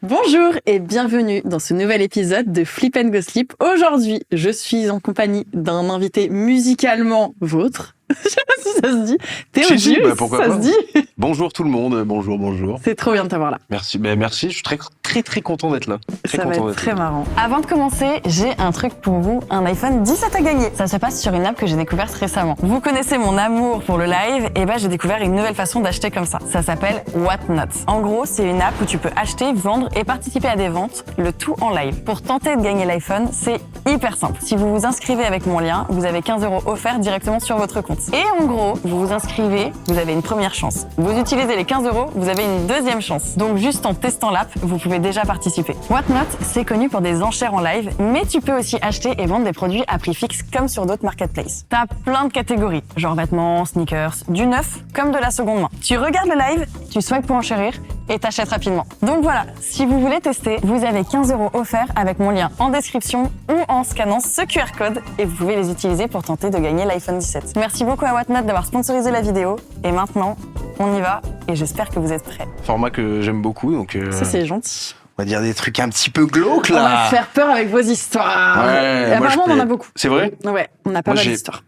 Bonjour et bienvenue dans ce nouvel épisode de Flip and Go Sleep. Aujourd'hui, je suis en compagnie d'un invité musicalement vôtre. Je sais pas si ça se dit. Théodule, pourquoi ça pas. se dit. Bonjour tout le monde, bonjour. C'est trop bien de t'avoir là. Merci, je suis très content d'être là. Ça va être très marrant. Avant de commencer, j'ai un truc pour vous, un iPhone 17 à gagner. Ça se passe sur une app que j'ai découverte récemment. Vous connaissez mon amour pour le live, et j'ai découvert une nouvelle façon d'acheter comme ça. Ça s'appelle Whatnot. En gros, c'est une app où tu peux acheter, vendre et participer à des ventes, le tout en live. Pour tenter de gagner l'iPhone, c'est hyper simple. Si vous vous inscrivez avec mon lien, vous avez 15 € offerts directement sur votre compte. Et en gros, vous vous inscrivez, vous avez une première chance. Vous utilisez les 15 €, vous avez une deuxième chance. Donc juste en testant l'app, vous pouvez déjà participer. Whatnot, c'est connu pour des enchères en live, mais tu peux aussi acheter et vendre des produits à prix fixe comme sur d'autres marketplaces. T'as plein de catégories, genre vêtements, sneakers, du neuf comme de la seconde main. Tu regardes le live, tu swipes pour enchérir et t'achètes rapidement. Donc voilà, si vous voulez tester, vous avez 15 € offerts avec mon lien en description ou en scannant ce QR code et vous pouvez les utiliser pour tenter de gagner l'iPhone 17. Merci beaucoup à Whatnot d'avoir sponsorisé la vidéo et maintenant, on y va et j'espère que vous êtes prêts. Format que j'aime beaucoup, donc Ça c'est gentil. on va dire des trucs un petit peu glauques là. On va faire peur avec vos histoires. Ouais, Et apparemment, on en a beaucoup. C'est vrai? Ouais, on a pas Moi, mal j'ai- d'histoires.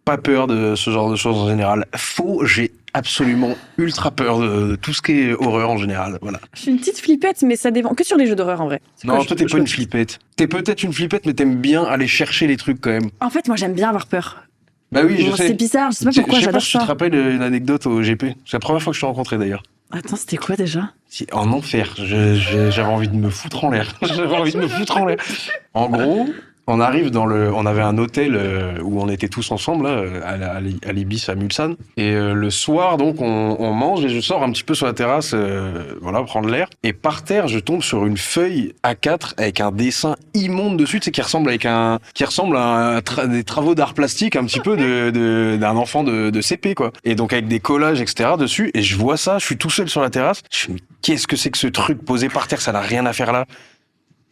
Pas peur de ce genre de choses en général. J'ai absolument ultra peur de tout ce qui est horreur en général. Voilà. Je suis une petite flippette, mais ça dépend que sur les jeux d'horreur en vrai. C'est Non, quoi, toi t'es pas une flippette. T'es peut-être une flippette, mais t'aimes bien aller chercher les trucs quand même. En fait, moi j'aime bien avoir peur. Bah oui, je Bon, sais. c'est bizarre, je sais pas pourquoi, Je sais pas j'adore si tu te ça. rappelles une anecdote au GP. C'est la première fois que je t'ai rencontré d'ailleurs. Attends, c'était quoi déjà? En enfer, j'avais envie de me foutre en l'air. J'avais envie de me foutre en l'air. En gros, on arrive on avait un hôtel où on était tous ensemble là, à l'Ibis à Mulsanne. Et le soir, donc, on mange et je sors un petit peu sur la terrasse, voilà, prendre l'air. Et par terre, je tombe sur une feuille A4 avec un dessin immonde dessus, tu sais, qui ressemble à des travaux d'art plastique un petit peu d'un enfant de CP, quoi. Et donc avec des collages, etc. dessus. Et je vois ça, je suis tout seul sur la terrasse. Je me dis, mais qu'est-ce que c'est que ce truc posé par terre? Ça n'a rien à faire là.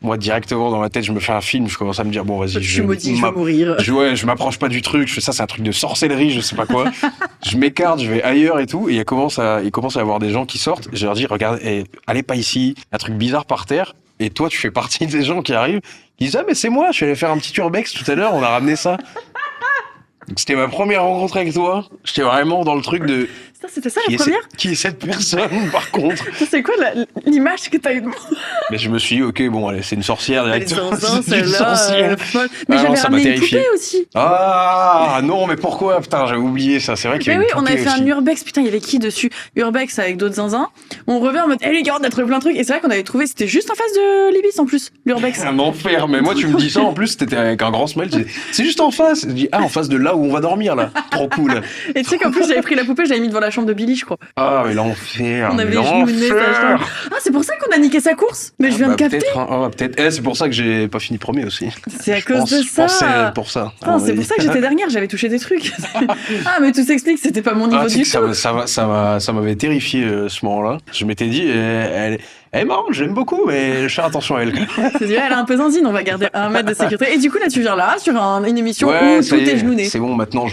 Moi, directement, dans ma tête, je me fais un film, je commence à me dire, bon, vas-y, Je suis maudit, je vais mourir. je m'approche pas du truc, je fais ça, c'est un truc de sorcellerie, je sais pas quoi. Je m'écarte, je vais ailleurs et tout, et il commence à y avoir des gens qui sortent, et je leur dis, regarde, allez pas ici, un truc bizarre par terre, et toi, tu fais partie des gens qui arrivent, qui disent, ah, mais c'est moi, je suis allé faire un petit urbex tout à l'heure, on a ramené ça. Donc, c'était ma première rencontre avec toi, j'étais vraiment dans le truc de... C'était ça la première? Qui est cette personne, par contre? C'est quoi l'image que t'as eu de moi? Mais je me suis dit, ok, bon, allez, c'est une sorcière directement. C'est une sorcière. Mais Ah non, j'avais ça m'a ramené une terrifié. poupée aussi. Ah non, mais pourquoi? Putain, j'avais oublié ça. C'est vrai qu'il y Mais avait oui, une on avait poupée fait aussi. un urbex. Putain, il y avait qui dessus? Urbex avec d'autres zinzins. On revient en mode, les gars, on a trouvé plein de trucs. Et c'est vrai qu'on avait trouvé, c'était juste en face de l'Ibis en plus, l'urbex. Un enfer. Mais moi, tu me dis ça en plus, c'était avec un grand smile. C'est juste en face. Je dis, en face de là où on va dormir là. Trop cool. Et tu sais qu'en plus, j'avais pris la poupée, j'avais mis devant la chambre de Billy, je crois. Ah, mais l'enfer. On mais avait joué sa l'enfer. chambre. Ah, c'est pour ça qu'on a niqué sa course. Mais je viens de capter. Peut-être. Peut-être. C'est pour ça que j'ai pas fini premier aussi. C'est à Je cause pense- de je pense ça. que c'est pour ça. Putain, c'est pour ça que j'étais dernière, j'avais touché des trucs. Ah, mais tout s'explique, c'était pas mon niveau Ah, tu sais du que tout. ça m'avait terrifié ce moment-là. Je m'étais dit, elle est marrante, j'aime beaucoup, mais je vais faire attention à elle. C'est dit, elle a un peu zinzine, on va garder 1 mètre de sécurité. Et du coup, là, tu viens là, sur une émission Ouais, où ça tout y est genouné. C'est bon, maintenant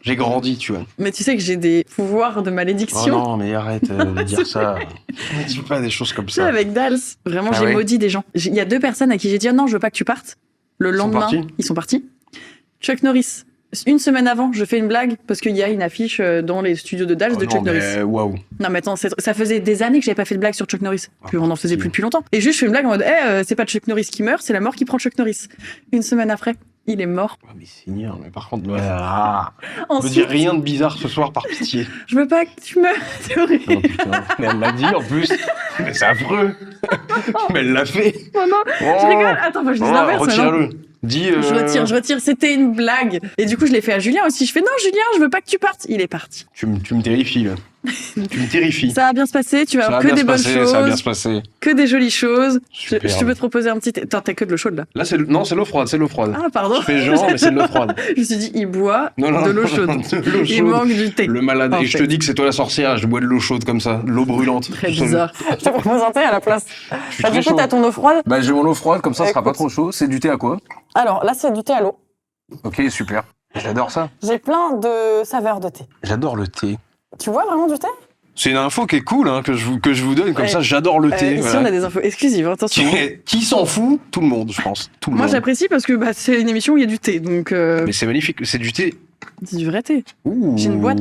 j'ai grandi, tu vois. Mais tu sais que j'ai des pouvoirs de Oh malédiction. non, mais arrête de dire ça. Ne dis pas des choses comme Tu sais, ça. avec Dals, vraiment, Ah j'ai ouais maudit des gens. Il y a 2 personnes à qui j'ai dit, oh non, je veux pas que tu partes. Le sont lendemain, partis ils sont partis. Chuck Norris. Une semaine avant, je fais une blague parce qu'il y a une affiche dans les studios de Dals Oh de non, Chuck Norris. mais waouh. Non, mais attends, ça faisait des années que j'avais pas fait de blague sur Chuck Norris. Puis on en faisait plus depuis longtemps. Et juste, je fais une blague en mode, c'est pas Chuck Norris qui meurt, c'est la mort qui prend Chuck Norris. Une semaine après, il est mort. Oh, mais Seigneur, mais par contre, je veux Ensuite, dire rien de bizarre ce soir, par pitié. je veux pas que tu meurs. C'est horrible. Oh putain, mais elle l'a dit en plus. Mais c'est affreux. Mais elle l'a fait. Oh non, je rigole. Attends, faut que je dise l'inverse. maintenant. Retire-le. Dis. Je retire, c'était une blague. Et du coup, je l'ai fait à Julien aussi. Je fais non, Julien, je veux pas que tu partes. Il est parti. Tu me terrifies, là. Tu me terrifies. Ça va bien se passer, tu vas Ça va avoir que bien des se bonnes passer, ça va bien choses, se passer. que des jolies choses. Je Superbe. peux te proposer un petit. Attends, t'as que de l'eau chaude là. Là, non, c'est l'eau froide, Ah, pardon. Je fais genre, mais c'est de l'eau froide. Je me suis dit, il boit Non, de l'eau chaude. de l'eau Il chaude. manque du thé. Le malade. En Et je te fait. dis que c'est toi la sorcière, je bois de l'eau chaude comme ça, de l'eau brûlante. Très bizarre. Je te propose un thé à la place. Je suis Bah, très du coup, chaud. t'as ton eau froide. Bah, j'ai mon eau froide, comme ça, ce sera pas Écoute. trop chaud. C'est du thé à quoi? Alors là, c'est du thé à l'eau. Ok, super. J'adore ça. J'ai plein de saveurs de thé. J'adore le thé. Tu vois vraiment du thé? C'est une info qui est cool, hein, que je vous donne, comme ça, j'adore le thé. Ici, voilà. on a des infos exclusives, attention. Qui s'en fout? Tout le monde, je pense. Tout le Moi, monde. j'apprécie parce que c'est une émission où il y a du thé, donc Mais c'est magnifique, c'est du thé. c'est du vrai thé. Ouh. J'ai une boîte.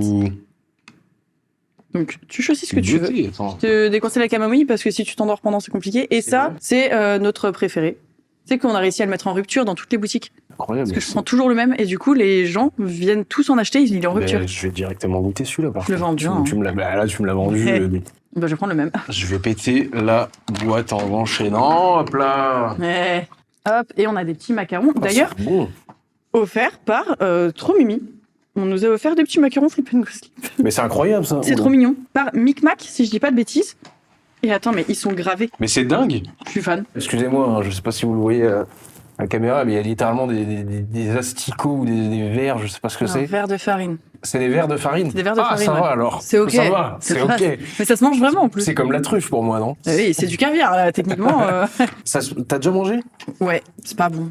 Donc, tu choisis ce que tu veux. Thé, attends. Je te déconseille la camomille parce que si tu t'endors pendant, c'est compliqué. Et ça, vrai c'est notre préféré. Tu sais qu'on a réussi à le mettre en rupture dans toutes les boutiques. Incroyable. Parce que je prends toujours le même et du coup, les gens viennent tous en acheter, il est en rupture. Je vais directement goûter celui-là. Par Je le contre. vends bien, Tu me l'as, là, tu me l'as vendu. Ouais. Bah, je vais prendre le même. Je vais péter la boîte en enchaînant. Hop là. Ouais. Hop, et on a des petits macarons. D'ailleurs, Ah, c'est bon. offerts par Trop Mimi. On nous a offert des petits macarons flip and go slip. Mais c'est incroyable ça. C'est Oula. trop mignon. Par Micmac, si je dis pas de bêtises. Et attends, mais ils sont gravés. Mais c'est dingue. Je suis fan. Excusez-moi, hein, je sais pas si vous le voyez à la caméra, mais il y a littéralement des asticots ou des verres, je sais pas ce que Un c'est. verre de farine. C'est des verres de farine. C'est des verres de farine, ça ouais. va alors. C'est ok. Ça va, c'est Ça passe. ok. Mais ça se mange vraiment en plus. C'est comme la truffe pour moi, non? Ah oui, c'est du caviar là, techniquement. T'as déjà mangé? Ouais, c'est pas bon.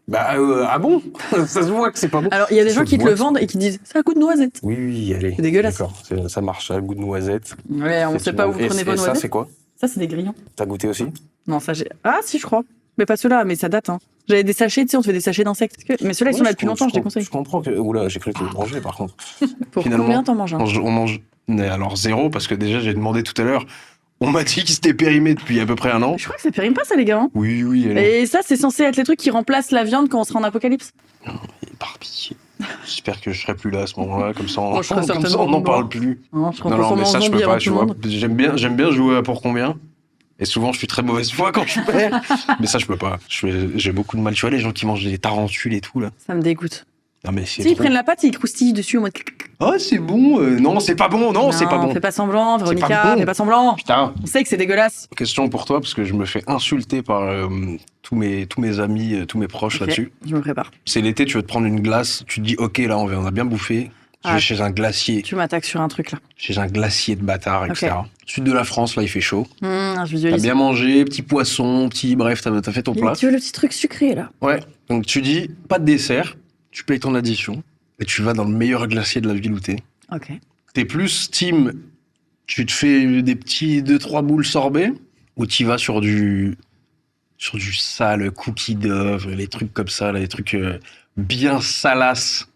Bah, ah bon? Ça se voit que c'est pas bon. Alors, il y a des Ça gens qui se te voit le que- vendent et qui disent ça a goût de noisette. Oui, oui, allez. C'est dégueulasse. D'accord, ça marche, ça a goût de noisette. Ouais, on sait pas où vous prenez vos Et ça, noisettes. c'est quoi? Ça, c'est des grillons. T'as goûté aussi? Non, ça j'ai. Ah, si, je crois. Mais pas ceux-là, mais ça date. Hein. J'avais des sachets, tu sais, on te fait des sachets d'insectes. Mais ceux-là, ils sont là depuis longtemps, je déconseille. Je comprends que. Oula, j'ai cru que tu mangeais par contre. Pour Finalement, combien t'en manges un On mange. Mais alors zéro, parce que déjà, j'ai demandé tout à l'heure. On m'a dit qu'il s'était périmé depuis à peu près un an. Je crois que ça périme pas, ça, les gars. Hein. Oui, oui, allez. Et ça, c'est censé être les trucs qui remplacent la viande quand on sera en apocalypse. Éparpillé. J'espère que je serai plus là à ce moment-là, comme ça on Moi, je serai comme ça, certainement on n'en mort. parle plus. Hein, je Non, non, mais ça, je peux pas, tu vois. monde. J'aime bien jouer à pour combien. Et souvent, je suis très mauvaise foi quand je perds. Mais ça, je peux pas. J'ai beaucoup de mal. Tu vois, les gens qui mangent des tarentules et tout, là. Ça me dégoûte. Non, mais Tu sais, ils prennent la pâte et ils croustillent dessus en mode. Oh, c'est bon. Non, c'est pas bon. Non, c'est pas bon. Fais pas semblant, C'est Véronica, pas bon. fais pas semblant. Putain. On sait que c'est dégueulasse. Question pour toi, parce que je me fais insulter par tous mes amis, tous mes proches Ok, là-dessus. Je me prépare. C'est l'été, tu veux te prendre une glace. Tu te dis, OK, là, on a bien bouffé. Je vais Ah. chez un glacier. Tu m'attaques sur un truc là. Chez un glacier de bâtard, etc. Sud de la France, là, il fait chaud. Je T'as visualise. bien mangé, petit poisson, bref, t'as fait ton plat. Tu veux le petit truc sucré là? Ouais. Donc tu dis, pas de dessert, tu payes ton addition, et tu vas dans le meilleur glacier de la ville où t'es. Ok. T'es plus team, tu te fais des petits 2-3 boules sorbet, ou t'y vas sur du sale, cookie dough, les trucs comme ça, là, les trucs bien salaces.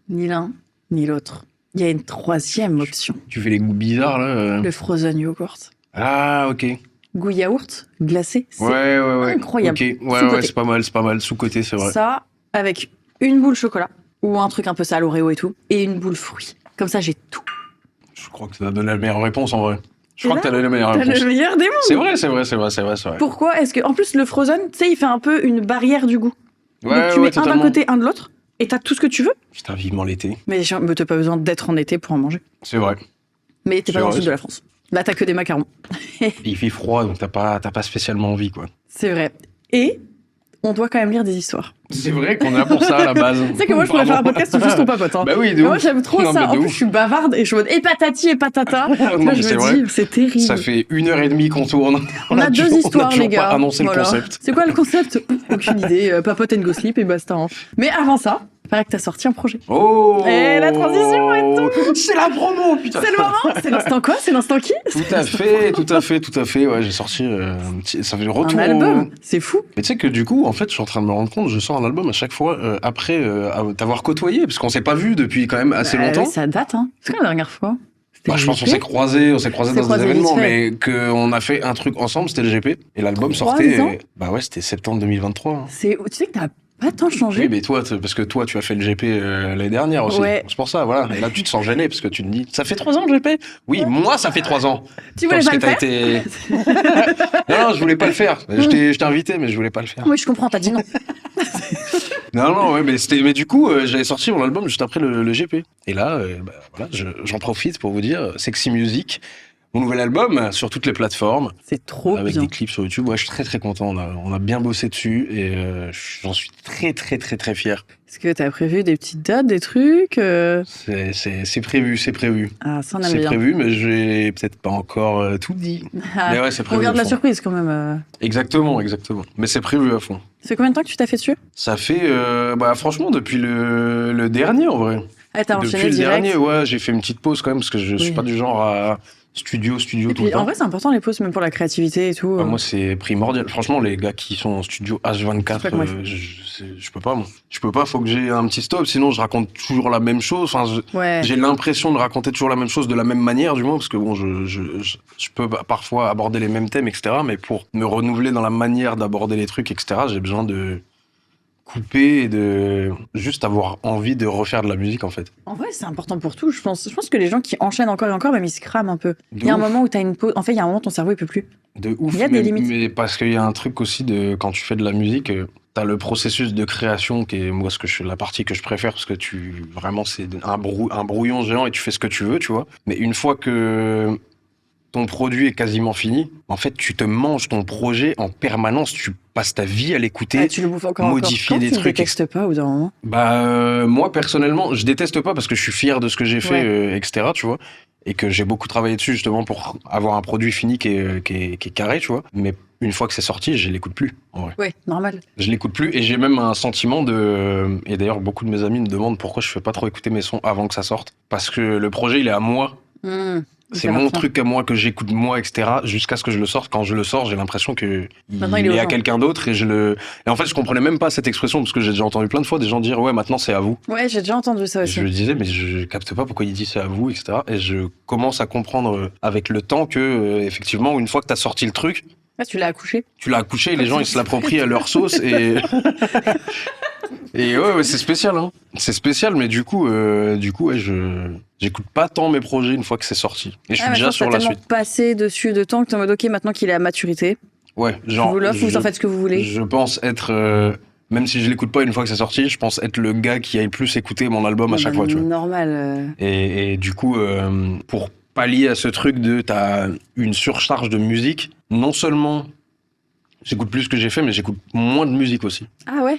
Ni l'un, ni l'autre. Il y a une troisième option. Tu fais les goûts bizarres, là. Le frozen yogurt. Ah, ok. Goût yaourt, glacé. C'est Ouais. incroyable. Ok, ouais, Sous-côté. c'est pas mal. Sous-côté, c'est vrai. ça avec une boule chocolat ou un truc un peu sale, Oreo et tout, et une boule fruits. Comme ça, j'ai tout. Je crois que t'as donné la meilleure réponse, en vrai. Je Et crois là, que t'as donné la meilleure T'as réponse. le meilleur des mondes. C'est vrai. Pourquoi est-ce que, en plus, le frozen, tu sais, il fait un peu une barrière du goût. Donc tu mets un d'un totalement. côté, un de l'autre, et t'as tout ce que tu veux. Putain, vivement l'été. Mais t'as pas besoin d'être en été pour en manger. C'est vrai. Mais t'es C'est pas dans le vrai, sud de la France. Là, t'as que des macarons. Et il fait froid, donc t'as pas spécialement envie, quoi. C'est vrai. Et on doit quand même lire des histoires. C'est vrai qu'on est là pour ça, à la base. Tu sais que moi, je pourrais faire un podcast où juste ton papote. Hein. Bah oui, de Mais moi, ouf. j'aime trop Non, ça. mais En de plus, ouf. je suis bavarde et je suis en mode et patati et patata. Non, Là, mais je c'est me vrai. dis, c'est terrible. Ça fait 1h30 qu'on tourne. On a deux histoires, les gars. On a annoncé Voilà. le concept. C'est quoi le concept? Aucune idée. Papote and go sleep et basta. Hein. Mais avant ça, il paraît que t'as sorti un projet. Oh Et la transition et tout. C'est la promo, putain. C'est le moment. C'est l'instant quoi? C'est l'instant qui? Tout à fait. Ouais, j'ai sorti ça fait le retour. Un album. C'est fou. Mais tu sais que du coup, en fait, je suis en train de me rendre compte, je sors un album à chaque fois après t'avoir côtoyé, parce qu'on s'est pas vu depuis quand même assez longtemps. Ça date, hein. C'est quand la dernière fois? C'était Bah, je pense qu'on le s'est GP? croisés s'est dans des croisés événements, vite fait. mais qu'on a fait un truc ensemble, c'était le GP. Et l'album 3 sortait. ans Bah ouais, c'était septembre 2023. Hein. Tu sais que t'as pas tant changé. Oui, mais toi, parce que toi, tu as fait le GP l'année dernière aussi. Ouais. C'est pour ça, voilà. Et là, tu te sens gêné, parce que tu te dis, ça fait 3 ans le GP? Oui, moi, ça fait 3 ans. Tu voulais Parce pas que le t'as faire? été. Non, je voulais pas le faire. Je t'ai invité, mais je voulais pas le faire. Oui, je comprends, t'as dit non. Non, ouais, mais du coup, j'avais sorti mon album juste après le GP. Et là, voilà, j'en profite pour vous dire, Sexy Music, mon nouvel album sur toutes les plateformes, C'est trop avec bien. des clips sur YouTube. Ouais, je suis très très content. On a bien bossé dessus et j'en suis très très très très fier. Est-ce que t'as prévu des petites dates, des trucs C'est prévu. Ah, ça on aime C'est bien. prévu, mais j'ai peut-être pas encore tout dit. Ah, Mais ouais, c'est prévu. on garde à la fond. surprise quand même. Exactement. Mais c'est prévu à fond. Ça fait combien de temps que tu t'as fait dessus? Ça fait, franchement, depuis le dernier en vrai. Ah, t'as Depuis enchaîné le direct. dernier, ouais, j'ai fait une petite pause quand même parce que je suis Oui. pas du genre à studio Et tout le puis, en temps. vrai, c'est important les pauses, même pour la créativité et tout. Bah, moi, c'est primordial. Franchement, les gars qui sont en studio C'est pas H24, comment je peux pas, moi. Je peux pas, faut que j'ai un petit stop, sinon je raconte toujours la même chose. Enfin, Ouais. j'ai l'impression de raconter toujours la même chose de la même manière, du moins, parce que bon, je peux parfois aborder les mêmes thèmes, etc. Mais pour me renouveler dans la manière d'aborder les trucs, etc., j'ai besoin de couper et de juste avoir envie de refaire de la musique, en fait. En vrai, c'est important pour tout. Je pense que les gens qui enchaînent encore et encore, même ils se crament un peu. De Il y a un ouf. moment où t'as une pause. En fait, il y a un moment, ton cerveau, il peut plus. De ouf. Il y a des limites. Mais parce qu'il y a un truc aussi de quand tu fais de la musique, t'as le processus de création qui est moi la partie que je préfère parce que vraiment c'est un brouillon géant et tu fais ce que tu veux, tu vois. Mais une fois que ton produit est quasiment fini, en fait tu te manges ton projet en permanence, tu passes ta vie à l'écouter. Ah, tu le bouffes encore. modifier Quand des tu trucs, détestes pas au bout d'un moment. Moi personnellement, je déteste pas parce que je suis fier de ce que j'ai fait, Ouais. etc. Tu vois. Et que j'ai beaucoup travaillé dessus justement pour avoir un produit fini qui est carré, tu vois. Mais une fois que c'est sorti, je l'écoute plus, en vrai. Ouais, normal. Je l'écoute plus et j'ai même un sentiment de... Et d'ailleurs, beaucoup de mes amis me demandent pourquoi je fais pas trop écouter mes sons avant que ça sorte. Parce que le projet, il est à moi. C'est mon truc à moi, que j'écoute moi, etc. Jusqu'à ce que je le sorte. Quand je le sors, j'ai l'impression que Maintenant, il il est est aux à gens. quelqu'un d'autre et en fait, je comprenais même pas cette expression parce que j'ai déjà entendu plein de fois des gens dire « Ouais, maintenant, c'est à vous ». Ouais, j'ai déjà entendu ça Et aussi. je me disais, mais je capte pas pourquoi il dit c'est à vous, etc. Et je commence à comprendre avec le temps que, effectivement, une fois que t'as sorti le truc, Ah, tu l'as accouché. tu l'as accouché et les gens, ils se l'approprient à leur sauce et... Et ouais, c'est spécial, hein. C'est spécial, mais du coup, ouais, j'écoute pas tant mes projets une fois que c'est sorti. Et je suis Ah, mais déjà pense que sur t'as la tellement suite. passé dessus de temps que t'es en mode ok, maintenant qu'il est à maturité, Ouais, je genre. vous l'offre, vous en faites ce que vous voulez. Je pense être, même si je l'écoute pas une fois que c'est sorti, je pense être le gars qui aille plus écouter mon album à Ah, chaque bah, fois, tu vois. normal. Et du coup, pour pallier à ce truc de t'as une surcharge de musique, non seulement j'écoute plus ce que j'ai fait, mais j'écoute moins de musique aussi. Ah ouais.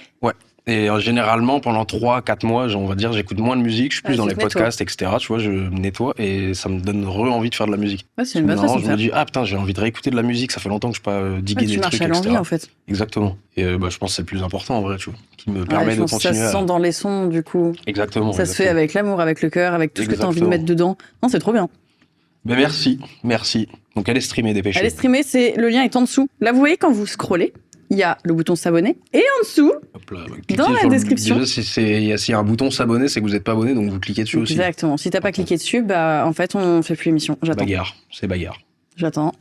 Et généralement, pendant 3-4 mois, on va dire, j'écoute moins de musique, je suis plus Ah, dans tu les te nettoies. podcasts, etc. Tu vois, je me nettoie et ça me donne envie de faire de la musique. Ouais, c'est une bonne Maintenant, façon de je me faire. dis, ah putain, j'ai envie de réécouter de la musique, ça fait longtemps que je n'ai pas digué Ouais, tu des marches trucs, à l'envie etc. en fait. Exactement. Et je pense que c'est le plus important en vrai, tu vois, qui me Ouais, permet je de pense que ça continuer se sent dans les sons du coup. Exactement. Ça se fait avec l'amour, avec le cœur, avec tout ce que t'as envie de Exactement. mettre dedans. Non, c'est trop bien. Ben merci. Donc allez streamer, dépêchez. Allez streamer, le lien est en dessous. Là, vous voyez quand vous scrollez, il y a le bouton s'abonner et en dessous, Hop là, dans cliquez la sur description. Déjà, s'il y a un bouton s'abonner, c'est que vous n'êtes pas abonné, donc vous cliquez dessus aussi. Exactement. Si t'as pas cliqué dessus, bah en fait on fait plus l'émission. J'attends. Bagarre, c'est bagarre. J'attends.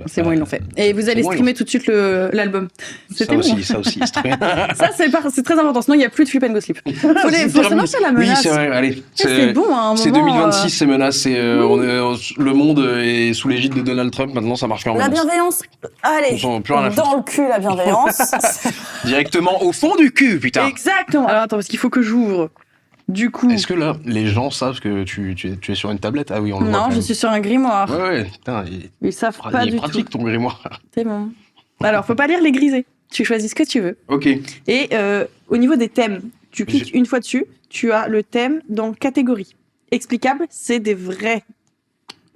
C'est bon, ils l'ont fait. Et vous c'est allez bon, ils streamer tout de suite l'album. C'était Ça bon. aussi, c'est très bien. Ça, c'est très important. Sinon, il n'y a plus de flip and go slip. Faut se lancer la Oui, menace. c'est vrai, allez. C'est bon, à un moment. C'est 2026, c'est menace. Le monde est sous l'égide de Donald Trump. Maintenant, ça marche plus en La menace. bienveillance, allez, Ils ont plus rien à foutre. dans le cul la bienveillance. Directement au fond du cul, putain. Exactement. Alors attends, parce qu'il faut que j'ouvre. Du coup. Est-ce que là, les gens savent que tu es sur une tablette? Ah oui, on le voit. Non, quand je même. suis sur un grimoire. Ouais, putain, Ils savent pas il est du pratique tout. ton grimoire. C'est bon. Alors, faut pas lire les grisés. Tu choisis ce que tu veux. Ok. Et au niveau des thèmes, tu cliques une fois dessus, tu as le thème dans catégorie. Explicable, c'est des vrais.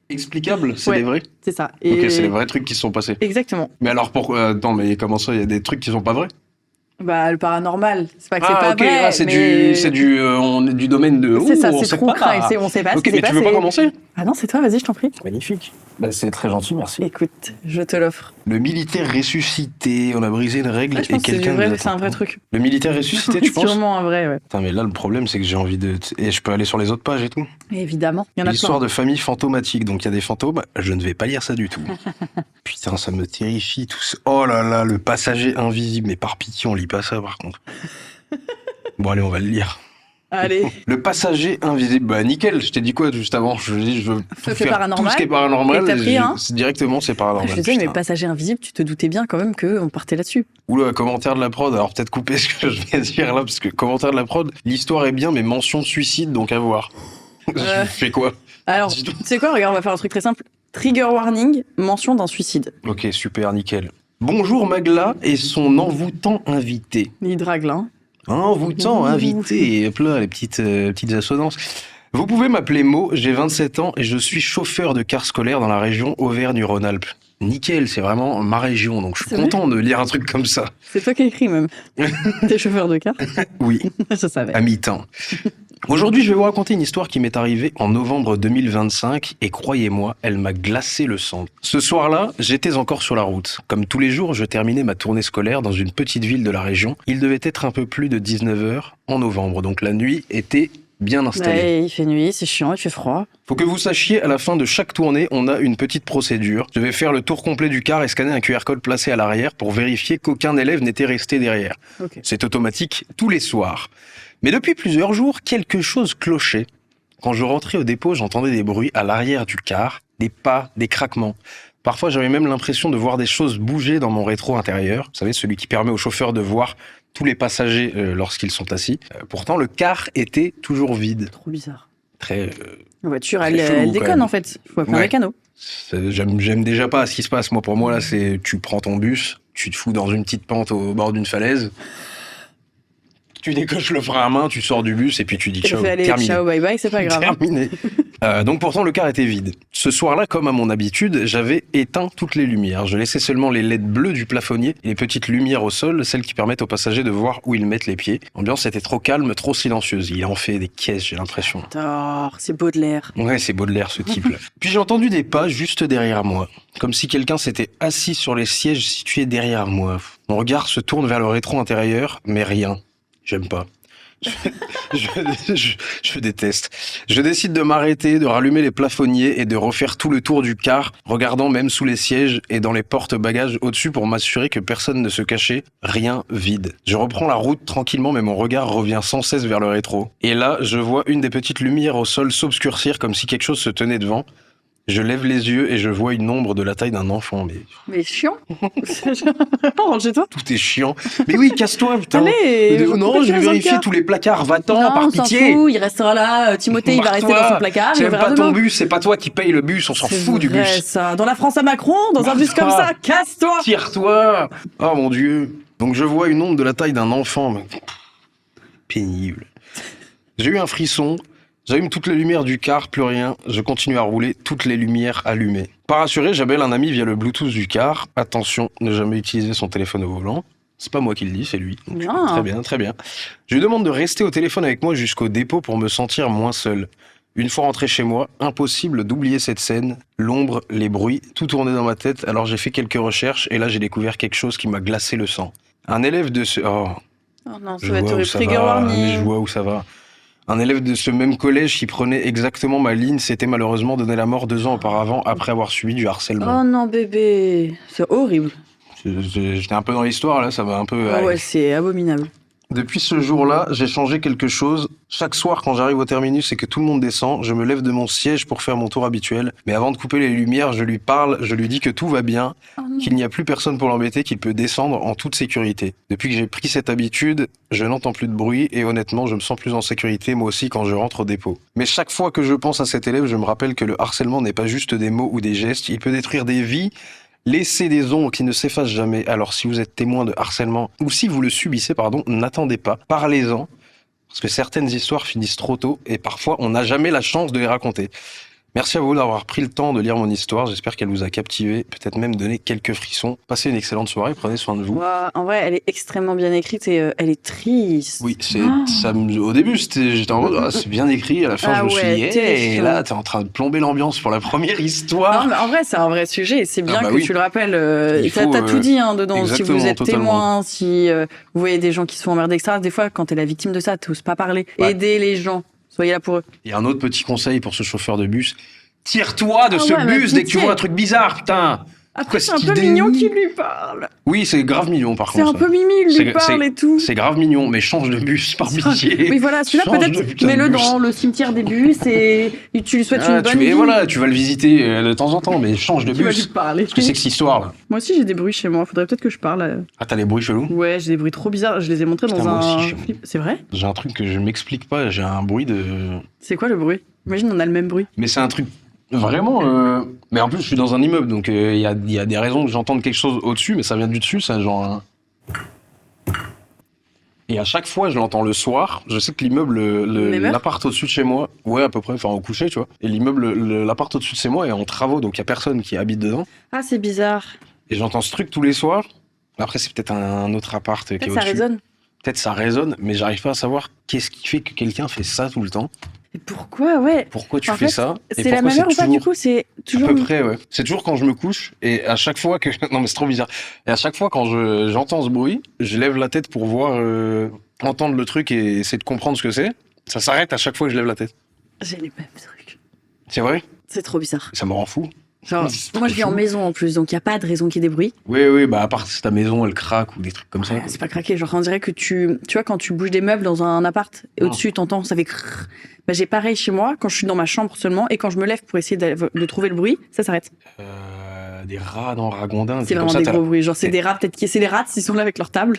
Explicable, c'est Ouais. des vrais? C'est ça. Ok, c'est les vrais trucs qui se sont passés. Exactement. Mais alors pourquoi? Attends, mais comment ça? Il y a des trucs qui sont pas vrais? Bah, le paranormal, c'est pas que c'est Ah, pas ok, vrai. c'est mais... on est du domaine de. C'est ça, on c'est sait trop pas. crade. On sait pas Ok, ce qui mais s'est tu veux pas passé. commencer? Ah non, c'est toi, vas-y, je t'en prie. Magnifique. Bah, c'est très gentil, merci. Écoute, je te l'offre. Le militaire ressuscité, on a brisé une règle Ah, je et pense que quelqu'un. nous c'est un attend. vrai truc. Le militaire ressuscité, tu penses? Sûrement un vrai, ouais. Putain, mais là, le problème, c'est que j'ai envie de. Et je peux aller sur les autres pages et tout. Évidemment, il y en a L'histoire plein. de famille fantomatique, donc il y a des fantômes. Je ne vais pas lire ça du tout. Putain, ça me terrifie tout ça. Oh là là, le passager invisible. Mais par pitié, on lit pas ça par contre. Bon, allez, on va le lire. Allez, Le passager invisible. Bah, nickel, je t'ai dit quoi juste avant? Je dis, je veux Sauf faire le paranormal. tout ce qui est paranormal. Et t'as pris un Directement, c'est paranormal. je disais, mais putain. passager invisible, tu te doutais bien quand même qu'on partait là-dessus. Oula, commentaire de la prod. Alors, peut-être couper ce que je vais dire là, parce que commentaire de la prod, l'histoire est bien, mais mention suicide, donc à voir. Je fais quoi? Alors, Dis tu donc. sais quoi, regarde, on va faire un truc très simple. Trigger warning, mention d'un suicide. Ok, super, nickel. Bonjour Magla et son envoûtant invité. Il drague là. Hein. Envoûtant invité, hop là, les petites assonances. Vous pouvez m'appeler Mo, j'ai 27 ans et je suis chauffeur de car scolaire dans la région Auvergne-Rhône-Alpes. Nickel, c'est vraiment ma région, donc je suis C'est vrai content de lire un truc comme ça. C'est toi qui écris même. T'es chauffeur de car. Oui, Je savais. à mi-temps. Aujourd'hui, je vais vous raconter une histoire qui m'est arrivée en novembre 2025 et croyez-moi, elle m'a glacé le sang. Ce soir-là, j'étais encore sur la route. Comme tous les jours, je terminais ma tournée scolaire dans une petite ville de la région. Il devait être un peu plus de 19h en novembre, donc la nuit était bien installée. Ouais, il fait nuit, c'est chiant, il fait froid. Faut que vous sachiez, à la fin de chaque tournée, on a une petite procédure. Je vais faire le tour complet du car et scanner un QR code placé à l'arrière pour vérifier qu'aucun élève n'était resté derrière. Ok. C'est automatique tous les soirs. Mais depuis plusieurs jours, quelque chose clochait. Quand je rentrais au dépôt, j'entendais des bruits à l'arrière du car, des pas, des craquements. Parfois, j'avais même l'impression de voir des choses bouger dans mon rétro intérieur. Vous savez, celui qui permet au chauffeur de voir tous les passagers lorsqu'ils sont assis. Pourtant, le car était toujours vide. Trop bizarre. Très... La voiture, Très elle chelou, elle quand déconne même. en fait. Il faut appeler un Ouais. mécano. J'aime déjà pas ce qui se passe. Moi, pour moi, là, c'est tu prends ton bus, tu te fous dans une petite pente au bord d'une falaise, tu décoches le frein à main, tu sors du bus et puis tu dis Tu ciao, fais aller, terminé. ciao, bye bye, c'est pas grave. hein. Terminé. Donc pourtant le car était vide. Ce soir-là, comme à mon habitude, j'avais éteint toutes les lumières. Je laissais seulement les LED bleues du plafonnier et les petites lumières au sol, celles qui permettent aux passagers de voir où ils mettent les pieds. L'ambiance était trop calme, trop silencieuse. Il en fait des caisses, j'ai l'impression. Oh, c'est Baudelaire. Ouais, c'est Baudelaire ce type-là. Puis j'ai entendu des pas juste derrière moi, comme si quelqu'un s'était assis sur les sièges situés derrière moi. Mon regard se tourne vers le rétro intérieur, mais rien. J'aime pas. Je déteste. Je décide de m'arrêter, de rallumer les plafonniers et de refaire tout le tour du car, regardant même sous les sièges et dans les porte-bagages au-dessus pour m'assurer que personne ne se cachait. Rien, vide. Je reprends la route tranquillement, mais mon regard revient sans cesse vers le rétro. Et là, je vois une des petites lumières au sol s'obscurcir comme si quelque chose se tenait devant. Je lève les yeux et je vois une ombre de la taille d'un enfant. Mais Mais chiant. Rentre chez toi. tout est chiant. Mais oui, casse-toi, putain. Allez. Non, pourquoi tu je vais restes dans le vérifier car tous les placards. Va-t'en, Non, par on s'en pitié. fout, il restera là. Timothée, il va rester dans son placard. C'est il même verra pas ton demain. bus, c'est pas toi qui paye le bus, on s'en C'est fout du vrai, bus. ça. Dans la France à Macron, dans un bus comme Barre-toi. ça, casse-toi. Tire-toi. Oh mon Dieu. Donc je vois une ombre de la taille d'un enfant. Mais... pénible. J'ai eu un frisson. J'allume toutes les lumières du car, plus rien. Je continue à rouler, toutes les lumières allumées. Pas rassuré, j'appelle un ami via le Bluetooth du car. Attention, ne jamais utiliser son téléphone au volant. C'est pas moi qui le dis, c'est lui. Donc, Bien. très bien, très bien. Je lui demande de rester au téléphone avec moi jusqu'au dépôt pour me sentir moins seul. Une fois rentré chez moi, impossible d'oublier cette scène, l'ombre, les bruits, tout tournait dans ma tête. Alors j'ai fait quelques recherches et là j'ai découvert quelque chose qui m'a glacé le sang. Un élève de ce... Oh, Oh non, ça je va vois être où ça trigger va, mais je warning. vois où ça va. Un élève de ce même collège qui prenait exactement ma ligne s'était malheureusement donné la mort 2 ans auparavant après avoir subi du harcèlement. Oh non, bébé. C'est horrible. J'étais un peu dans l'histoire là, ça m'a un peu... Ah ouais, c'est abominable. Depuis ce jour-là, j'ai changé quelque chose. Chaque soir, quand j'arrive au terminus et que tout le monde descend, je me lève de mon siège pour faire mon tour habituel. Mais avant de couper les lumières, je lui parle, je lui dis que tout va bien, Oh non. qu'il n'y a plus personne pour l'embêter, qu'il peut descendre en toute sécurité. Depuis que j'ai pris cette habitude, je n'entends plus de bruit et honnêtement, je me sens plus en sécurité moi aussi quand je rentre au dépôt. Mais chaque fois que je pense à cet élève, je me rappelle que le harcèlement n'est pas juste des mots ou des gestes, il peut détruire des vies, laisser des ombres qui ne s'effacent jamais. Alors si vous êtes témoin de harcèlement, ou si vous le subissez, pardon, n'attendez pas, parlez-en, parce que certaines histoires finissent trop tôt et parfois on n'a jamais la chance de les raconter. Merci à vous d'avoir pris le temps de lire mon histoire, j'espère qu'elle vous a captivé, peut-être même donné quelques frissons. Passez une excellente soirée, prenez soin de vous. Ouah, en vrai, elle est extrêmement bien écrite et elle est triste. Oui, c'est Ah. ça. Au début, j'étais en mode, ah, c'est bien écrit. À la fin, Ah je me suis ouais, dit, et terrifiant. là, t'es en train de plomber l'ambiance pour la première Non, histoire. mais en vrai, c'est un vrai sujet et c'est bien Ah bah que oui. tu le rappelles. Il T'as faut, tout dit hein, dedans. Si exactement, vous êtes totalement. témoin, si vous voyez des gens qui sont emmerdés, etc. Des fois, quand t'es la victime de ça, t'oses pas parler. Ouais. Aidez les gens. Soyez là pour eux. Et un autre petit conseil pour ce chauffeur de bus, tire-toi de Ah ce ouais, mais bus dès que tu pitié. vois un truc bizarre, putain. Après, Quoi, c'est un cette peu idée mignon qu'il lui parle. Oui, c'est grave mignon par C'est contre. un peu mimi, il C'est- lui parle et tout. C'est grave mignon, mais change de bus par pitié. Oui, voilà, celui-là, Change de peut-être, putain de mets-le bus. dans le cimetière des bus et tu lui souhaites Ah, une bonne vie. et voilà, tu vas le visiter de temps en temps, mais change de Tu vas lui bus. parler. Qu'est-ce que c'est que cette histoire là? Moi aussi, j'ai des bruits chez moi. Faudrait peut-être que je parle. Ah, t'as les bruits chelous? Ouais, j'ai des bruits trop bizarres. Je les ai montrés Putain, dans moi un aussi, chez moi. clip. C'est vrai? J'ai un truc que je m'explique pas, j'ai un bruit de... C'est quoi le bruit? Imagine, on a le même bruit. Mais c'est un truc vraiment... Mais en plus, je suis dans un immeuble, donc il y a des raisons que j'entende quelque chose au-dessus, mais ça vient du dessus, c'est genre... Et à chaque fois, je l'entends le soir. Je sais que l'immeuble, Même l'appart au-dessus de chez moi, ouais, à peu près, enfin au coucher, tu vois. Et l'immeuble, l'appart au-dessus de chez moi est en travaux, donc il y a personne qui habite dedans. Ah, c'est bizarre. Et j'entends ce truc tous les soirs. Après, c'est peut-être un autre appart qui est Peut-être ça au-dessus. résonne. peut-être ça résonne, mais j'arrive pas à savoir qu'est-ce qui fait que quelqu'un fait ça tout le temps. Et pourquoi, ouais. Pourquoi tu En fais fait, ça? Et C'est la pourquoi même heure ou pas, toujours- du coup? C'est À toujours... peu près, ouais. C'est toujours quand je me couche, et à chaque fois que... Non, mais c'est trop bizarre. Et à chaque fois quand j'entends ce bruit, je lève la tête pour voir, entendre le truc et essayer de comprendre ce que c'est. Ça s'arrête à chaque fois que je lève la tête. J'ai les mêmes trucs. C'est vrai? C'est trop bizarre. Ça me rend fou. Genre, C'est moi, trop je vis en fou. maison en plus, donc il n'y a pas de raison qu'il y ait des bruits. Oui, bah à part si ta maison elle craque ou des trucs comme ça. Ouais, c'est pas craqué. Genre, on dirait que tu vois, quand tu bouges des meubles dans un appart, et Ah. au-dessus, t'entends, ça fait crrr. Bah, j'ai pareil chez moi, quand je suis dans ma chambre seulement, et quand je me lève pour essayer de trouver le bruit, ça s'arrête. Des rats dans Ragondin. C'est comme vraiment ça, des t'as- gros bruits. Genre, c'est des rats, peut-être que c'est des rats, s'ils sont là avec leur table.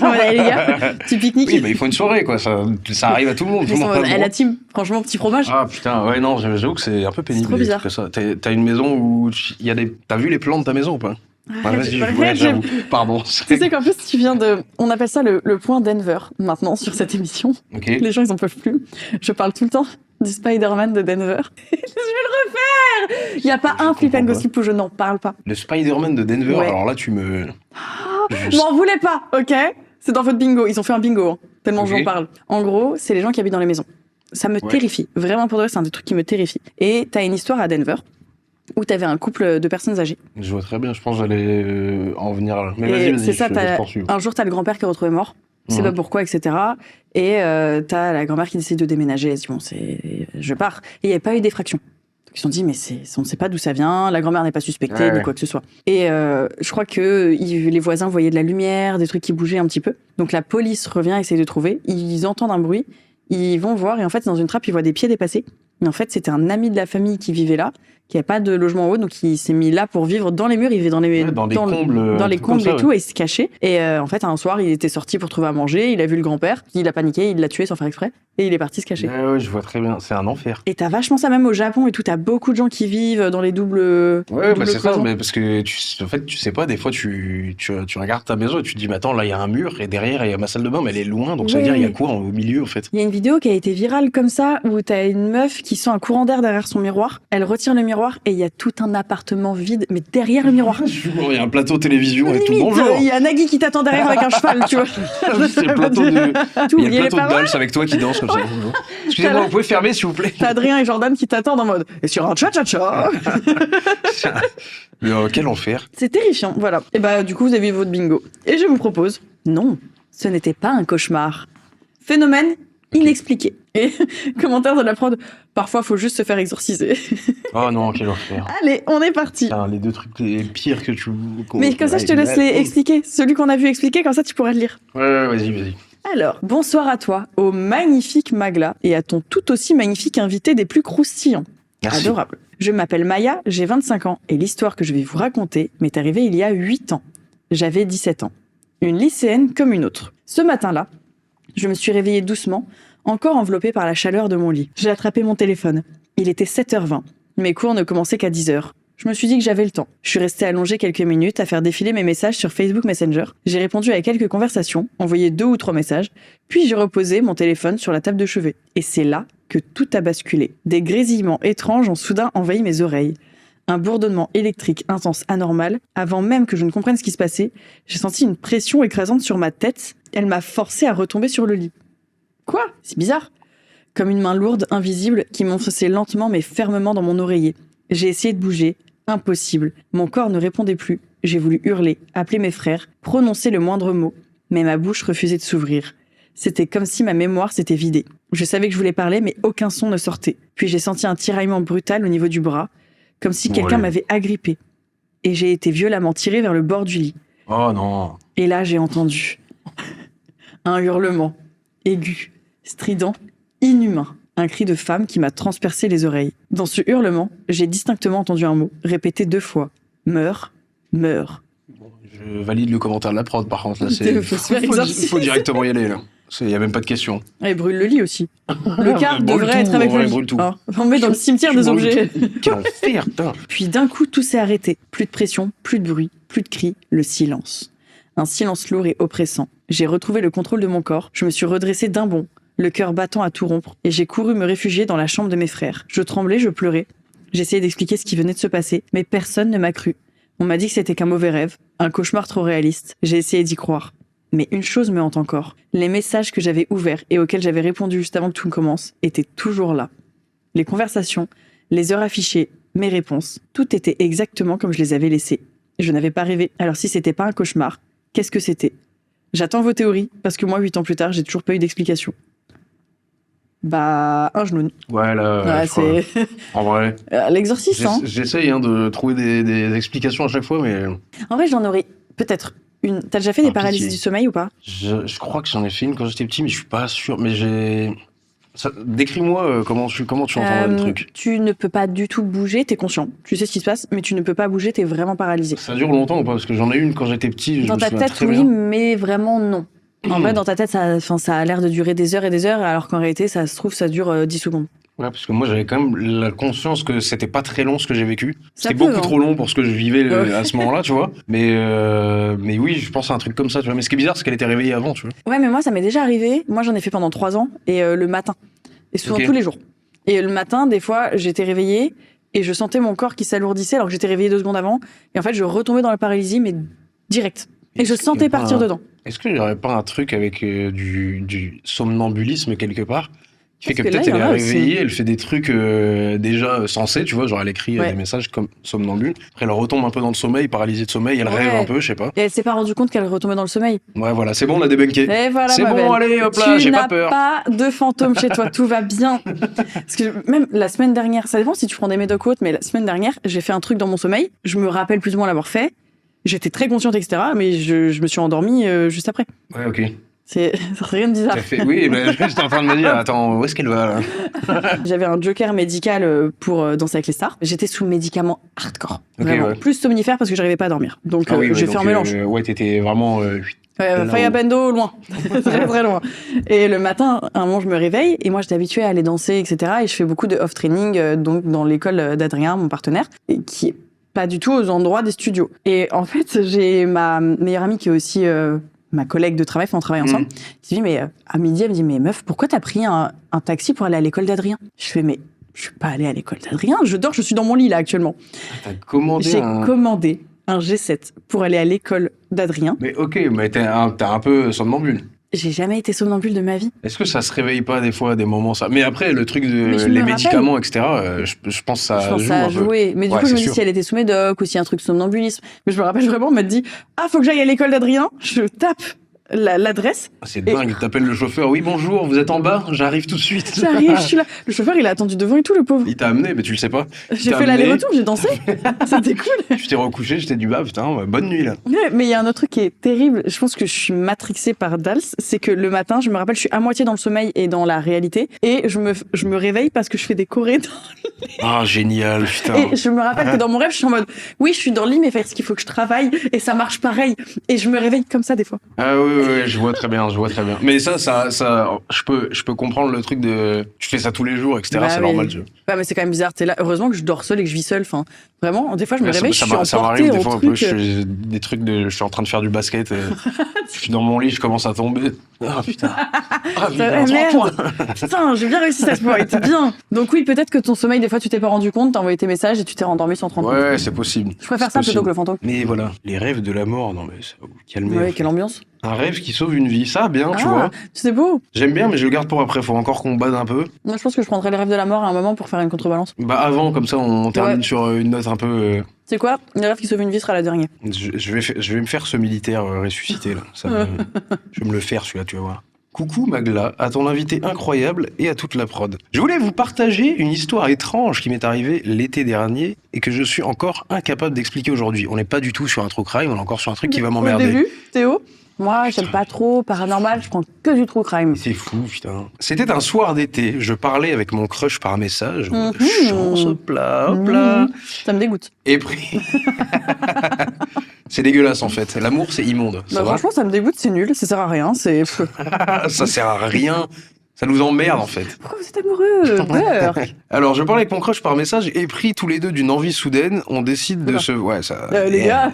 Allez, les gars, petit pique-nique. Oui, bah il faut une soirée, quoi. Ça arrive à tout le monde. Tout Ils le sont monde a le à droit. la team. Franchement, petit fromage. Ah putain, ouais, non, j'avoue que c'est un peu pénible. trop les bizarre. trucs comme ça. T'as une maison où il y a des. T'as vu les plans de ta maison ou pas? Ouais, vas-y, Arrête, ouais, arrête, j'avoue. Pardon. Tu sais qu'en plus, tu viens de. On appelle ça le point Denver maintenant sur cette émission. Ok. Les gens, ils en peuvent plus. Je parle tout le temps du Spider-Man de Denver. Je vais le refaire. Il n'y a pas Je un flip and comprends gossip où je n'en parle pas. Le Spider-Man de Denver, Ouais. alors là, tu me. Je m'en voulais pas, ok? C'est dans votre bingo. Ils ont fait un bingo, hein, tellement Ok. j'en parle. En gros, c'est les gens qui habitent dans les maisons. Ça me Ouais. terrifie. Vraiment, pour de vrai, c'est un des trucs qui me terrifie. Et t'as une histoire à Denver où t'avais un couple de personnes âgées. Je vois très bien, je pense que j'allais en venir là. Mais Et vas-y, c'est ça, je t'as- poursuis. un jour, t'as le grand-père qui est retrouvé mort. C'est Mhm. pas pourquoi, etc. Et t'as la grand-mère qui décide de déménager. Elle se dit, bon, je pars. Et il n'y avait pas eu d'effraction. Donc ils se sont dit, mais on ne sait pas d'où ça vient. La grand-mère n'est pas suspectée, Ouais. ni quoi que ce soit. Et je crois que les voisins voyaient de la lumière, des trucs qui bougeaient un petit peu. Donc la police revient, essaye de trouver. Ils entendent un bruit. Ils vont voir. Et en fait, dans une trappe, ils voient des pieds dépassés. Mais en fait, c'était un ami de la famille qui vivait là, qui n'avait pas de logement en haut. Donc il s'est mis là pour vivre dans les murs. Il vivait dans les, Ouais, dans des le- combles, dans les trucs comme combles ça, et ouais. tout. Et il se cachait. Et en fait, un soir, il était sorti pour trouver à manger. Il a vu le grand-père. Il a paniqué. Il l'a tué sans faire exprès. Et il est parti se cacher. Ouais, je vois très bien. C'est un enfer. Et t'as vachement ça même au Japon et tout. T'as beaucoup de gens qui vivent dans les doubles. Ouais, bah doubles c'est ça, cloisons. mais parce que en fait, tu sais pas, des fois tu regardes ta maison et tu te dis, mais attends, là il y a un mur et derrière il y a ma salle de bain, mais elle est loin, donc ça veut Ouais. dire il y a quoi au milieu en fait? Il y a une vidéo qui a été virale comme ça où t'as une meuf qui sent un courant d'air derrière son miroir. Elle retire le miroir et il y a tout un appartement vide, mais derrière le miroir. Il y a un plateau télévision et tout. Limite, Bonjour! il y a Nagui qui t'attend derrière avec un cheval, tu vois. C'est le plateau de. Tout, Il y a il y le a les plateau de paroles. Dals avec toi qui danse comme ça. Bonjour. Excusez-moi, T'as vous pouvez fermer s'il vous plaît? T'as Adrien et Jordan qui t'attendent en mode. Et sur un cha-cha-cha. Mais, quel enfer. C'est terrifiant, voilà. Et bah, du coup, vous avez eu votre bingo. Et je vous propose, non, ce n'était pas un cauchemar. Phénomène inexpliqué. Et commentaire de la prod, parfois, faut juste se faire exorciser. Oh non, quel enfer. Allez, on est parti. Putain, les deux trucs les pires que tu. Mais comme ça, je te laisse les expliquer. Celui qu'on a vu expliquer, comme ça, tu pourrais le lire. Ouais, vas-y. Alors, bonsoir à toi, au magnifique Magla, et à ton tout aussi magnifique invité des plus croustillants. Merci. Adorable. Je m'appelle Maya, j'ai 25 ans, et l'histoire que je vais vous raconter m'est arrivée il y a 8 ans. J'avais 17 ans. Une lycéenne comme une autre. Ce matin-là, je me suis réveillée doucement, encore enveloppée par la chaleur de mon lit. J'ai attrapé mon téléphone. Il était 7h20. Mes cours ne commençaient qu'à 10h. Je me suis dit que j'avais le temps. Je suis restée allongée quelques minutes à faire défiler mes messages sur Facebook Messenger. J'ai répondu à quelques conversations, envoyé 2 ou 3 messages, puis j'ai reposé mon téléphone sur la table de chevet. Et c'est là que tout a basculé. Des grésillements étranges ont soudain envahi mes oreilles. Un bourdonnement électrique intense anormal. Avant même que je ne comprenne ce qui se passait, j'ai senti une pression écrasante sur ma tête. Elle m'a forcé à retomber sur le lit. Quoi? C'est bizarre. Comme une main lourde, invisible, qui m'enfonçait lentement mais fermement dans mon oreiller. J'ai essayé de bouger. Impossible. Mon corps ne répondait plus. J'ai voulu hurler, appeler mes frères, prononcer le moindre mot. Mais ma bouche refusait de s'ouvrir. C'était comme si ma mémoire s'était vidée. Je savais que je voulais parler, mais aucun son ne sortait. Puis j'ai senti un tiraillement brutal au niveau du bras, comme si quelqu'un Ouais. m'avait agrippé. Et j'ai été violemment tirée vers le bord du lit. Oh non. Et là, j'ai entendu un hurlement aigu, strident, inhumain. Un cri de femme qui m'a transpercé les oreilles. Dans ce hurlement, j'ai distinctement entendu un mot, répété 2 fois. Meurs, meurs. Je valide le commentaire de la prod par contre. Là, Faut se faire exorciser. faut directement y aller là. Il n'y a même pas de question. Et brûle le lit aussi. Le car Brûle devrait tout, être avec ouais, le lit. brûle tout. Hein, on met dans le cimetière Tu des brûles objets. Quel enfer, putain. Puis d'un coup, tout s'est arrêté. Plus de pression, plus de bruit, plus de cris, le silence. Un silence lourd et oppressant. J'ai retrouvé le contrôle de mon corps. Je me suis redressée d'un bond, le cœur battant à tout rompre, et j'ai couru me réfugier dans la chambre de mes frères. Je tremblais, je pleurais. J'essayais d'expliquer ce qui venait de se passer, mais personne ne m'a cru. On m'a dit que c'était qu'un mauvais rêve, un cauchemar trop réaliste. J'ai essayé d'y croire. Mais une chose me hante encore. Les messages que j'avais ouverts et auxquels j'avais répondu juste avant que tout commence étaient toujours là. Les conversations, les heures affichées, mes réponses, tout était exactement comme je les avais laissées. Je n'avais pas rêvé. Alors si c'était pas un cauchemar, qu'est-ce que c'était ? J'attends vos théories, parce que moi, 8 ans plus tard, j'ai toujours pas eu d'explication. Bah, un genou. Ouais, là, Ouais, je crois. c'est En vrai, l'exorciste, hein. j'essaye de trouver des explications à chaque fois, mais En vrai, j'en aurais peut-être une. T'as déjà fait des Ah, paralysies pitié. du sommeil ou pas ? je crois que j'en ai fait une quand j'étais petit, mais je suis pas sûr. Mais décris-moi comment tu entends le truc. Tu ne peux pas du tout bouger, t'es conscient. Tu sais ce qui se passe, mais tu ne peux pas bouger, t'es vraiment paralysé. Ça dure longtemps ou pas? Parce que j'en ai une quand j'étais petit, je Dans me ta souviens tête, très oui, bien. mais vraiment non. En vrai, dans ta tête, ça a l'air de durer des heures et des heures, alors qu'en réalité, ça se trouve, ça dure 10 secondes. Ouais, parce que moi j'avais quand même la conscience que c'était pas très long ce que j'ai vécu. Ça C'était peut, beaucoup hein. trop long pour ce que je vivais Ouais. à ce moment-là, tu vois. Mais oui, je pense à un truc comme ça, tu vois. Mais ce qui est bizarre, c'est qu'elle était réveillée avant, tu vois. Ouais, mais moi, ça m'est déjà arrivé. Moi, j'en ai fait pendant 3 ans, et le matin. Et souvent Ok. tous les jours. Et le matin, des fois, j'étais réveillée, et je sentais mon corps qui s'alourdissait, alors que j'étais réveillée 2 secondes avant. Et en fait, je retombais dans la paralysie, mais direct. Et je Est-ce qu'il y a sentais pas partir un- dedans. Est-ce qu'il n'y aurait pas un truc avec du somnambulisme quelque part qui fait que Parce que là, peut-être il y elle en est a aussi. réveillée, elle fait des trucs déjà sensés, tu vois, genre elle écrit Ouais. des messages comme somnambule. Après elle retombe un peu dans le sommeil, paralysée de sommeil, elle Ouais. rêve un peu, je sais pas. Et elle s'est pas rendue compte qu'elle retombait dans le sommeil. Ouais, voilà, c'est bon, on a débunké. Et voilà, C'est ma bon, belle. allez, hop là, Tu j'ai pas n'as peur. pas de fantôme chez toi, tout va bien. Parce que même la semaine dernière, ça dépend si tu prends des médocs ou autres, mais la semaine dernière, j'ai fait un truc dans mon sommeil. Je me rappelle plus ou moins l'avoir fait. J'étais très consciente, etc. Mais je me suis endormie juste après. Ouais, ok. C'est rien de bizarre. T'as fait... Oui, mais j'étais en train de me dire, attends, où est-ce qu'elle va là? J'avais un joker médical pour Danser avec les stars. J'étais sous médicaments hardcore. Ok, Vraiment. ouais. Plus somnifère parce que j'arrivais pas à dormir. Donc Ah oui, ouais, j'ai fait donc, un mélange. Ouais, t'étais vraiment. Ouais, Faya Bendo, loin. Très, très loin. Et le matin, un moment, je me réveille et moi, j'étais habituée à aller danser, etc. Et je fais beaucoup de off-training donc dans l'école d'Adrien, mon partenaire, et qui est pas du tout aux endroits des studios. Et en fait, j'ai ma meilleure amie qui est aussi ma collègue de travail, on travaille ensemble, qui dit, mais à midi, elle me dit, mais meuf, pourquoi t'as pris un taxi pour aller à l'école d'Adrien? Je fais, mais je suis pas allée à l'école d'Adrien, je dors, je suis dans mon lit là actuellement. T'as commandé J'ai un. commandé un G7 pour aller à l'école d'Adrien. Mais ok, mais t'es un peu somnambule. J'ai jamais été somnambule de ma vie. Est-ce que ça se réveille pas des fois à des moments ça? Mais après, le truc Mais de je me les rappelle. médicaments, etc., je pense que ça Je pense joue que ça a un peu. joué. Mais du Ouais, coup, je me c'est dis sûr. si elle était sous médoc ou si un truc somnambulisme. Mais je me rappelle vraiment, on m'a dit, ah, faut que j'aille à l'école d'Adrien. Je tape l'adresse. C'est dingue, t'appelles le chauffeur, oui bonjour, vous êtes en bas, j'arrive tout de suite. J'arrive, je suis là. Le chauffeur, il a attendu devant et tout, le pauvre. Il t'a amené, mais tu le sais pas. J'ai t'a fait amené. l'aller-retour, j'ai dansé. C'était cool. Tu t'es recouché, j'étais du bas, putain, bonne nuit là. Ouais, mais il y a un autre truc qui est terrible. Je pense que je suis matrixée par Dals. C'est que le matin, je me rappelle, je suis à moitié dans le sommeil et dans la réalité. Et je me réveille parce que je fais des chorés. Ah, génial, putain. Et je me rappelle que dans mon rêve, je suis en mode, oui, je suis dans le lit, mais parce qu'il faut que je travaille. Et ça marche pareil. Et je me réveille comme ça des fois. Ah oui, oui, oui, je vois très bien. Mais ça, je peux comprendre le truc de, tu fais ça tous les jours, etc. Bah c'est oui. normal. Ouais, mais c'est quand même bizarre. T'es là. Heureusement que je dors seule et que je vis seule. Enfin, vraiment, des fois, je me Ouais, réveille, je suis ça emportée m'arrive des en fois un peu, truc. je fais des trucs de, je suis en train de faire du basket, je suis dans mon lit, je commence à tomber. Ah putain. Ah putain, Merde. Putain, j'ai bien réussi cette fois. Était bien. Donc oui, peut-être que ton sommeil, des fois, tu t'es pas rendu compte, t'as envoyé tes messages et tu t'es rendormi sans te rendre compte. Ouais, c'est possible. Je préfère C'est ça plutôt possible. que le fantôme. Mais voilà, les rêves de la mort, non mais ça va vous calmer. Ouais, quelle ambiance. Un rêve qui sauve une vie, ça bien, tu vois. C'est beau. J'aime bien, mais je le garde pour après, faut encore qu'on bade un peu. Moi, je pense que je prendrais les rêves de la mort à un moment pour faire une contrebalance. Bah avant, comme ça on termine Ouais. sur une note un peu... C'est quoi? Les rêves qui sauvent une vie sera la dernière. Je vais me faire ce militaire ressuscité là. Je vais me le faire celui-là, tu vas voir. Coucou Magla, à ton invité incroyable et à toute la prod. Je voulais vous partager une histoire étrange qui m'est arrivée l'été dernier et que je suis encore incapable d'expliquer aujourd'hui. On n'est pas du tout sur un true crime, on est encore sur un truc qui va Au m'emmerder. début, Théo, moi, j'aime pas trop paranormal, je prends que du true crime. C'est fou, putain. C'était un soir d'été, je parlais avec mon crush par message. Chance, hop là, hop là. Ça me dégoûte. Et puis... C'est dégueulasse en fait. L'amour, c'est immonde. Ça Bah, va franchement, ça me dégoûte, c'est nul, ça sert à rien, c'est... Ça sert à rien. Ça nous emmerde en fait. Pourquoi vous êtes amoureux? Beurre. Alors, je parlais avec mon crush par message et pris tous les deux d'une envie soudaine, on décide de Oula. se... Ouais, ça... Les gars.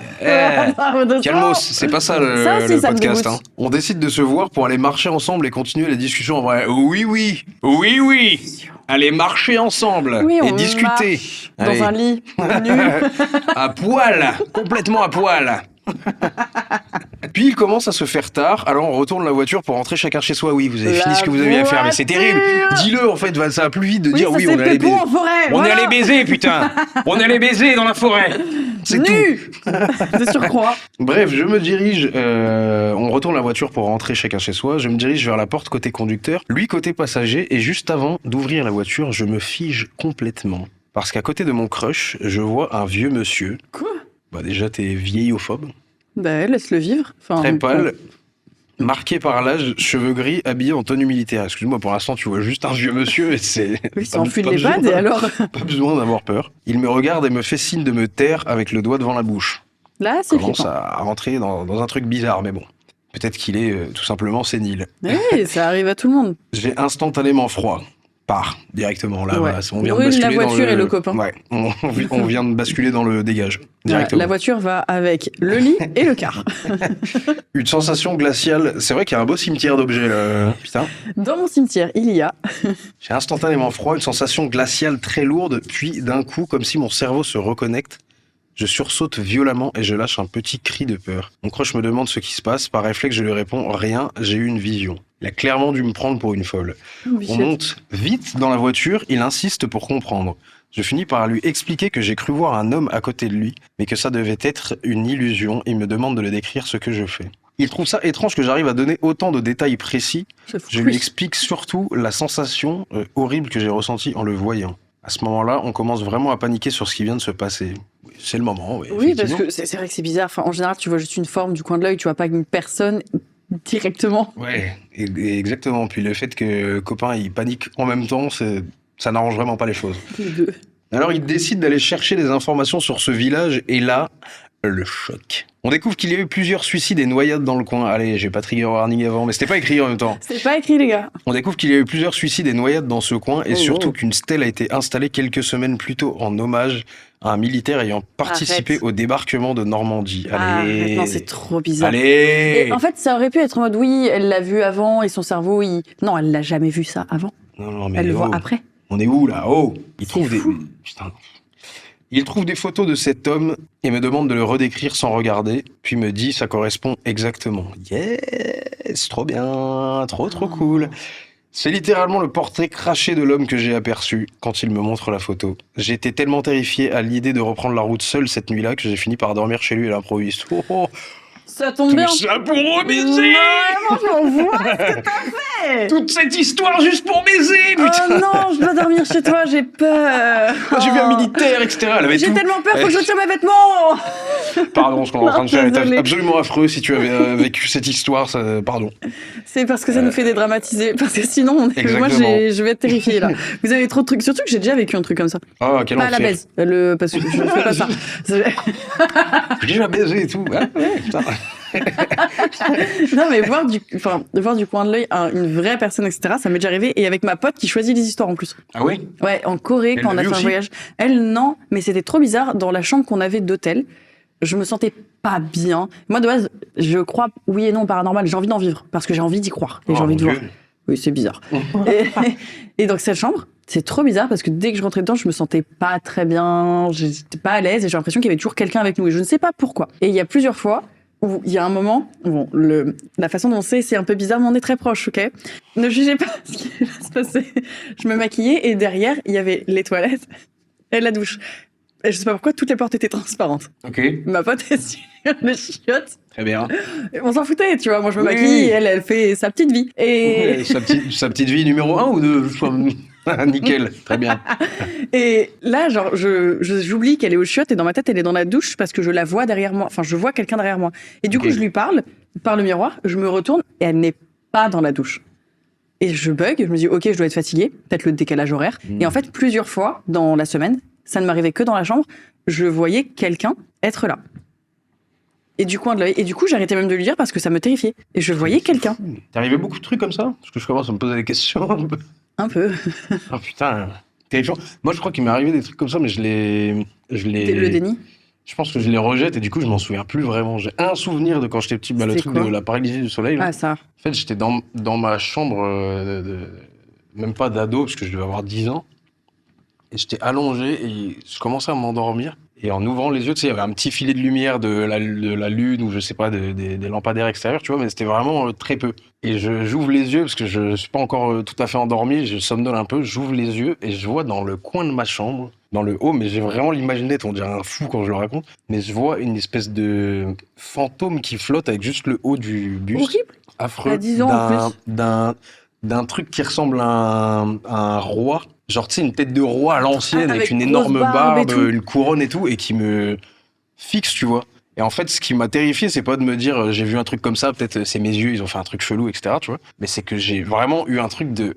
Calmos, c'est pas ça le, Ça, si, le ça me podcast. dégoûte. Hein. On décide de se voir pour aller marcher ensemble et continuer la discussion en vrai. Oui, oui, oui, oui. Aller marcher ensemble Oui, et on discuter. marche dans Allez. un lit, nu. À poil, complètement à poil. Puis il commence à se faire tard, alors on retourne la voiture pour rentrer chacun chez soi. Oui, vous avez fini ce que vous aviez à faire, mais c'est terrible. Dis-le en fait, ça va plus vite de dire ça, oui, c'est on est allé Pépon baiser. en forêt. On est voilà. allé baiser, putain. On est allé baiser dans la forêt. C'est tout. Nu. De surcroît. Bref, je me dirige, on retourne la voiture pour rentrer chacun chez soi, je me dirige vers la porte côté conducteur, lui côté passager, et juste avant d'ouvrir la voiture, je me fige complètement. Parce qu'à côté de mon crush, je vois un vieux monsieur. Quoi? Bah déjà, t'es vieillophobe. Bah, laisse-le vivre. Enfin, Très pâle, marqué par l'âge, cheveux gris, habillé en tenue militaire. Excuse-moi, pour l'instant, tu vois juste un vieux monsieur, et c'est... Oui, pas- ça enfuit pas les besoin- pads et alors. Pas besoin d'avoir peur. Il me regarde et me fait signe de me taire avec le doigt devant la bouche. Là, c'est Commence flippant. à rentrer dans un truc bizarre, mais bon. Peut-être qu'il est tout simplement sénile. Oui, ça arrive à tout le monde. J'ai instantanément froid. Part directement. Là, Ouais. voilà, on vient de Brûle la basculer dans voiture et le copain. Ouais, on vient de basculer dans le dégage. Voilà, Directement. la voiture va avec le lit et le car. Une sensation glaciale. C'est vrai qu'il y a un beau cimetière d'objets là. Putain. Dans mon cimetière, il y a. J'ai instantanément froid, une sensation glaciale très lourde, puis d'un coup, comme si mon cerveau se reconnecte, je sursaute violemment et je lâche un petit cri de peur. Mon crush me demande ce qui se passe. Par réflexe, je lui réponds « Rien, j'ai eu une vision ». Il a clairement dû me prendre pour une folle. On monte vite dans la voiture, il insiste pour comprendre. Je finis par lui expliquer que j'ai cru voir un homme à côté de lui, mais que ça devait être une illusion. Il me demande de le décrire ce que je fais. Il trouve ça étrange que j'arrive à donner autant de détails précis. Je lui explique surtout la sensation horrible que j'ai ressentie en le voyant. À ce moment-là, on commence vraiment à paniquer sur ce qui vient de se passer. Oui, c'est le moment, oui. Oui, parce effectivement. que c'est vrai que c'est bizarre. Enfin, en général, tu vois juste une forme du coin de l'œil, tu vois pas une personne directement. Ouais, exactement. Puis le fait que copain il panique en même temps, ça n'arrange vraiment pas les choses. Les deux. Alors il décide d'aller chercher des informations sur ce village et là, le choc. On découvre qu'il y a eu plusieurs suicides et noyades dans le coin. Allez, j'ai pas trigger warning avant, mais c'était pas écrit en même temps. C'est pas écrit, les gars. On découvre qu'il y a eu plusieurs suicides et noyades dans ce coin et Oh, surtout oh. qu'une stèle a été installée quelques semaines plus tôt en hommage à un militaire ayant participé Arrête. au débarquement de Normandie. Allez. Non, c'est trop bizarre. Allez. Et en fait, ça aurait pu être en mode oui, elle l'a vu avant et son cerveau, il. Non, elle l'a jamais vu ça avant. Non, mais Elle le voit oh. après. On est où là? Oh, il C'est trouve des. fou. Putain. Il trouve des photos de cet homme et me demande de le redécrire sans regarder, puis me dit ça correspond exactement. Yes, trop bien, trop cool. C'est littéralement le portrait craché de l'homme que j'ai aperçu quand il me montre la photo. J'étais tellement terrifié à l'idée de reprendre la route seule cette nuit-là que j'ai fini par dormir chez lui à l'improviste. Oh, Ça tombe tout bien. ça pour baiser. Vraiment, je vois ce que t'as fait. Toute cette histoire juste pour baiser, putain. Oh non, je dois dormir chez toi, j'ai peur. J'ai vu un militaire, etc. Elle avait J'ai tout. tellement peur, faut que je retire mes vêtements. Pardon, ce qu'on est en train de faire est Désolée. absolument affreux. Si tu avais vécu cette histoire, pardon. C'est parce que ça nous fait dédramatiser. Parce que sinon, moi, Exactement. je vais être terrifiée là. Vous avez trop de trucs. Surtout que j'ai déjà vécu un truc comme ça. Ah, quel Pas à la enfer. baise. Parce que je ne fais pas ça. J'ai déjà baisé et tout. Ah, ouais, putain. Non, mais voir du coin de l'œil une vraie personne, etc., ça m'est déjà arrivé. Et avec ma pote qui choisit les histoires en plus. Ah oui. Ouais, en Corée, Elle quand on l'a a vu fait un aussi voyage. Elle, non, mais c'était trop bizarre. Dans la chambre qu'on avait d'hôtel, je me sentais pas bien. Moi, de base, je crois, oui et non, paranormal. J'ai envie d'en vivre parce que j'ai envie d'y croire et j'ai Oh, envie mon de voir. Dieu. Oui, c'est bizarre. et donc, cette chambre, c'est trop bizarre parce que dès que je rentrais dedans, je me sentais pas très bien, j'étais pas à l'aise et j'ai l'impression qu'il y avait toujours quelqu'un avec nous et je ne sais pas pourquoi. Et il y a plusieurs fois où il y a un moment, bon, la façon dont c'est un peu bizarre, mais on est très proche, ok? Ne jugez pas ce qui va se passer. Je me maquillais et derrière, il y avait les toilettes et la douche. Et je sais pas pourquoi, toutes les portes étaient transparentes. Ok, Ma pote est sur les chiottes. très bien. On s'en foutait, tu vois. Moi, je me Oui, maquille oui. et elle fait sa petite vie. Et, Sa petite vie numéro 1 ou 2? Nickel, très bien. et là, genre, j'oublie qu'elle est aux chiottes et dans ma tête, elle est dans la douche parce que je la vois derrière moi. Enfin, je vois quelqu'un derrière moi. Et du coup, Ok. je lui parle par le miroir, je me retourne et elle n'est pas dans la douche. Et je bug, je me dis, ok, je dois être fatiguée, peut-être le décalage horaire. Et en fait, plusieurs fois dans la semaine, ça ne m'arrivait que dans la chambre, je voyais quelqu'un être là. Et du coin de l'œil. Et du coup, j'arrêtais même de lui dire parce que ça me terrifiait. Et je voyais quelqu'un. T'es arrivé beaucoup de trucs comme ça? Parce que je commence à me poser des questions. Un peu. Ah putain, terrifiant. Moi, je crois qu'il m'est arrivé des trucs comme ça, mais je les. Le déni. Je pense que je les rejette et du coup, je m'en souviens plus vraiment. J'ai un souvenir de quand j'étais petit, le C'était truc quoi de la paralysie du soleil. Là. Ah, ça. En fait, j'étais dans ma chambre, même pas d'ado, parce que je devais avoir 10 ans. Et j'étais allongé et je commençais à m'endormir. Et en ouvrant les yeux, tu sais, il y avait un petit filet de lumière de la lune ou je sais pas, des lampadaires extérieurs, tu vois, mais c'était vraiment très peu. Et j'ouvre les yeux parce que je suis pas encore tout à fait endormi, je somnole un peu, j'ouvre les yeux et je vois dans le coin de ma chambre, dans le haut, mais j'ai vraiment l'imaginette, on dirait un fou quand je le raconte, mais je vois une espèce de fantôme qui flotte avec juste le haut du buste. Horrible. Affreux. À 10 ans, en plus. D'un truc qui ressemble à un roi. Genre, tu sais, une tête de roi à l'ancienne, avec une grosse énorme barbe et barbe, tout. une couronne et tout, et qui me fixe, tu vois. Et en fait, ce qui m'a terrifié, c'est pas de me dire, j'ai vu un truc comme ça, peut-être c'est mes yeux, ils ont fait un truc chelou, etc., tu vois. Mais c'est que j'ai vraiment eu un truc de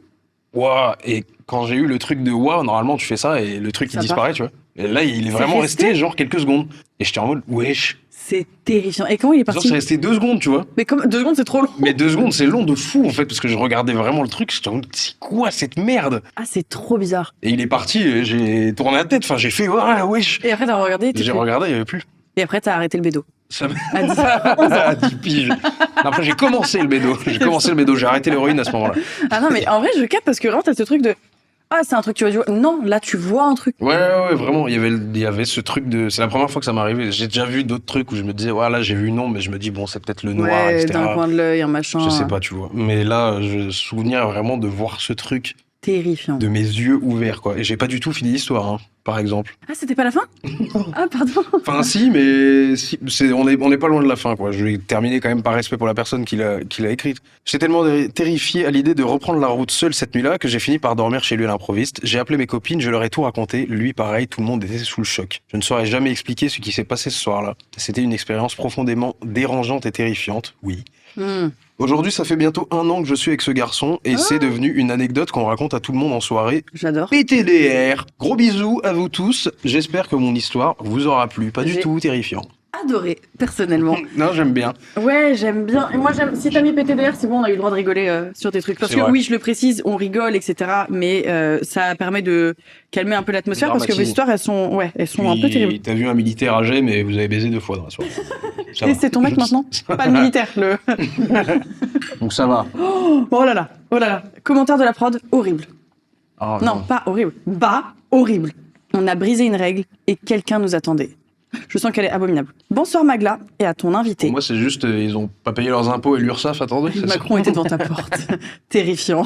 waouh. Et quand j'ai eu le truc de waouh, normalement, tu fais ça et le truc, il Ça disparaît, part. tu vois. Et là, il est C'est vraiment resté resté, genre, quelques secondes. Et j'étais en mode, wesh. C'est terrifiant. Et comment il est Genre, parti? c'est resté 2 secondes, tu vois. Mais comme 2 secondes, c'est trop long. Mais 2 secondes, c'est long de fou, en fait, parce que je regardais vraiment le truc. J'étais en mode, c'est quoi cette merde? Ah, c'est trop bizarre. Et il est parti, et j'ai tourné la tête, enfin j'ai fait ouais, wesh. Et après, t'as regardé. J'ai regardé, il n'y avait plus. Et après, t'as arrêté le bédo. Ça m'a- À 10 à 10 piges. Après j'ai commencé le bédo, j'ai arrêté l'héroïne à ce moment-là. Ah non, mais en vrai, je capte parce que vraiment, t'as ce truc de. Ah, c'est un truc que tu vas jouer. Non, là, tu vois un truc. Ouais, vraiment, il y avait ce truc de... C'est la première fois que ça m'est arrivé, j'ai déjà vu d'autres trucs où je me disais, ouais, là j'ai vu non, mais je me dis, bon, c'est peut-être le noir, Ouais, etc. dans le coin de l'œil, un machin. Je sais pas, tu vois. Mais là, je me souviens vraiment de voir ce truc, Terrifiant. de mes yeux ouverts, quoi. Et j'ai pas du tout fini l'histoire, hein, par exemple. Ah, c'était pas la fin? Ah, pardon. Enfin, si, mais on est pas loin de la fin, quoi. Je vais terminer quand même par respect pour la personne qui l'a écrite. J'étais tellement terrifié à l'idée de reprendre la route seul cette nuit-là que j'ai fini par dormir chez lui à l'improviste. J'ai appelé mes copines, je leur ai tout raconté. Lui, pareil, tout le monde était sous le choc. Je ne saurais jamais expliquer ce qui s'est passé ce soir-là. C'était une expérience profondément dérangeante et terrifiante, oui. Aujourd'hui, ça fait bientôt 1 an que je suis avec ce garçon et c'est devenu une anecdote qu'on raconte à tout le monde en soirée. J'adore. PTDR. Gros bisous à vous tous. J'espère que mon histoire vous aura plu. Pas du J'ai- tout terrifiant. Adoré, personnellement. Non, j'aime bien. Ouais, j'aime bien. Et moi, j'aime. Si t'as mis PTDR, c'est bon, on a eu le droit de rigoler sur des trucs. Parce C'est que vrai. oui, je le précise, on rigole, etc. Mais ça permet de calmer un peu l'atmosphère parce que vos Dramatiser. histoires, elles sont un peu Puis, terribles. T'as vu un militaire âgé, mais vous avez baisé 2 fois dans la soirée. Ça Et va. c'est ton mec maintenant? Pas le militaire, le. Donc ça va. Oh là là, oh là là. Commentaire de la prod, horrible. Oh, Non, pas horrible. Bah, horrible. On a brisé une règle et quelqu'un nous attendait. Je sens qu'elle est abominable. Bonsoir Magla et à ton invité. Pour moi, c'est juste, ils ont pas payé leurs impôts et l'URSSAF, attendez. c'est ça Macron était devant ta porte. Terrifiant.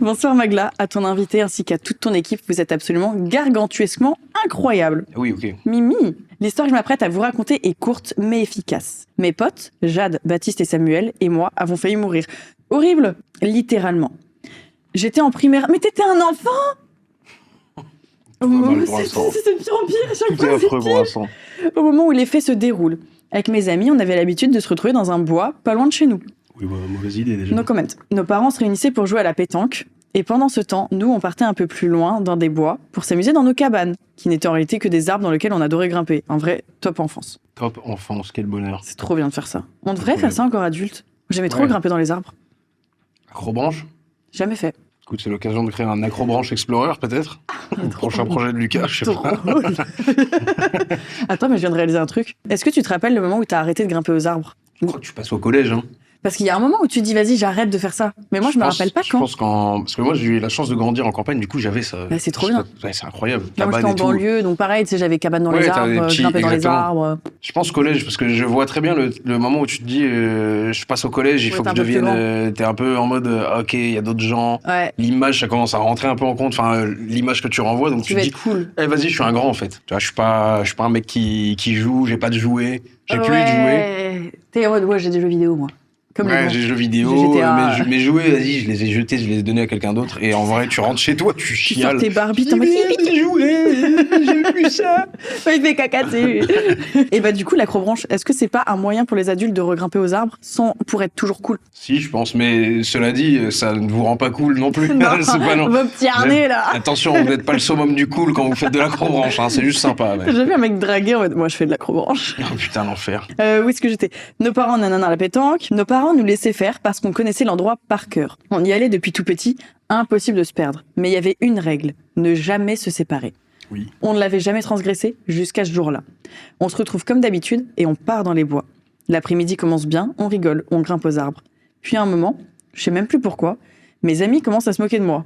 Bonsoir Magla, à ton invité ainsi qu'à toute ton équipe. Vous êtes absolument gargantuesquement incroyable. Oui, ok. Mimi, l'histoire que je m'apprête à vous raconter est courte mais efficace. Mes potes, Jade, Baptiste et Samuel, et moi avons failli mourir. Horrible, littéralement. J'étais en primaire. Mais t'étais un enfant! mal pour C'est l'instant. c'est de pire en pire, à chaque Tout est fois c'est affreux pour pire. l'instant. Au moment où les faits se déroulent. Avec mes amis, on avait l'habitude de se retrouver dans un bois pas loin de chez nous. Oui, bah, mauvaise idée déjà. No comment. Nos parents se réunissaient pour jouer à la pétanque. Et pendant ce temps, nous, on partait un peu plus loin, dans des bois, pour s'amuser dans nos cabanes, qui n'étaient en réalité que des arbres dans lesquels on adorait grimper. Un vrai top enfance. Top enfance, quel bonheur. C'est trop bien de faire ça. On devrait Incroyable. faire ça encore adulte. J'aimais trop Ouais. grimper dans les arbres. Acrobranche. Jamais fait. Écoute, c'est l'occasion de créer un Acrobranche Explorer, peut-être. Le prochain projet de Lucas, je sais pas. Drôle. Attends, mais je viens de réaliser un truc. Est-ce que tu te rappelles le moment où t'as arrêté de grimper aux arbres? Je crois que tu passes au collège, hein. Parce qu'il y a un moment où tu dis, vas-y, j'arrête de faire ça. Mais moi, je me pense- rappelle pas je quand. pense parce que moi, j'ai eu la chance de grandir en campagne, du coup, j'avais ça. Bah, c'est trop Je sais bien. pas- Ouais, c'est incroyable. Moi, j'étais Cabane en et tout. banlieue, donc pareil, tu sais, j'avais cabane dans Ouais, les t'as des arbres, je petits- grimpais dans les exactement. arbres. Je pense collège, parce que je vois très bien le moment où tu te dis, je passe au collège, il Ouais, faut t'es que je un peu plus devienne. T'es un peu en mode, ok, il y a d'autres gens. Ouais, L'image, ça commence à rentrer un peu en compte, enfin, l'image que tu renvoies, donc tu tu vas te être dis, cool. eh, vas-y, je suis un grand en fait. Tu vois, je suis pas un mec qui joue, j'ai pas de jouets, j'ai plus de jouets. Ouais. T'es en mode, ouais, j'ai des jeux vidéo, moi. Comme les Ouais, bons. j'ai des jeux vidéo, J'ai GTA. mes jouets, vas-y, je les ai jetés, je les ai donnés à quelqu'un d'autre. Et en vrai, tu rentres chez toi, tu Tu sors chiales. tes Barbies, Tu t'es en mode, dis, mes jouets, j'ai plus ça. il fait caca dessus. Et bah, du coup, l'acrobranche, est-ce que c'est pas un moyen pour les adultes de regrimper aux arbres pour être toujours cool? Si, je pense, mais cela dit, ça ne vous rend pas cool non plus. Non, C'est pas non. vos petits harnais, là. Attention, vous n'êtes pas le summum du cool quand vous faites de l'acrobranche, hein, c'est juste sympa. Ouais. J'ai vu un mec draguer en mode, moi, je fais de l'acrobranche. Oh putain, l'enfer. Où est-ce que j'étais? Nos parents, nanana, la pétanque. Nos parents nous laissaient faire parce qu'on connaissait l'endroit par cœur. On y allait depuis tout petit, impossible de se perdre. Mais il y avait une règle, ne jamais se séparer. Oui. On ne l'avait jamais transgressée jusqu'à ce jour-là. On se retrouve comme d'habitude et on part dans les bois. L'après-midi commence bien, on rigole, on grimpe aux arbres. Puis à un moment, je sais même plus pourquoi, mes amis commencent à se moquer de moi.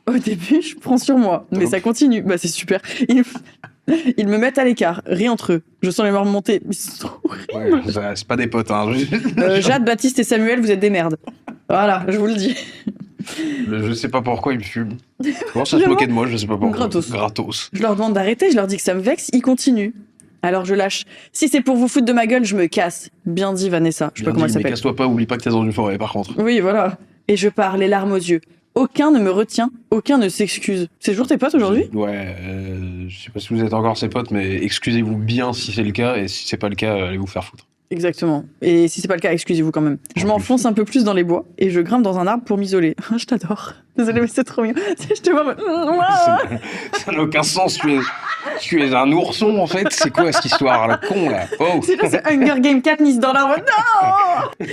Au début, je prends sur moi, mais Top. ça continue. Bah, c'est super. Ils me mettent à l'écart, rient entre eux. Je sens les morts monter. Ils sont horribles. Ouais, c'est pas des potes, hein. Jade, Baptiste et Samuel, vous êtes des merdes. Voilà, je vous le dis. Je sais pas pourquoi ils me fument. Comment ça se Vraiment moquer de moi, je sais pas pourquoi. Gratos. Je leur demande d'arrêter, je leur dis que ça me vexe, ils continuent. Alors je lâche. Si c'est pour vous foutre de ma gueule, je me casse. Bien dit, Vanessa. Je sais pas comment elle Mais s'appelle. casse-toi pas, oublie pas que t'es dans une forêt, par contre. Oui, voilà. Et je pars, les larmes aux yeux. Aucun ne me retient, aucun ne s'excuse. C'est toujours tes potes aujourd'hui? Ouais, je sais pas si vous êtes encore ses potes, mais excusez-vous bien si c'est le cas, et si c'est pas le cas, allez vous faire foutre. Exactement. Et si c'est pas le cas, excusez-vous quand même. Je m'enfonce un peu plus dans les bois et je grimpe dans un arbre pour m'isoler. Je t'adore. Désolée, mais c'est trop mignon. Je te vois. Ça n'a aucun sens, tu es un ourson en fait. C'est quoi cette histoire, la con là? Oh. C'est Hunger Game Katniss dans l'arbre. Non.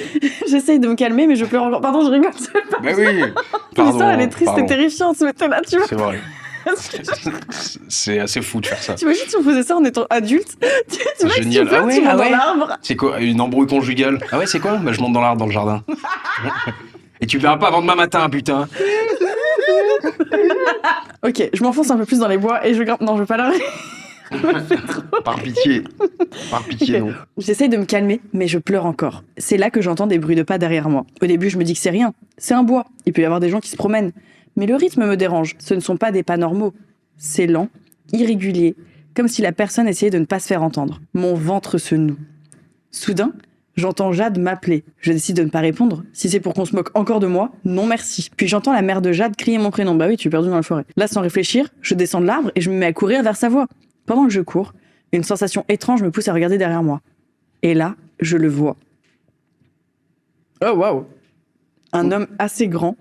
J'essaye de me calmer, mais je pleure encore. Pardon, je rigole. Bah oui. L'histoire, elle est triste et terrifiante. Mais t'es là, tu vois. C'est vrai. C'est assez fou de faire ça. T'imagines si on faisait ça en étant adulte? Tu vois, génial. tu montes dans l'arbre. C'est quoi, une embrouille conjugale? Ah ouais, c'est quoi? Bah je monte dans l'arbre dans le jardin. Et tu verras pas avant demain matin, putain. Ok, je m'enfonce un peu plus dans les bois et je grimpe. Non, je veux pas l'arrêter. Par pitié. Par pitié, non. J'essaye de me calmer, mais je pleure encore. C'est là que j'entends des bruits de pas derrière moi. Au début, je me dis que c'est rien. C'est un bois. Il peut y avoir des gens qui se promènent. Mais le rythme me dérange. Ce ne sont pas des pas normaux. C'est lent, irrégulier, comme si la personne essayait de ne pas se faire entendre. Mon ventre se noue. Soudain, j'entends Jade m'appeler. Je décide de ne pas répondre. Si c'est pour qu'on se moque encore de moi, non merci. Puis j'entends la mère de Jade crier mon prénom. Bah oui, tu es perdu dans la forêt. Là, sans réfléchir, je descends de l'arbre et je me mets à courir vers sa voix. Pendant que je cours, une sensation étrange me pousse à regarder derrière moi. Et là, je le vois. Oh waouh! Un homme assez grand,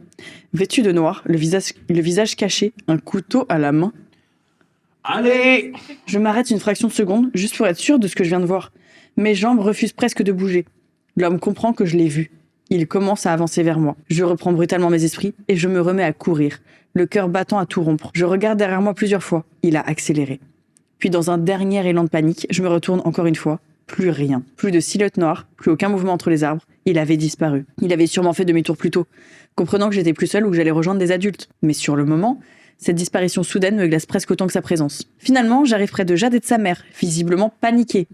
vêtu de noir, le visage caché, un couteau à la main. Allez! Je m'arrête une fraction de seconde, juste pour être sûr de ce que je viens de voir. Mes jambes refusent presque de bouger. L'homme comprend que je l'ai vu. Il commence à avancer vers moi. Je reprends brutalement mes esprits et je me remets à courir, le cœur battant à tout rompre. Je regarde derrière moi plusieurs fois. Il a accéléré. Puis dans un dernier élan de panique, je me retourne encore une fois. Plus rien. Plus de silhouette noire, plus aucun mouvement entre les arbres. Il avait disparu. Il avait sûrement fait demi-tour plus tôt, comprenant que j'étais plus seule ou que j'allais rejoindre des adultes. Mais sur le moment, cette disparition soudaine me glace presque autant que sa présence. Finalement, j'arrive près de Jade et de sa mère, visiblement paniqués.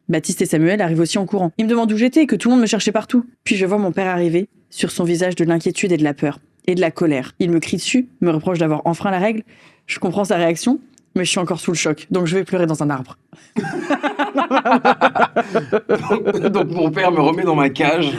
Baptiste et Samuel arrivent aussi en courant. Ils me demandent où j'étais et que tout le monde me cherchait partout. Puis je vois mon père arriver, sur son visage de l'inquiétude et de la peur. Et de la colère. Il me crie dessus, me reproche d'avoir enfreint la règle. Je comprends sa réaction, mais je suis encore sous le choc, donc je vais pleurer dans un arbre. Donc mon père me remet dans ma cage.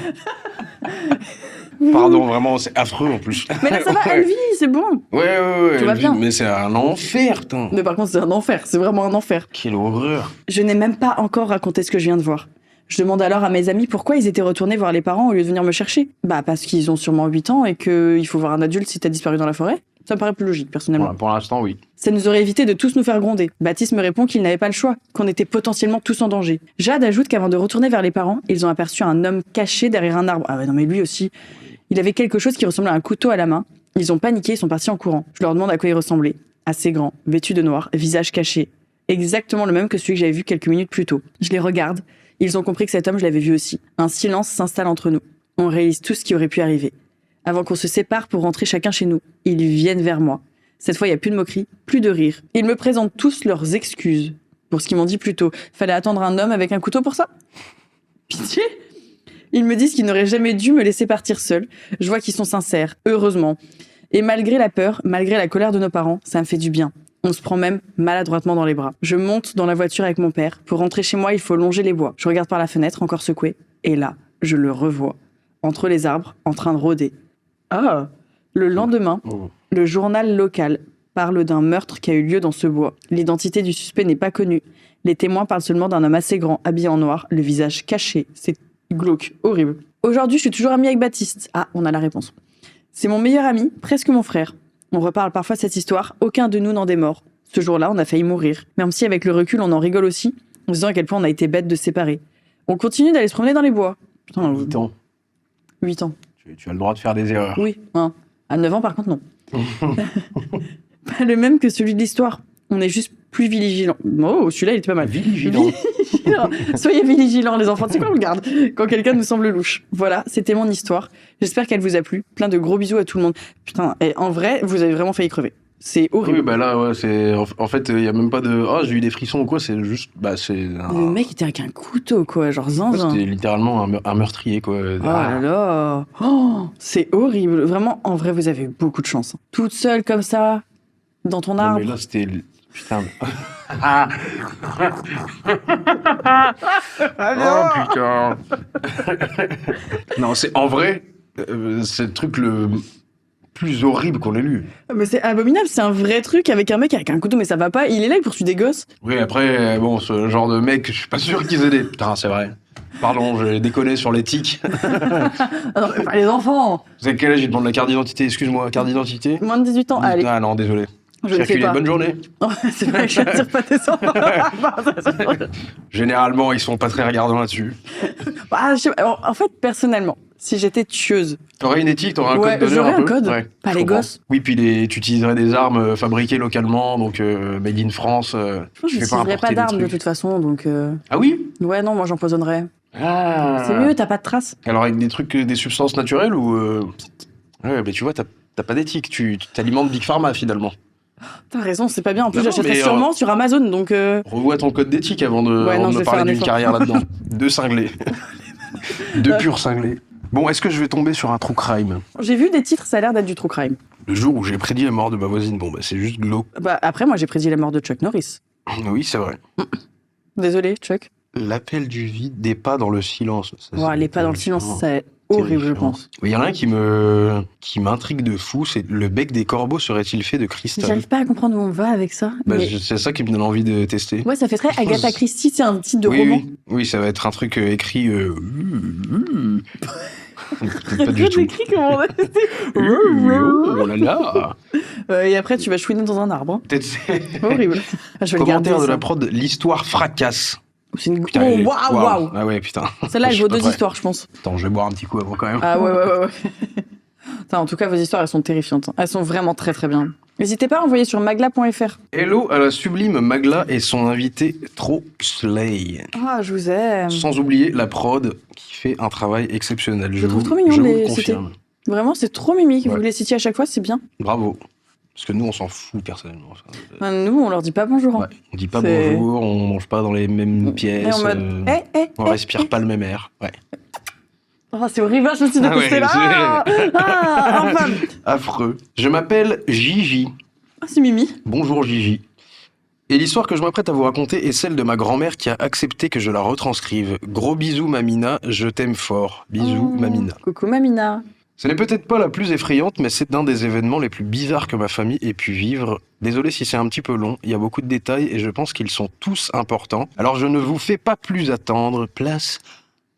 Pardon, vraiment, c'est affreux en plus. Mais là, ça va, elle vit, c'est bon. Ouais. Tout va bien. Mais c'est un enfer, putain. Mais par contre, c'est un enfer, c'est vraiment un enfer. Quelle horreur. Je n'ai même pas encore raconté ce que je viens de voir. Je demande alors à mes amis pourquoi ils étaient retournés voir les parents au lieu de venir me chercher. Bah parce qu'ils ont sûrement 8 ans et qu'il faut voir un adulte si t'as disparu dans la forêt. Ça me paraît plus logique, personnellement. Voilà, pour l'instant, oui. Ça nous aurait évité de tous nous faire gronder. Baptiste me répond qu'il n'avait pas le choix, qu'on était potentiellement tous en danger. Jade ajoute qu'avant de retourner vers les parents, ils ont aperçu un homme caché derrière un arbre. Ah ouais, non mais lui aussi. Il avait quelque chose qui ressemblait à un couteau à la main. Ils ont paniqué, ils sont partis en courant. Je leur demande à quoi il ressemblait. Assez grand, vêtu de noir, visage caché. Exactement le même que celui que j'avais vu quelques minutes plus tôt. Je les regarde. Ils ont compris que cet homme, je l'avais vu aussi. Un silence s'installe entre nous. On réalise tout ce qui aurait pu arriver. Avant qu'on se sépare pour rentrer chacun chez nous, ils viennent vers moi. Cette fois, il n'y a plus de moquerie, plus de rire. Ils me présentent tous leurs excuses pour ce qu'ils m'ont dit plus tôt. Fallait attendre un homme avec un couteau pour ça? Pitié? Ils me disent qu'ils n'auraient jamais dû me laisser partir seule. Je vois qu'ils sont sincères, heureusement. Et malgré la peur, malgré la colère de nos parents, ça me fait du bien. On se prend même maladroitement dans les bras. Je monte dans la voiture avec mon père. Pour rentrer chez moi, il faut longer les bois. Je regarde par la fenêtre, encore secoué. Et là, je le revois. Entre les arbres, en train de rôder. Ah! Le lendemain, le journal local parle d'un meurtre qui a eu lieu dans ce bois. L'identité du suspect n'est pas connue. Les témoins parlent seulement d'un homme assez grand, habillé en noir, le visage caché. C'est glauque, horrible. Aujourd'hui, je suis toujours amie avec Baptiste. Ah, on a la réponse. C'est mon meilleur ami, presque mon frère. On reparle parfois de cette histoire, aucun de nous n'en démord. Ce jour-là, on a failli mourir. Même si avec le recul, on en rigole aussi, en se disant à quel point on a été bêtes de se séparer. On continue d'aller se promener dans les bois. Putain, 8 ans. 8 ans. Tu as le droit de faire des erreurs. Oui, hein. À 9 ans, par contre, non. Pas le même que celui de l'histoire. On est juste plus vigilants. Oh, celui-là, il était pas mal. Vigilant. Soyez vigilants, les enfants. Tu sais quoi, on le garde quand quelqu'un nous semble louche. Voilà, c'était mon histoire. J'espère qu'elle vous a plu. Plein de gros bisous à tout le monde. Putain, et en vrai, vous avez vraiment failli crever. C'est horrible. Oui, bah là, ouais, c'est. En fait, il y a même pas de. Ah, j'ai eu des frissons ou quoi, c'est juste. Bah, c'est. Le mec était avec un couteau, quoi, genre zinzin. C'était littéralement un meurtrier, quoi. Oh là là. Oh, c'est horrible. Vraiment, en vrai, vous avez eu beaucoup de chance. Toute seule comme ça, dans ton Non, arbre. mais là, c'était. Putain. Oh putain. Non, c'est en vrai, c'est le truc le plus horrible qu'on ait lu. Mais c'est abominable, c'est un vrai truc avec un mec avec un couteau, mais ça va pas. Il est là, il poursuit des gosses. Oui, après, bon, ce genre de mec, je suis pas sûr qu'ils aient des. Putain, c'est vrai. Pardon, j'ai déconné sur l'éthique. Ah non, mais pas les enfants. Vous avez quel âge? Il demande la carte d'identité. Excuse-moi, carte d'identité? Moins de 18 ans, allez. Ah non, désolé. Je ne sais pas. Bonne journée. Oh, c'est vrai que je n'attire pas tes enfants. Généralement, ils sont pas très regardants là-dessus. Ah, en fait, personnellement, si j'étais tueuse, T'aurais une éthique, t'aurais un ouais, code d'honneur j'aurais un peu. code. Ouais, Pas je les comprends. gosses. Oui, puis tu utiliserais des armes fabriquées localement, donc made in France. Je pense que tu je fais pas n'utiliserais importer pas des d'armes de trucs. toute façon, donc. Ah oui? Ouais, non, moi j'empoisonnerais. Ah. C'est mieux, t'as pas de traces. Alors avec des trucs, des substances naturelles ou Ouais, mais tu vois, t'as pas d'éthique, tu t'alimentes Big Pharma finalement. T'as raison, c'est pas bien. En plus, Non, non, j'achèterais mais, sûrement sur Amazon, donc. Revois ton code d'éthique avant de, Ouais, avant non, de je me vais faire parler un d'une effort. carrière là-dedans. Deux cinglés. Deux purs cinglés. Bon, est-ce que je vais tomber sur un true crime? J'ai vu des titres, ça a l'air d'être du true crime. Le jour où j'ai prédit la mort de ma voisine, bon, bah c'est juste glauque. Bah, après, moi j'ai prédit la mort de Chuck Norris. Oui, c'est vrai. Désolé, Chuck. L'appel du vide, des pas dans le silence. Ça, Ouais, c'est les pas dans le silence, c'est horrible, je terrifiant. pense. Il y en a un qui m'intrigue de fou, c'est le bec des corbeaux serait-il fait de cristal? J'arrive pas à comprendre où on va avec ça. Bah, mais- c'est ça qui me donne envie de tester. Ouais, ça fait très Agatha Christie, c'est un titre de oui, roman. oui, oui, ça va être un truc écrit. Pas du tout. T'écris comment on a Oh là là. Et après, tu vas chouiner dans un arbre. Peut-être c'est- Horrible. Ah, je vais le garder. Commentaire de ça. la prod, l'histoire fracasse. C'est une. Putain, Oh, elle est- waouh, waouh. Ah ouais, putain. Celle-là, Je elle suis vaut pas deux prêt. histoires, je pense. Attends, je vais boire un petit coup avant quand même. Ah ouais. Putain, en tout cas, vos histoires, elles sont terrifiantes. Elles sont vraiment très très bien. N'hésitez pas à envoyer sur magla.fr. Hello à la sublime Magla et son invité trop slay. Ah, je vous aime. Sans oublier la prod qui fait un travail exceptionnel. Je trouve trop mignon je de vous les le confirme. Vraiment, c'est trop mimi. Ouais. Vous les citiez à chaque fois, c'est bien. Bravo. Parce que nous, on s'en fout personnellement. Nous, on leur dit pas bonjour. hein. Ouais. On dit pas C'est- bonjour, on mange pas dans les mêmes Et pièces. en mode. On respire pas le même air. Ouais. Oh, c'est horrible, je me suis Ah ouais, détestée là. Infâme. Affreux. Je m'appelle Gigi. Ah, c'est Mimi. Bonjour Gigi. Et l'histoire que je m'apprête à vous raconter est celle de ma grand-mère qui a accepté que je la retranscrive. Gros bisous Mamina, je t'aime fort. Bisous Oh, Mamina. Coucou Mamina. Ce n'est peut-être pas la plus effrayante, mais c'est un des événements les plus bizarres que ma famille ait pu vivre. Désolé si c'est un petit peu long, il y a beaucoup de détails et je pense qu'ils sont tous importants. Alors je ne vous fais pas plus attendre, place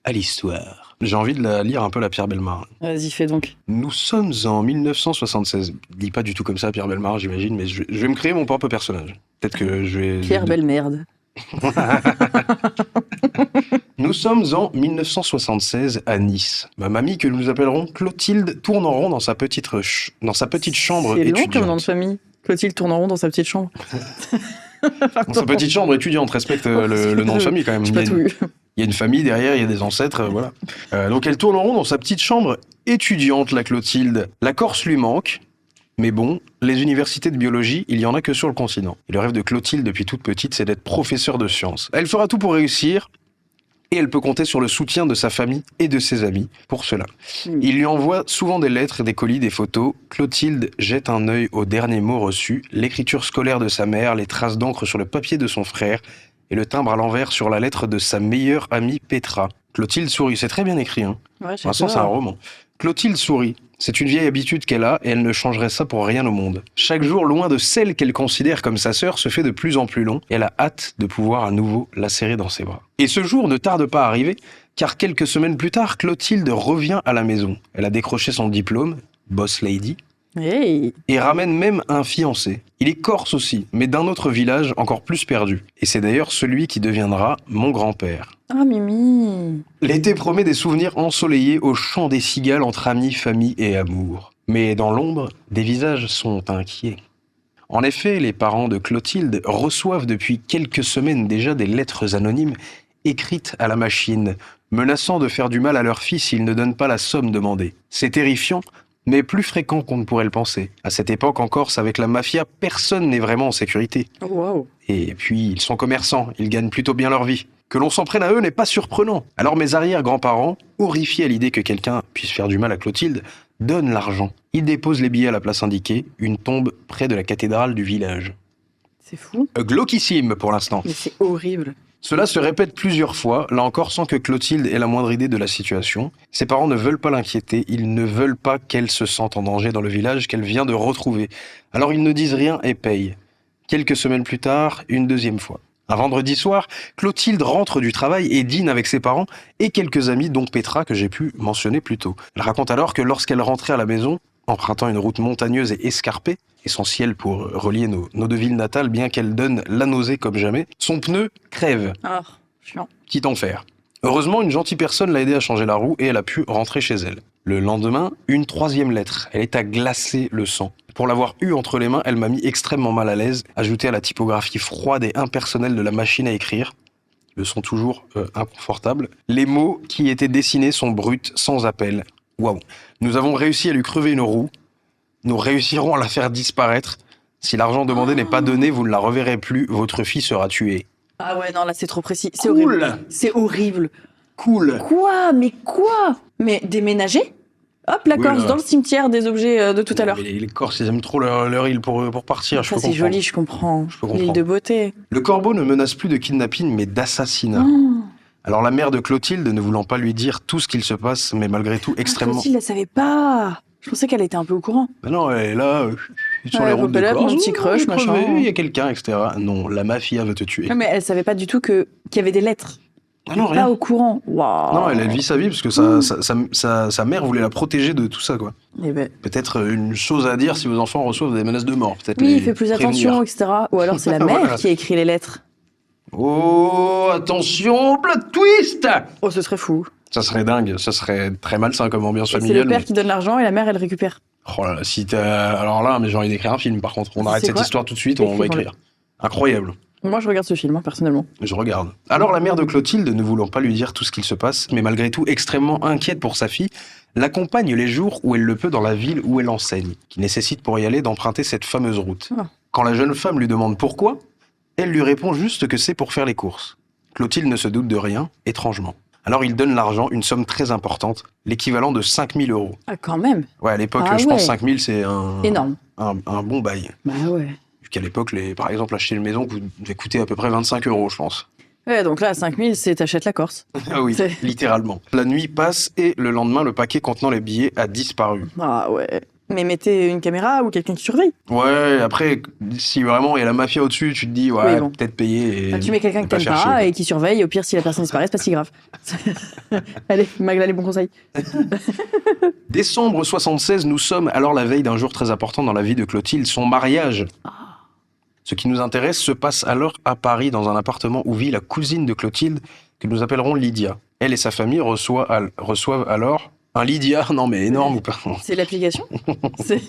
à l'histoire. J'ai envie de la lire un peu la Pierre Bellemare. Vas-y, fais donc. Nous sommes en 1976. Dis pas du tout comme ça Pierre Bellemare, j'imagine, mais je vais me créer mon propre personnage. Peut-être que je vais... Pierre belle merde. Nous sommes en 1976 à Nice. Ma mamie, que nous appellerons Clotilde, tourne en rond dans sa petite chambre C'est long comme nom de étudiante. famille. Clotilde tourne en rond dans sa petite chambre. Dans sa petite chambre étudiante, respecte le nom de famille quand même. J'ai pas tout eu. Il y a une famille derrière, il y a des ancêtres, voilà. Donc elle tourne en rond dans sa petite chambre étudiante, la Clotilde. La Corse lui manque, mais bon, les universités de biologie, il y en a que sur le continent. Et le rêve de Clotilde depuis toute petite, c'est d'être professeure de sciences. Elle fera tout pour réussir, et elle peut compter sur le soutien de sa famille et de ses amis pour cela. Il lui envoie souvent des lettres, des colis, des photos. Clotilde jette un œil aux derniers mots reçus, l'écriture scolaire de sa mère, les traces d'encre sur le papier de son frère, et le timbre à l'envers sur la lettre de sa meilleure amie Petra. Clotilde sourit, c'est très bien écrit, hein. Ouais, j'ai Pour l'instant, peur. c'est un roman. Clotilde sourit. C'est une vieille habitude qu'elle a et elle ne changerait ça pour rien au monde. Chaque jour, loin de celle qu'elle considère comme sa sœur, se fait de plus en plus long et elle a hâte de pouvoir à nouveau la serrer dans ses bras. Et ce jour ne tarde pas à arriver, car quelques semaines plus tard, Clotilde revient à la maison. Elle a décroché son diplôme, boss lady, Hey. et ramène même un fiancé. Il est corse aussi, mais d'un autre village encore plus perdu. Et c'est d'ailleurs celui qui deviendra mon grand-père. Ah, Mimi. L'été promet des souvenirs ensoleillés au chant des cigales entre amis, famille et amour. Mais dans l'ombre, des visages sont inquiets. En effet, les parents de Clotilde reçoivent depuis quelques semaines déjà des lettres anonymes écrites à la machine, menaçant de faire du mal à leur fils s'ils ne donnent pas la somme demandée. C'est terrifiant, mais plus fréquent qu'on ne pourrait le penser. À cette époque en Corse, avec la mafia, personne n'est vraiment en sécurité. Oh, wow. Et puis, ils sont commerçants, ils gagnent plutôt bien leur vie. Que l'on s'en prenne à eux n'est pas surprenant. Alors mes arrière-grands-parents, horrifiés à l'idée que quelqu'un puisse faire du mal à Clotilde, donnent l'argent. Ils déposent les billets à la place indiquée, une tombe près de la cathédrale du village. C'est fou. Glauquissime pour l'instant. Mais c'est horrible. Cela se répète plusieurs fois, là encore sans que Clotilde ait la moindre idée de la situation. Ses parents ne veulent pas l'inquiéter, ils ne veulent pas qu'elle se sente en danger dans le village qu'elle vient de retrouver. Alors ils ne disent rien et payent. Quelques semaines plus tard, une deuxième fois. Un vendredi soir, Clotilde rentre du travail et dîne avec ses parents et quelques amis, dont Petra, que j'ai pu mentionner plus tôt. Elle raconte alors que lorsqu'elle rentrait à la maison, empruntant une route montagneuse et escarpée, essentielle pour relier nos deux villes natales, bien qu'elle donne la nausée comme jamais, son pneu crève. Ah, chiant. Quitte enfer. Heureusement, une gentille personne l'a aidée à changer la roue et elle a pu rentrer chez elle. Le lendemain, une troisième lettre. Elle est à glacer le sang. Pour l'avoir eue entre les mains, elle m'a mis extrêmement mal à l'aise, ajoutée à la typographie froide et impersonnelle de la machine à écrire. Le son toujours inconfortable. Les mots qui étaient dessinés sont bruts, sans appel. Waouh. Nous avons réussi à lui crever une roue. Nous réussirons à la faire disparaître. Si l'argent demandé n'est pas donné, vous ne la reverrez plus. Votre fille sera tuée. Ah ouais, non, là, c'est trop précis. C'est Cool. horrible. C'est horrible. Cool. Quoi? Mais quoi? Mais déménager? Hop, la Oui, Corse, là. dans le cimetière des objets de tout à l'heure. Mais les Corses, ils aiment trop leur île pour partir. Je Ça, peux c'est comprendre. joli, je comprends. peux comprendre. L'île de beauté. Le corbeau ne menace plus de kidnapping, mais d'assassinat. Oh. Alors la mère de Clotilde, ne voulant pas lui dire tout ce qu'il se passe, mais malgré tout extrêmement... Clotilde, elle savait pas. Je pensais qu'elle était un peu au courant. Ben non, elle est là, sur Ouais, les routes de Popelette, Corse. mon petit crush, il est crevé, machin. Il y a quelqu'un, etc. Non, la mafia veut te tuer. Ouais, mais elle savait pas du tout qu'il y avait des lettres. Ah non, Pas rien. au courant. Waouh. Non, elle vit sa vie parce que sa mère voulait la protéger de tout ça, quoi. Eh ben, Peut-être une chose à dire si vos enfants reçoivent des menaces de mort. Peut-être oui, les il fait plus prévenir. attention, etc. Ou alors c'est la mère Voilà. qui a écrit les lettres. Oh, attention, plot twist! Oh, ce serait fou. Ça serait dingue, ça serait très malsain comme ambiance C'est familiale. le père mais- qui donne l'argent et la mère, elle récupère. Oh là là, si t'as... Alors là, mais j'ai envie d'écrire un film, par contre. On C'est arrête cette quoi histoire tout de suite, on va Écrivons-le. écrire. Incroyable. Moi, je regarde ce film, personnellement. Je regarde. Alors la mère de Clotilde, ne voulant pas lui dire tout ce qu'il se passe, mais malgré tout extrêmement inquiète pour sa fille, l'accompagne les jours où elle le peut dans la ville où elle enseigne, qui nécessite pour y aller d'emprunter cette fameuse route. Ah. Quand la jeune femme lui demande pourquoi, elle lui répond juste que c'est pour faire les courses. Clotilde ne se doute de rien, étrangement. Alors il donne l'argent, une somme très importante, l'équivalent de 5000 €. Ah, quand même. Ouais, à l'époque, Ah je ouais. pense 5000, c'est Énorme. un bon bail. Bah ouais. Vu qu'à l'époque, par exemple, acheter une maison devait coûter à peu près 25 €, je pense. Ouais, donc là, à 5000, c'est t'achètes la Corse. Ah oui, C'est- littéralement. La nuit passe et le lendemain, le paquet contenant les billets a disparu. Ah ouais. Mais mettez une caméra ou quelqu'un qui surveille. Ouais, après, si vraiment il y a la mafia au-dessus, tu te dis, ouais, Oui, bon. peut-être payer. Et Ah, tu mets quelqu'un et que t'aimes faire chier, pas quoi. et qui surveille. Au pire, si la personne disparaît, c'est pas si grave. Allez, Magla, les bons conseils. Décembre 76, nous sommes alors la veille d'un jour très important dans la vie de Clotilde, son mariage. Ce qui nous intéresse se passe alors à Paris, dans un appartement où vit la cousine de Clotilde, que nous appellerons Lydia. Elle et sa famille reçoivent alors un Lydia, non mais énorme ou pas. C'est l'application. C'est-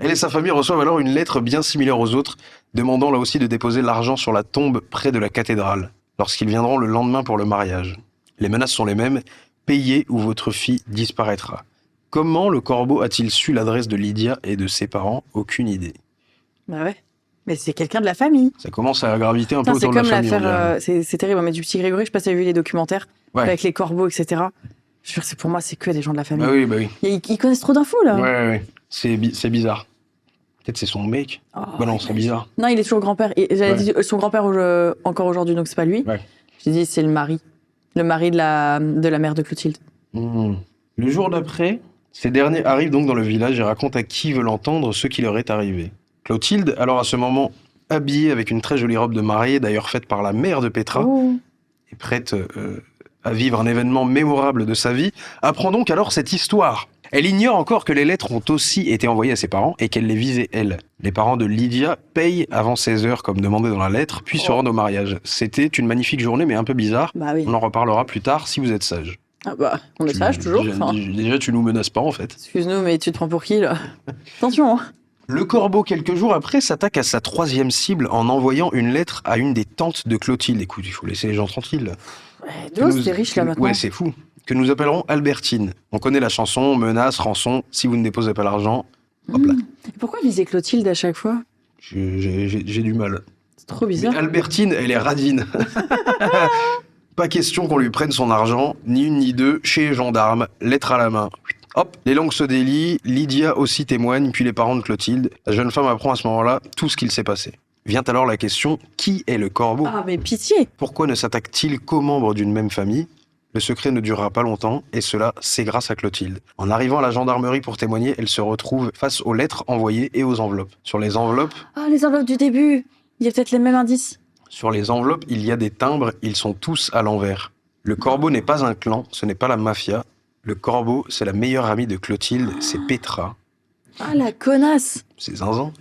Elle et sa famille reçoivent alors une lettre bien similaire aux autres, demandant là aussi de déposer l'argent sur la tombe près de la cathédrale, lorsqu'ils viendront le lendemain pour le mariage. Les menaces sont les mêmes, payez ou votre fille disparaîtra. Comment le corbeau a-t-il su l'adresse de Lydia et de ses parents? Aucune idée. Bah ouais. Mais c'est quelqu'un de la famille. Ça commence à graviter un peu Putain, c'est autour de la comme famille. on l'affaire. dirait. C'est terrible, mais du petit Grégory, je sais pas si t'as vu les documentaires Ouais. avec les corbeaux, etc. Je veux dire, c'est pour moi, c'est que des gens de la famille. Bah oui. Ils connaissent trop d'infos là. Ouais. C'est bizarre. Peut-être c'est son mec. Oh, Bah non, c'est bizarre. Non, il est toujours grand-père. Et j'avais Ouais. dit son grand-père encore aujourd'hui, donc c'est pas lui. Ouais. J'ai dit c'est le mari. Le mari de la mère de Clotilde. Le jour d'après, ces derniers arrivent donc dans le village et racontent à qui veut l'entendre ce qui leur est arrivé. Clotilde, alors à ce moment habillée avec une très jolie robe de mariée, d'ailleurs faite par la mère de Petra, Oh. et prête à vivre un événement mémorable de sa vie, apprend donc alors cette histoire. Elle ignore encore que les lettres ont aussi été envoyées à ses parents et qu'elle les visait elle. Les parents de Lydia payent avant 16 heures comme demandé dans la lettre, puis se Oh. rendent au mariage. C'était une magnifique journée mais un peu bizarre. Bah oui. On en reparlera plus tard si vous êtes sage. Ah bah, on est sage toujours. Déjà, Enfin, déjà, tu nous menaces pas en fait. excuse-nous, mais tu te prends pour qui là? Attention. Hein. Le corbeau, quelques jours après, s'attaque à sa troisième cible en envoyant une lettre à une des tantes de Clotilde. Écoute, il faut laisser les gens tranquilles. Ouais, Dios, t'es riche là maintenant. Ouais, c'est fou. que nous appellerons Albertine. On connaît la chanson, menace, rançon, si vous ne déposez pas l'argent, hop là. Et pourquoi viser Clotilde à chaque fois? J'ai du mal. C'est trop Mais bizarre. Albertine, elle est radine. Pas question qu'on lui prenne son argent, ni une ni deux, chez les gendarmes, lettre à la main. Hop, les langues se délient, Lydia aussi témoigne, puis les parents de Clotilde. La jeune femme apprend à ce moment-là tout ce qu'il s'est passé. Vient alors la question, qui est le corbeau? Ah, mais pitié! Pourquoi ne s'attaque-t-il qu'aux membres d'une même famille? Le secret ne durera pas longtemps, et cela, c'est grâce à Clotilde. En arrivant à la gendarmerie pour témoigner, elle se retrouve face aux lettres envoyées et aux enveloppes. Sur les enveloppes, Ah, les enveloppes du début! Il y a peut-être les mêmes indices. il y a des timbres, ils sont tous à l'envers. Le corbeau n'est pas un clan, ce n'est pas la mafia. Le corbeau, c'est la meilleure amie de Clotilde, c'est Petra. Ah, la connasse! C'est zinzin.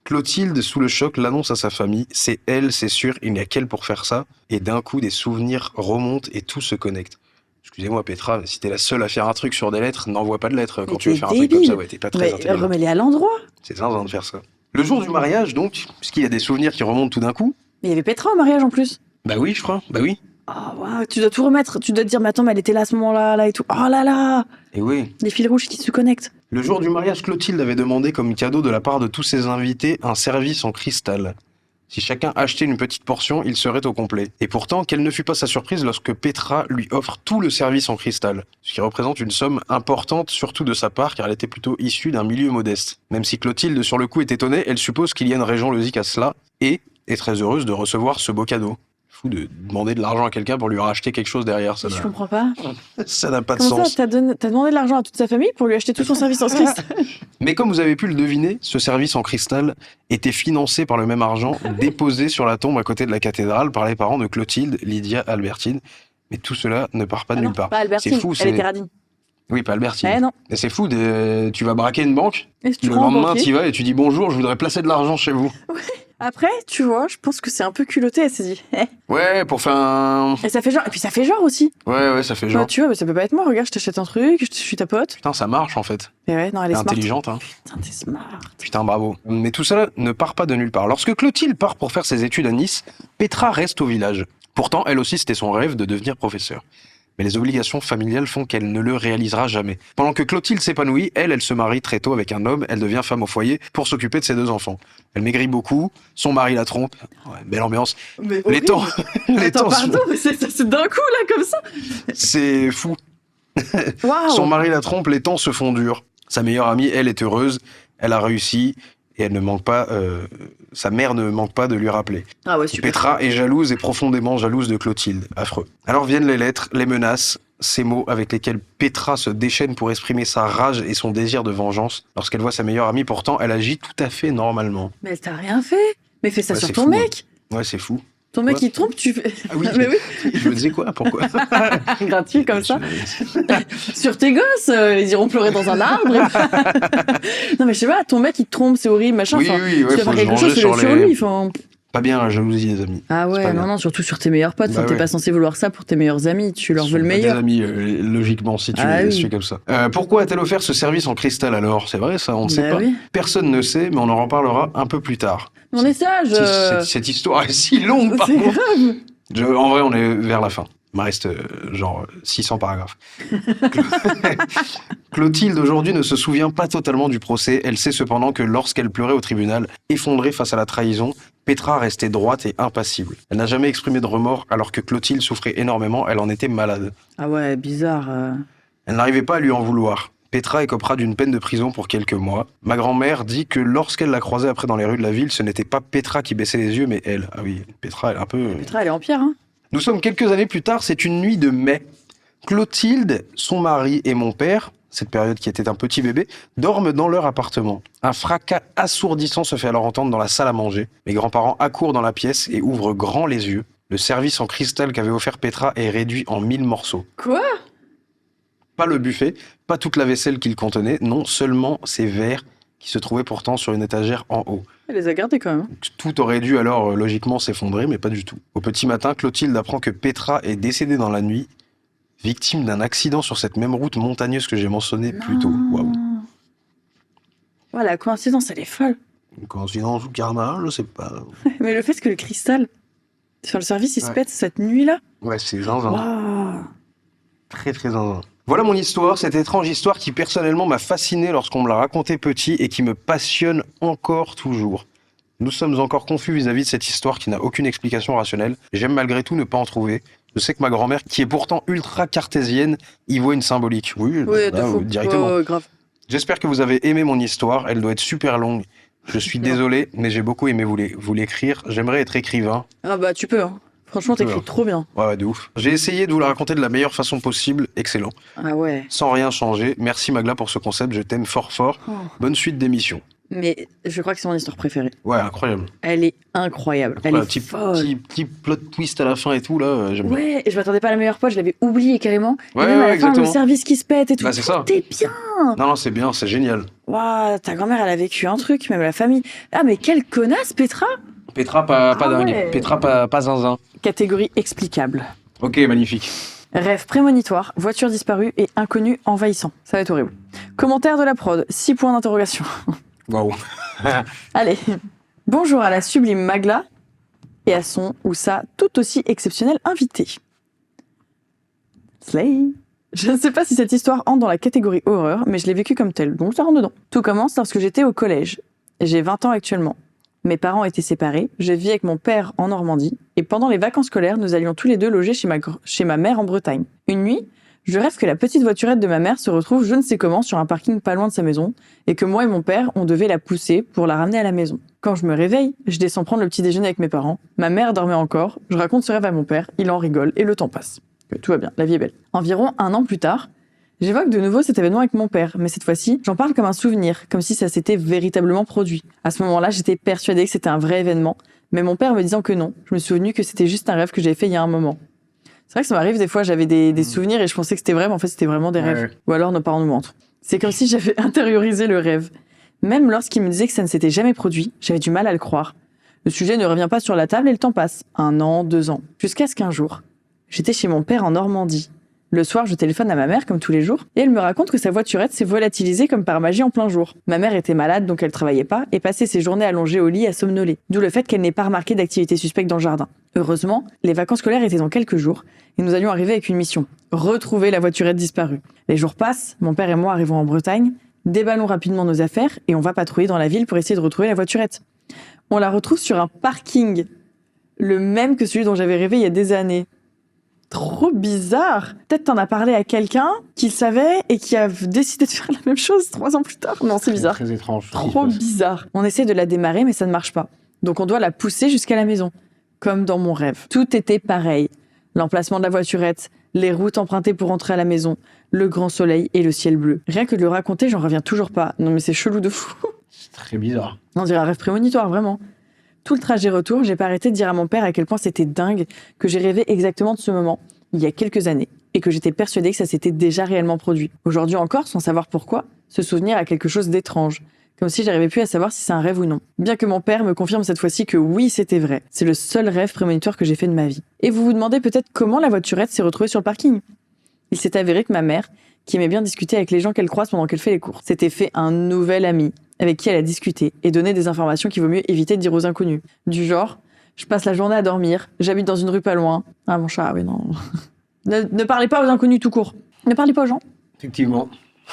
Clotilde, sous le choc, l'annonce à sa famille. C'est elle, c'est sûr, il n'y a qu'elle pour faire ça. Et d'un coup, des souvenirs remontent et tout se connecte. Excusez-moi, Petra, si t'es la seule à faire un truc sur des lettres, n'envoie pas de lettres quand Mais tu veux t'es faire un truc comme débile. ça. Ouais, t'es pas très Mais intelligent. remets-les à l'endroit! C'est zinzin de faire ça. Le jour du mariage, donc, puisqu'il y a des souvenirs qui remontent tout d'un coup. Mais il y avait Petra au mariage en plus. Bah oui, je crois, bah oui. Ah, waouh, tu dois tout remettre. Tu dois te dire, mais attends, mais elle était là à ce moment-là, là et tout. Oh là là! Et oui. Les fils rouges qui se connectent. Le jour du mariage, Clotilde avait demandé comme cadeau de la part de tous ses invités un service en cristal. Si chacun achetait une petite portion, il serait au complet. Et pourtant, quelle ne fut pas sa surprise lorsque Petra lui offre tout le service en cristal, ce qui représente une somme importante, surtout de sa part, car elle était plutôt issue d'un milieu modeste. Même si Clotilde, sur le coup, est étonnée, elle suppose qu'il y a une région logique à cela, et est très heureuse de recevoir ce beau cadeau. Fou de demander de l'argent à quelqu'un pour lui racheter quelque chose derrière, ça Je n'a- comprends pas. ça n'a pas de Comment sens. ça, t'as demandé de l'argent à toute sa famille pour lui acheter tout son service en cristal? Mais comme vous avez pu le deviner, ce service en cristal était financé par le même argent déposé sur la tombe à côté de la cathédrale par les parents de Clotilde, Lydia, Albertine. Mais tout cela ne part pas de Ah non, nulle part. pas Albertine, C'est fou, elle était radine. Oui, pas Albertine. Eh non. Et c'est fou, tu vas braquer une banque, Et si tu le prends un lendemain banquier. tu y vas et tu dis bonjour, je voudrais placer de l'argent chez vous. Après, tu vois, je pense que c'est un peu culotté, elle s'est dit. Ouais, pour faire un... Et ça fait genre, et puis ça fait genre aussi. Ouais, ça fait Ouais, genre... tu vois, mais ça peut pas être moi, regarde, je t'achète un truc, je suis ta pote. Putain, ça marche en fait. Et ouais, non, elle est T'es smart. intelligente, hein. Putain, t'es smart. Putain, bravo. Mais tout cela ne part pas de nulle part. Lorsque Clotilde part pour faire ses études à Nice, Petra reste au village. Pourtant, elle aussi, c'était son rêve de devenir professeur. Mais les obligations familiales font qu'elle ne le réalisera jamais. Pendant que Clotilde s'épanouit, elle se marie très tôt avec un homme, elle devient femme au foyer pour s'occuper de ses 2 enfants. Elle maigrit beaucoup, son mari la trompe. Ouais, belle ambiance. Mais Les temps, les Attends, temps, pardon, mais c'est d'un coup, là, comme ça. c'est fou. Waouh. Son mari la trompe, les temps se font durs. Sa meilleure amie, elle est heureuse, elle a réussi et elle ne manque pas. Sa mère ne manque pas de lui rappeler. Ah ouais, super. Petra est jalouse et profondément jalouse de Clotilde. Affreux. Alors viennent les lettres, les menaces, ces mots avec lesquels Petra se déchaîne pour exprimer sa rage et son désir de vengeance. Lorsqu'elle voit sa meilleure amie, pourtant, elle agit tout à fait normalement. Mais elle t'a rien fait. Mais fais ça Ouais, sur c'est ton fou, mec. Ouais, c'est fou. Ton mec, Ouais. il te trompe, tu fais. Ah oui, Mais oui, je me disais quoi? Pourquoi? gratuit comme ça. Sur tes gosses, ils iront pleurer dans un arbre. Non, mais je sais pas, ton mec, il te trompe, c'est horrible, machin. Oui, Enfin, oui, tu ouais, dois faut faire se quelque chose venger sur sur les... lui. Enfin. Pas bien la jalousie, les amis. Ah C'est ouais, pas bien. non, surtout sur tes meilleurs potes. Bah Enfin, t'es ouais. pas censé vouloir ça pour tes meilleurs amis. Tu leur Ce veux le sont pas meilleur. Des amis, logiquement, si tu Ah les oui. suis comme ça. Pourquoi a-t-elle offert ce service en cristal alors? C'est vrai, ça, on ne sait Bah pas. oui. Personne ne sait, mais on en reparlera un peu plus tard. On est sage. Cette histoire est si longue, par C'est contre. grave. En vrai, on est vers la fin. Il me reste genre 600 paragraphes. Clotilde, aujourd'hui, ne se souvient pas totalement du procès. Elle sait cependant que lorsqu'elle pleurait au tribunal, effondrée face à la trahison, Petra restait droite et impassible. Elle n'a jamais exprimé de remords alors que Clotilde souffrait énormément, elle en était malade. Ah ouais, bizarre. Elle n'arrivait pas à lui en vouloir. Petra écopera d'une peine de prison pour quelques mois. Ma grand-mère dit que lorsqu'elle la croisait après dans les rues de la ville, ce n'était pas Petra qui baissait les yeux, mais elle. Ah oui, Petra, elle est un peu... Petra, elle est en pierre, hein. Nous sommes quelques années plus tard, c'est une nuit de mai. Clotilde, son mari et mon père, cette période qui était un petit bébé, dorment dans leur appartement. Un fracas assourdissant se fait alors entendre dans la salle à manger. Mes grands-parents accourent dans la pièce et ouvrent grand les yeux. Le service en cristal qu'avait offert Petra est réduit en 1000 morceaux. Quoi? Pas le buffet, pas toute la vaisselle qu'il contenait, non, seulement ces verres qui se trouvaient pourtant sur une étagère en haut. Elle les a gardés quand même. hein. Tout aurait dû alors logiquement s'effondrer, mais pas du tout. Au petit matin, Clotilde apprend que Petra est décédée dans la nuit, victime d'un accident sur cette même route montagneuse que j'ai mentionnée plus tôt. Waouh. Ouais, la coïncidence, elle est folle. Une coïncidence ou karma, je sais pas. Mais le fait que le cristal sur le service, il se Ouais. pète cette nuit-là. Ouais, c'est zinzin. Waouh. Très très zinzin. Voilà mon histoire, cette étrange histoire qui personnellement m'a fasciné lorsqu'on me l'a racontée petit et qui me passionne encore toujours. Nous sommes encore confus vis-à-vis de cette histoire qui n'a aucune explication rationnelle. J'aime malgré tout ne pas en trouver. Je sais que ma grand-mère, qui est pourtant ultra cartésienne, y voit une symbolique. Oui, de fou. directement. Grave. J'espère que vous avez aimé mon histoire, elle doit être super longue. Je suis désolé, mais j'ai beaucoup aimé vous l'écrire. J'aimerais être écrivain. Ah bah tu peux, hein. Franchement, Tu peux, t'écris hein. trop bien. Ouais, de ouf. J'ai essayé de vous la raconter de la meilleure façon possible. Excellent. Ah ouais. Sans rien changer. Merci Magla pour ce concept, je t'aime fort fort. Oh. Bonne suite d'émission. Mais je crois que c'est mon histoire préférée. Ouais, incroyable. Elle est incroyable. Elle Ouais, est folle. petit plot twist à la fin et tout, là, j'aime bien. Ouais, et je m'attendais pas à la meilleure pote, je l'avais oublié carrément. Ouais, et même à la ouais, fin, le exactement. service qui se pète et tout. Bah, c'est ça. T'es bien. Non, c'est bien, c'est génial. Waouh, ta grand-mère, elle a vécu un truc, même la famille. Ah, mais quelle connasse, Petra. Petra, pas Ah dingue. ouais. Petra, pas zinzin. Catégorie explicable. Ok, magnifique. Rêve prémonitoire, voiture disparue et inconnu envahissant. Ça va être horrible. Commentaire de la prod, 6 points d'interrogation. Waouh. Allez, bonjour à la sublime Magla et à son ou sa tout aussi exceptionnel invité. Slay. Je ne sais pas si cette histoire entre dans la catégorie horreur, mais je l'ai vécue comme telle, donc ça rentre dedans. Tout commence lorsque j'étais au collège. J'ai 20 ans actuellement. Mes parents étaient séparés, je vis avec mon père en Normandie, et pendant les vacances scolaires, nous allions tous les deux loger chez ma mère en Bretagne. Une nuit, je rêve que la petite voiturette de ma mère se retrouve je ne sais comment sur un parking pas loin de sa maison, et que moi et mon père, on devait la pousser pour la ramener à la maison. Quand je me réveille, je descends prendre le petit déjeuner avec mes parents, ma mère dormait encore, je raconte ce rêve à mon père, il en rigole, et le temps passe. Tout va bien, la vie est belle. Environ 1 an plus tard, j'évoque de nouveau cet événement avec mon père, mais cette fois-ci, j'en parle comme un souvenir, comme si ça s'était véritablement produit. À ce moment-là, j'étais persuadée que c'était un vrai événement, mais mon père me disant que non, je me suis souvenu que c'était juste un rêve que j'avais fait il y a un moment. C'est vrai que ça m'arrive des fois, j'avais des souvenirs et je pensais que c'était vrai, mais en fait c'était vraiment des rêves. Ouais. Ou alors nos parents nous mentent. C'est comme si j'avais intériorisé le rêve. Même lorsqu'il me disait que ça ne s'était jamais produit, j'avais du mal à le croire. Le sujet ne revient pas sur la table et le temps passe. 1 an, 2 ans. Jusqu'à ce qu'un jour, j'étais chez mon père en Normandie. Le soir, je téléphone à ma mère, comme tous les jours, et elle me raconte que sa voiturette s'est volatilisée comme par magie en plein jour. Ma mère était malade, donc elle travaillait pas, et passait ses journées allongées au lit à somnoler. D'où le fait qu'elle n'ait pas remarqué d'activité suspecte dans le jardin. Heureusement, les vacances scolaires étaient dans quelques jours, et nous allions arriver avec une mission. Retrouver la voiturette disparue. Les jours passent, mon père et moi arrivons en Bretagne, déballons rapidement nos affaires, et on va patrouiller dans la ville pour essayer de retrouver la voiturette. On la retrouve sur un parking. Le même que celui dont j'avais rêvé il y a des années. Trop bizarre. Peut-être t'en as parlé à quelqu'un qui le savait et qui a décidé de faire la même chose 3 ans plus tard. Non, c'est bizarre. Très étrange. Trop bizarre. On essaie de la démarrer, mais ça ne marche pas. Donc on doit la pousser jusqu'à la maison. Comme dans mon rêve. Tout était pareil. L'emplacement de la voiturette, les routes empruntées pour entrer à la maison, le grand soleil et le ciel bleu. Rien que de le raconter, j'en reviens toujours pas. Non mais c'est chelou de fou. C'est très bizarre. On dirait un rêve prémonitoire, vraiment. Tout le trajet retour, j'ai pas arrêté de dire à mon père à quel point c'était dingue que j'ai rêvé exactement de ce moment, il y a quelques années, et que j'étais persuadée que ça s'était déjà réellement produit. Aujourd'hui encore, sans savoir pourquoi, ce souvenir a quelque chose d'étrange, comme si j'arrivais plus à savoir si c'est un rêve ou non. Bien que mon père me confirme cette fois-ci que oui, c'était vrai. C'est le seul rêve prémonitoire que j'ai fait de ma vie. Et vous vous demandez peut-être comment la voiturette s'est retrouvée sur le parking. Il s'est avéré que ma mère, qui aimait bien discuter avec les gens qu'elle croise pendant qu'elle fait les courses, s'était fait un nouvel ami, avec qui elle a discuté et donné des informations qu'il vaut mieux éviter de dire aux inconnus. Du genre, je passe la journée à dormir, j'habite dans une rue pas loin. Ah mon chat, oui non. Ne parlez pas aux inconnus tout court. Ne parlez pas aux gens. Effectivement.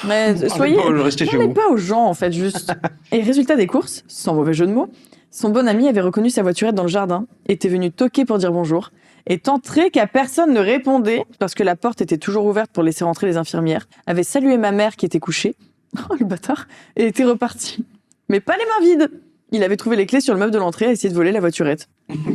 Mais soyez... Restez chez Parlez vous. pas aux gens en fait, juste. Et résultat des courses, sans mauvais jeu de mots, son bon ami avait reconnu sa voiturette dans le jardin, était venu toquer pour dire bonjour, est entré qu'à personne ne répondait, parce que la porte était toujours ouverte pour laisser rentrer les infirmières, avait salué ma mère qui était couchée, oh le bâtard, et était reparti. Mais pas les mains vides. Il avait trouvé les clés sur le meuble de l'entrée et essayé de voler la voiturette.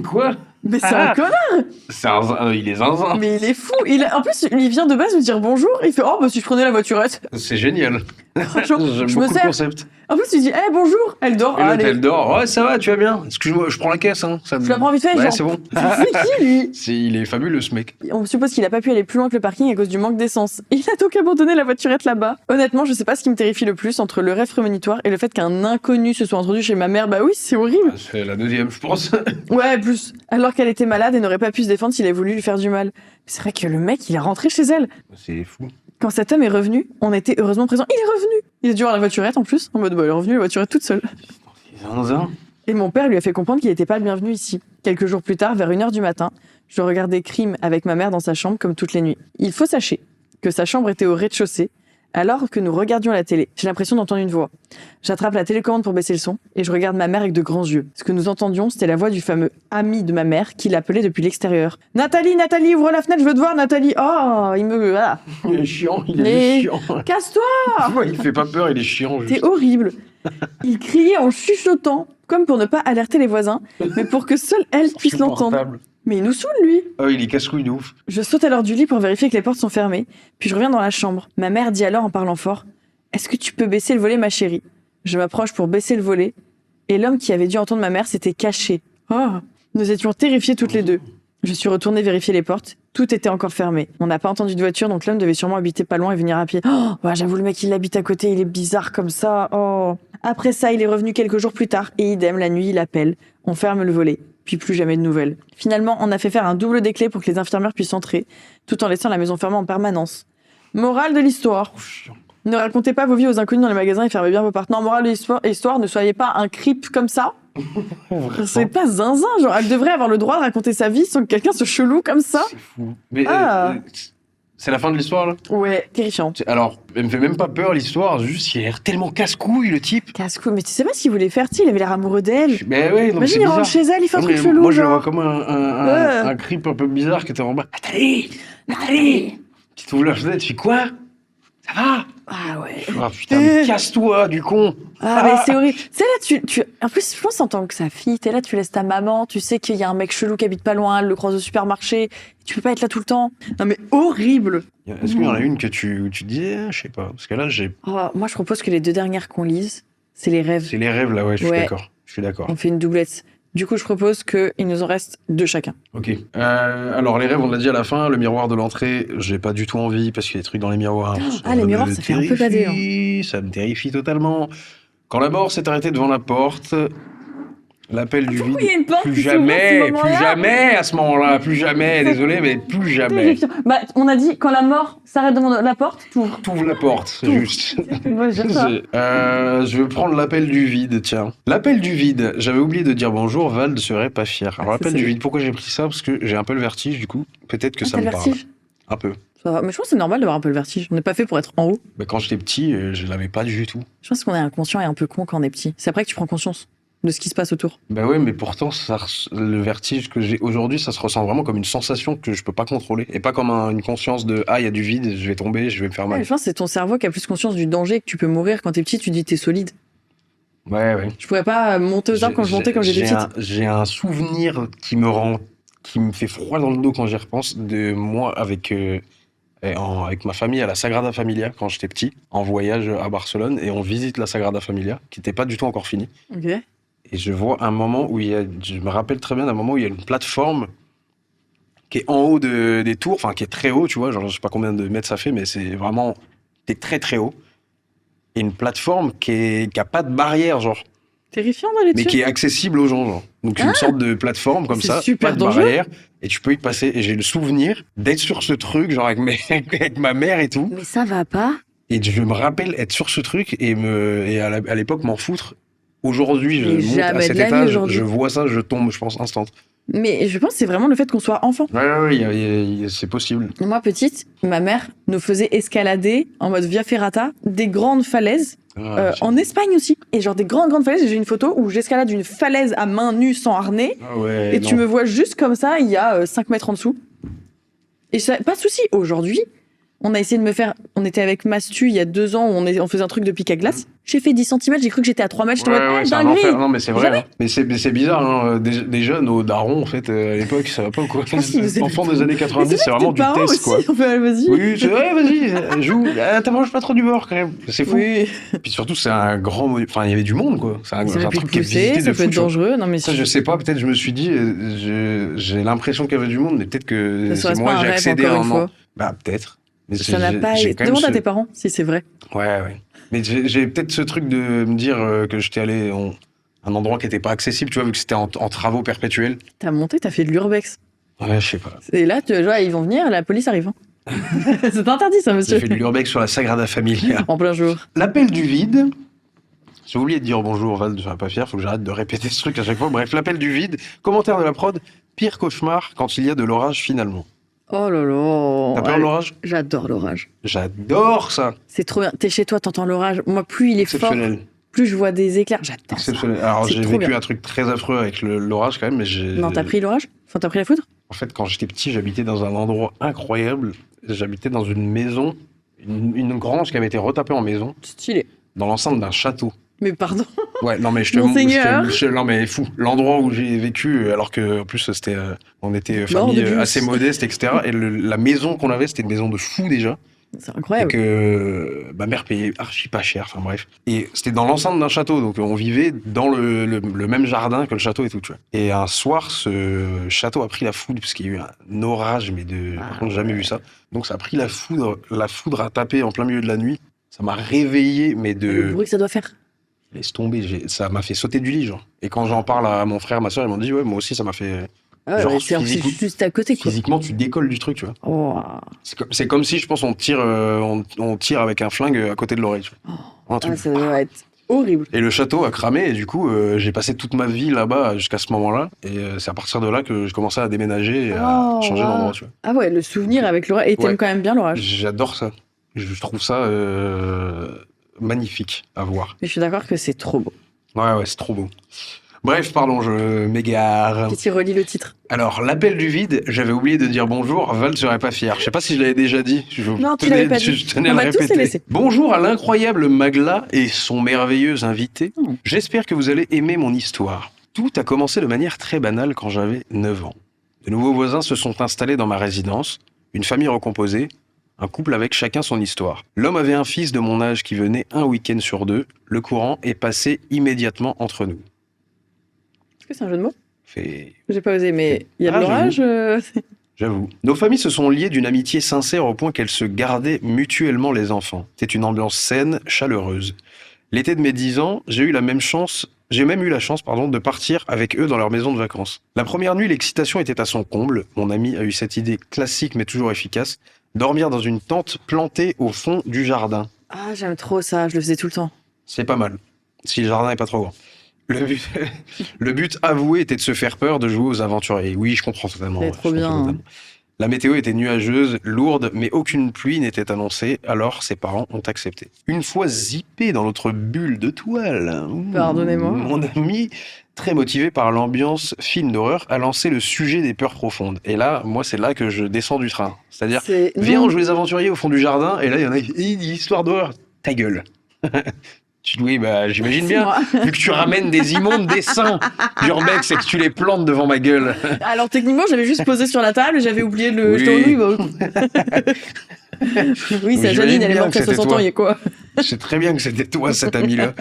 Quoi? Mais c'est un connard. Il est zinzin. Mais il est fou. En plus, il vient de base me dire bonjour. Il fait, oh, bah si je prenais la voiturette. C'est génial. Franchement, J'aime je beaucoup me le sers. concept. En plus, il dit, eh, bonjour. Elle dort. Et Ah, l'autre, allez. elle dort. Ouais, ça va, tu vas bien. Excuse-moi, je prends la caisse. Hein. Ça me- Je la prends vite fait, Ouais, genre. c'est bon. C'est qui, lui? Il est fabuleux, ce mec. On suppose qu'il a pas pu aller plus loin que le parking à cause du manque d'essence. Il a donc abandonné la voiturette là-bas. Honnêtement, je sais pas ce qui me terrifie le plus entre le rêve prémonitoire et le fait qu'un inconnu se soit introduit chez ma mère. Bah oui, c'est horrible. C'est la deuxième, je pense. Ouais, plus. Alors qu'elle était malade et n'aurait pas pu se défendre s'il avait voulu lui faire du mal. C'est vrai que le mec, il est rentré chez elle. C'est fou. Quand cet homme est revenu, on était heureusement présents. Il est revenu. Il a dû voir la voiturette en plus. En mode, bah, il est revenu, la voiturette toute seule. Zinzin. Et mon père lui a fait comprendre qu'il n'était pas le bienvenu ici. Quelques jours plus tard, vers 1h du matin, je regardais Crime avec ma mère dans sa chambre comme toutes les nuits. Il faut sachez que sa chambre était au rez-de-chaussée, alors que nous regardions la télé. J'ai l'impression d'entendre une voix. J'attrape la télécommande pour baisser le son et je regarde ma mère avec de grands yeux. Ce que nous entendions, c'était la voix du fameux ami de ma mère qui l'appelait depuis l'extérieur. « Nathalie, Nathalie, ouvre la fenêtre, je veux te voir, Nathalie !» Oh, il me... Ah. Il est chiant, Mais- chiant. Casse-toi. Ouais, il fait pas peur, il est chiant. T'es Juste. horrible. Il criait en chuchotant, comme pour ne pas alerter les voisins, mais pour que seule elle puisse l'entendre. Insupportable. Mais il nous saoule, lui. Oh, il est casse-couille de ouf. Je saute alors du lit pour vérifier que les portes sont fermées, puis je reviens dans la chambre. Ma mère dit alors en parlant fort « Est-ce que tu peux baisser le volet, ma chérie ?» Je m'approche pour baisser le volet, et l'homme qui avait dû entendre ma mère s'était caché. Oh. Nous étions terrifiés toutes les deux. Je suis retournée vérifier les portes. Tout était encore fermé. On n'a pas entendu de voiture, donc l'homme devait sûrement habiter pas loin et venir à pied. Oh, ouais, j'avoue, le mec, il habite à côté, il est bizarre comme ça. Oh. Après ça, il est revenu quelques jours plus tard, et idem, la nuit, il appelle. On ferme le volet. Puis plus jamais de nouvelles. Finalement, on a fait faire un double des clés pour que les infirmières puissent entrer, tout en laissant la maison fermée en permanence. Morale de l'histoire. Trop chiant. Ne racontez pas vos vies aux inconnus dans les magasins et fermez bien vos portes. Non, morale de l'histoire, ne soyez pas un creep comme ça. C'est pas zinzin, genre elle devrait avoir le droit de raconter sa vie sans que quelqu'un se chelou comme ça. C'est fou. Mais Ah. c'est la fin de l'histoire là. Ouais, terrifiant. Alors, elle me fait même pas peur l'histoire, juste il a l'air tellement casse-couille le type. Casse-cou, mais tu sais pas ce qu'il voulait faire, il avait l'air amoureux d'elle. Mais ouais, non, mais c'est Imagine, il rentre bizarre. chez elle, il fait un Non, truc mais chelou. moi, je le vois genre. comme Ouais. un creep un peu bizarre qui était en bas. Nathalie, Nathalie, qui t'ouvre la fenêtre, tu fais quoi? Ça va? Ah ouais. Ah putain, mais casse-toi du con. Ah, mais c'est horrible. Tu sais, là, en plus, je pense en tant que sa fille, t'es là, tu laisses ta maman, tu sais qu'il y a un mec chelou qui habite pas loin, elle le croise au supermarché, tu peux pas être là tout le temps. Non, mais horrible. Est-ce qu'il y en a une que tu dis, je sais pas, parce que là, Oh, moi, je propose que les deux dernières qu'on lise, c'est les rêves. c'est les rêves là, ouais, je suis Ouais. d'accord. Je suis d'accord. On fait une doublette. Du coup, je propose qu'il nous en reste deux chacun. Ok. Alors, les rêves, on l'a dit à la fin, le miroir de l'entrée, j'ai pas du tout envie parce qu'il y a des trucs dans les miroirs. Ah, les miroirs, me ça fait un peu bader, terrifie, ça me terrifie totalement. Quand la mort s'est arrêtée devant la porte, l'appel du vide. il y a une porte Plus qui s'ouvre à ce jamais, moment-là. plus jamais à ce moment-là, plus jamais, désolé, mais plus jamais. Terrifiant. Bah, on a dit, quand la mort s'arrête devant la porte, t'ouvres. T'ouvres la porte, c'est T'ouvres. juste. Ouais, j'aime ça. Je vais prendre l'appel du vide, tiens. L'appel du vide, j'avais oublié de dire bonjour, Val ne serait pas fier. Alors, Ah, l'appel ça, du c'est- vide, pourquoi j'ai pris ça? Parce que j'ai un peu le vertige, du coup. Peut-être que Ah, ça t'as me le parle. vertige. Un peu. Ça va. Mais je pense que c'est normal d'avoir un peu le vertige. On n'est pas fait pour être en haut. Mais quand j'étais petit, je l'avais pas du tout. Je pense qu'on est inconscient et un peu con quand on est petit. C'est après que tu prends conscience de ce qui se passe autour. Bah ouais, mais pourtant, le vertige que j'ai aujourd'hui, ça se ressent vraiment comme une sensation que je peux pas contrôler. Et pas comme une conscience de ah, il y a du vide, je vais tomber, je vais me faire Ouais, mal. je pense que c'est ton cerveau qui a plus conscience du danger, que tu peux mourir quand t'es petit, tu dis t'es solide. Ouais, ouais. Je pourrais pas monter aux arbres quand je montais quand j'étais petite. J'ai un souvenir qui me fait froid dans le dos quand j'y repense de moi avec ma famille à la Sagrada Familia quand j'étais petit, en voyage à Barcelone, et on visite la Sagrada Familia, qui n'était pas du tout encore finie. Ok. Et je vois un moment où je me rappelle très bien d'un moment où il y a une plateforme qui est en haut des tours, enfin qui est très haut, tu vois, genre je sais pas combien de mètres ça fait, mais c'est vraiment, t'es très très haut. Et une plateforme qui a pas de barrière, genre, Terrifiant d'aller mais dessus. qui est accessible aux gens, genre. Donc une sorte de plateforme comme C'est ça, super pas de dangereux. barrière, et tu peux y passer. Et j'ai le souvenir d'être sur ce truc, genre avec ma mère et tout. Mais ça va pas. Et je me rappelle être sur ce truc et à l'époque m'en foutre. Aujourd'hui, je Mais monte à jamais cet de la vie étage, aujourd'hui. je vois ça, je tombe, je pense, instant. Mais je pense que c'est vraiment le fait qu'on soit enfant. Ouais, c'est possible. Moi, petite, ma mère nous faisait escalader en mode via ferrata des grandes falaises, en Espagne aussi. Et genre des grandes falaises. Et j'ai une photo où j'escalade une falaise à main nue sans harnais. Ah ouais, Et tu non. me vois juste comme ça, il y a 5 mètres en dessous. Et ça, pas de souci. Aujourd'hui, on a essayé de me faire. On était avec Mastu il y a 2 ans où on faisait un truc de pic à glace. J'ai fait 10 cm, j'ai cru que j'étais à 3 mètres. J'étais en mode, Ouais, c'est un dinguerie. enfer. Non, mais c'est vrai. Jamais. Hein. Mais c'est bizarre, hein. Des jeunes aux darons, en fait, à l'époque, ça va pas, quoi. Je pense qu'ils faisaient Enfants du des tout. années 90, c'est vraiment du Tes parents test, aussi, quoi. on fait, vas-y. Oui, ouais, vas-y, joue. Ah, t'as mangé pas trop du beurre, quand même. C'est fou. Oui. Puis surtout, c'est un grand. Enfin, il y avait du monde, quoi. C'est un Ça aurait pu truc qui est pousser, visité ça de peut fou. être tu vois. dangereux. Non, mais Ça, je sais pas, peut-être je me suis dit, j'ai l'impression qu'il y avait du monde, mais peut-être que ça c'est serait pas moi, un j'ai rêve, accédé à encore un une moment. fois. Bah, peut-être. Mais Ça n'a pas. j'ai quand même Demande à ce- tes parents si c'est vrai. Ouais. Mais j'ai peut-être ce truc de me dire que j'étais allé en un endroit qui était pas accessible, tu vois, vu que c'était en travaux perpétuels. T'as monté, t'as fait de l'urbex. Ouais, je sais pas. Et là, tu vois, ils vont venir, la police arrive. Hein. C'est interdit, ça, monsieur. J'ai fait de l'urbex sur la Sagrada Familia. En plein jour. L'appel du vide. J'ai oublié de dire bonjour, Val, je serais pas fier, faut que j'arrête de répéter ce truc à chaque fois. Bref, l'appel du vide. Commentaire de la prod. Pire cauchemar quand il y a de l'orage finalement. Oh là là. T'as peur de l'orage? J'adore l'orage. J'adore ça. C'est trop bien. T'es chez toi, t'entends l'orage. Moi, plus il est fort, Exceptionnel. plus je vois des éclairs. J'adore ça. Exceptionnel. Alors, C'est j'ai trop vécu bien. un truc très affreux avec l'orage quand même, mais Non, t'as pris l'orage? Enfin, t'as pris la foudre? En fait, quand j'étais petit, j'habitais dans un endroit incroyable. J'habitais dans une maison, une grange qui avait été retapée en maison, Stylé. dans l'enceinte d'un château. Mais pardon. Ouais, non mais Monseigneur. non mais fou. L'endroit où j'ai vécu, alors que en plus c'était, on était famille de bus. assez modeste, etc. Et la maison qu'on avait, c'était une maison de fou déjà. C'est Et incroyable. que ma mère payait archi pas cher. Enfin bref. Et c'était dans l'enceinte d'un château, donc on vivait dans le même jardin que le château et tout. Tu vois. Et un soir, ce château a pris la foudre parce qu'il y a eu un orage, mais par contre jamais vu ça. Donc ça a pris la foudre a tapé en plein milieu de la nuit. Ça m'a réveillé, mais Le bruit que ça doit faire. laisse tomber, ça m'a fait sauter du lit, genre. Et quand j'en parle à mon frère, ma soeur, ils m'ont dit, ouais, moi aussi, ça m'a fait... Ah ouais, Genre, c'est juste à côté, quoi. Physiquement, tu décolles du truc, tu vois. Oh. C'est comme si, je pense, on tire avec un flingue à côté de l'oreille, tu vois. Un Ah, truc. ça doit être horrible. Et le château a cramé, et du coup, j'ai passé toute ma vie là-bas jusqu'à ce moment-là. Et c'est à partir de là que je commençais à déménager et à Oh, changer wow. d'endroit, tu vois. Ah ouais, le souvenir avec l'orage. Et t'aimes Ouais. quand même bien l'orage. J'adore ça. Je trouve ça magnifique à voir. Mais je suis d'accord que c'est trop beau. Ouais, c'est trop beau. Bref, pardon, je m'égare. Qu'est-ce qui relie le titre? Alors, l'appel du vide, j'avais oublié de dire bonjour, Val serait pas fier. Je sais pas si je l'avais déjà dit. Non, tu l'avais pas dit. Je tenais à On le va tous les répéter. laisser. Bonjour à l'incroyable Magla et son merveilleux invité. J'espère que vous allez aimer mon histoire. Tout a commencé de manière très banale quand j'avais 9 ans. De nouveaux voisins se sont installés dans ma résidence, une famille recomposée, un couple avec chacun son histoire. L'homme avait un fils de mon âge qui venait un week-end sur 2. Le courant est passé immédiatement entre nous. Est-ce que c'est un jeu de mots? Fait... J'ai pas osé, mais il y a de Ah, l'orage. J'avoue. Nos familles se sont liées d'une amitié sincère au point qu'elles se gardaient mutuellement les enfants. C'est une ambiance saine, chaleureuse. L'été de mes 10 ans, j'ai même eu la chance de partir avec eux dans leur maison de vacances. La première nuit, l'excitation était à son comble. Mon ami a eu cette idée classique mais toujours efficace, dormir dans une tente plantée au fond du jardin. Ah, j'aime trop ça, je le faisais tout le temps. C'est pas mal, si le jardin est pas trop grand. Le but avoué était de se faire peur, de jouer aux aventuriers. Oui, je comprends totalement. C'est trop bien. La météo était nuageuse, lourde, mais aucune pluie n'était annoncée, alors ses parents ont accepté. Une fois zippé dans notre bulle de toile, Pardonnez-moi. mon ami, très motivé par l'ambiance film d'horreur, a lancé le sujet des peurs profondes. Et là, moi, c'est là que je descends du train. C'est-à-dire, viens, on joue les aventuriers au fond du jardin, et là, il y en a une histoire d'horreur. Ta gueule. Oui, bah, j'imagine bien. Vu que tu ramènes des immondes dessins. Genre, mec, c'est que tu les plantes devant ma gueule. Alors, techniquement, j'avais juste posé sur la table et j'avais oublié de le Oui. jeter au nouille. Oui, c'est Janine, elle est morte à 60 ans, il y a quoi? Je sais très bien que c'était toi, cet ami-là.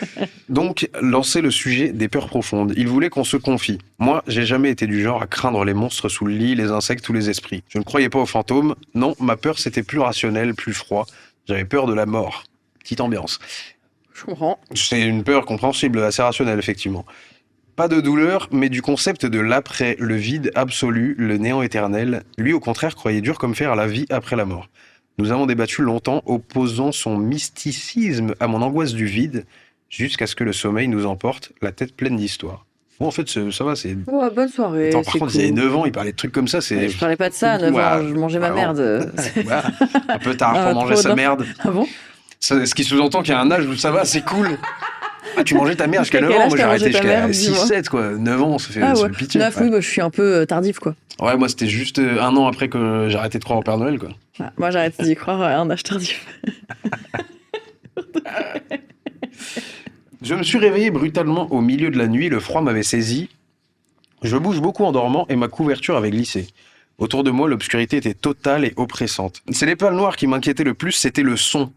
Donc, lancer le sujet des peurs profondes. Il voulait qu'on se confie. Moi, j'ai jamais été du genre à craindre les monstres sous le lit, les insectes ou les esprits. Je ne croyais pas aux fantômes. Non, ma peur, c'était plus rationnel, plus froid. J'avais peur de la mort. Petite ambiance. Je comprends. C'est une peur compréhensible, assez rationnelle, effectivement. Pas de douleur, mais du concept de l'après, le vide absolu, le néant éternel. Lui, au contraire, croyait dur comme fer à la vie après la mort. Nous avons débattu longtemps, opposant son mysticisme à mon angoisse du vide, jusqu'à ce que le sommeil nous emporte, la tête pleine d'histoires. Bon, en fait, ça va, c'est... Oh, bonne soirée. Attends, par c'est contre, cool. il y avait 9 ans, il parlait de trucs comme ça, c'est... Je parlais pas de ça à 9 ans, Ouais. je mangeais ma Ah, merde. Ouais, un peu tard Ah, pour manger trop sa d'un- merde. Ah bon? Ce qui sous-entend qu'il y a un âge où ça va, c'est cool. Ah, tu mangeais ta merde jusqu'à 9 Quel ans, âge moi j'ai t'as arrêté mangé ta jusqu'à merde, dis-moi 6-7, quoi. 9 ans, ça fait Ah ça ouais. fait pitié. 9, Ouais. oui, bah, je suis un peu tardif, quoi. Ouais, moi c'était juste un an après que j'ai arrêté de croire au Père Noël, quoi. Ah, moi, j'arrête d'y croire à un âge tardif. Je me suis réveillé brutalement au milieu de la nuit, le froid m'avait saisi. Je bouge beaucoup en dormant et ma couverture avait glissé. Autour de moi, l'obscurité était totale et oppressante. C'est les pales noires qui m'inquiétaient le plus, c'était le son.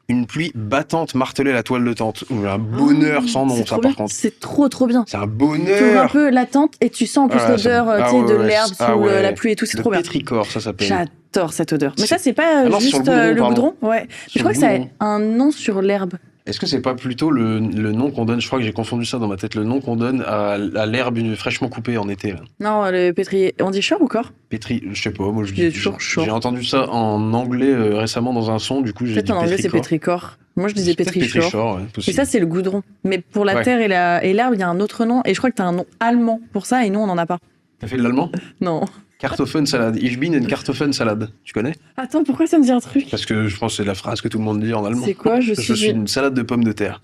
Une pluie battante martelait la toile de tente. Un bonheur sans nom, C'est ça trop par bien. contre. C'est trop bien. C'est un Tu ouvres un bonheur. peu la tente et tu sens en plus Ah, l'odeur ah tu sais, ouais, de ouais, l'herbe ah sous ouais. la pluie et tout, c'est Le trop bien. pétrichor, ça s'appelle. J'adore cette odeur. Mais C'est- ça, c'est pas Ah non, sur juste le le goudron, goudron. Ouais. Je Sur crois le que ça a goudron. un nom sur l'herbe. Est-ce que c'est pas plutôt le nom qu'on donne, je crois que j'ai confondu ça dans ma tête, le nom qu'on donne à l'herbe fraîchement coupée en été là. Non, le pétrier. On dit chore ou corps? Pétri, je sais pas, moi je Il est dis. toujours chaud. J'ai entendu ça en anglais récemment dans un son, du coup j'ai dit Peut-être en anglais, c'est pétricor. pétricor. Moi, je disais Peut-être pétrichor. pétrichor, ouais, Et possible. ça, c'est le goudron. Mais pour la Ouais. terre et l'herbe, il y a un autre nom. Et je crois que t'as un nom allemand pour ça et nous, on n'en a pas. T'as fait de l'allemand? Non. Kartoffelsalade. Ich bin une Kartoffelsalade. Tu connais? Attends, pourquoi ça me dit un truc? Parce que je pense que c'est la phrase que tout le monde dit en allemand. C'est quoi? Je Je suis une salade de pommes de terre.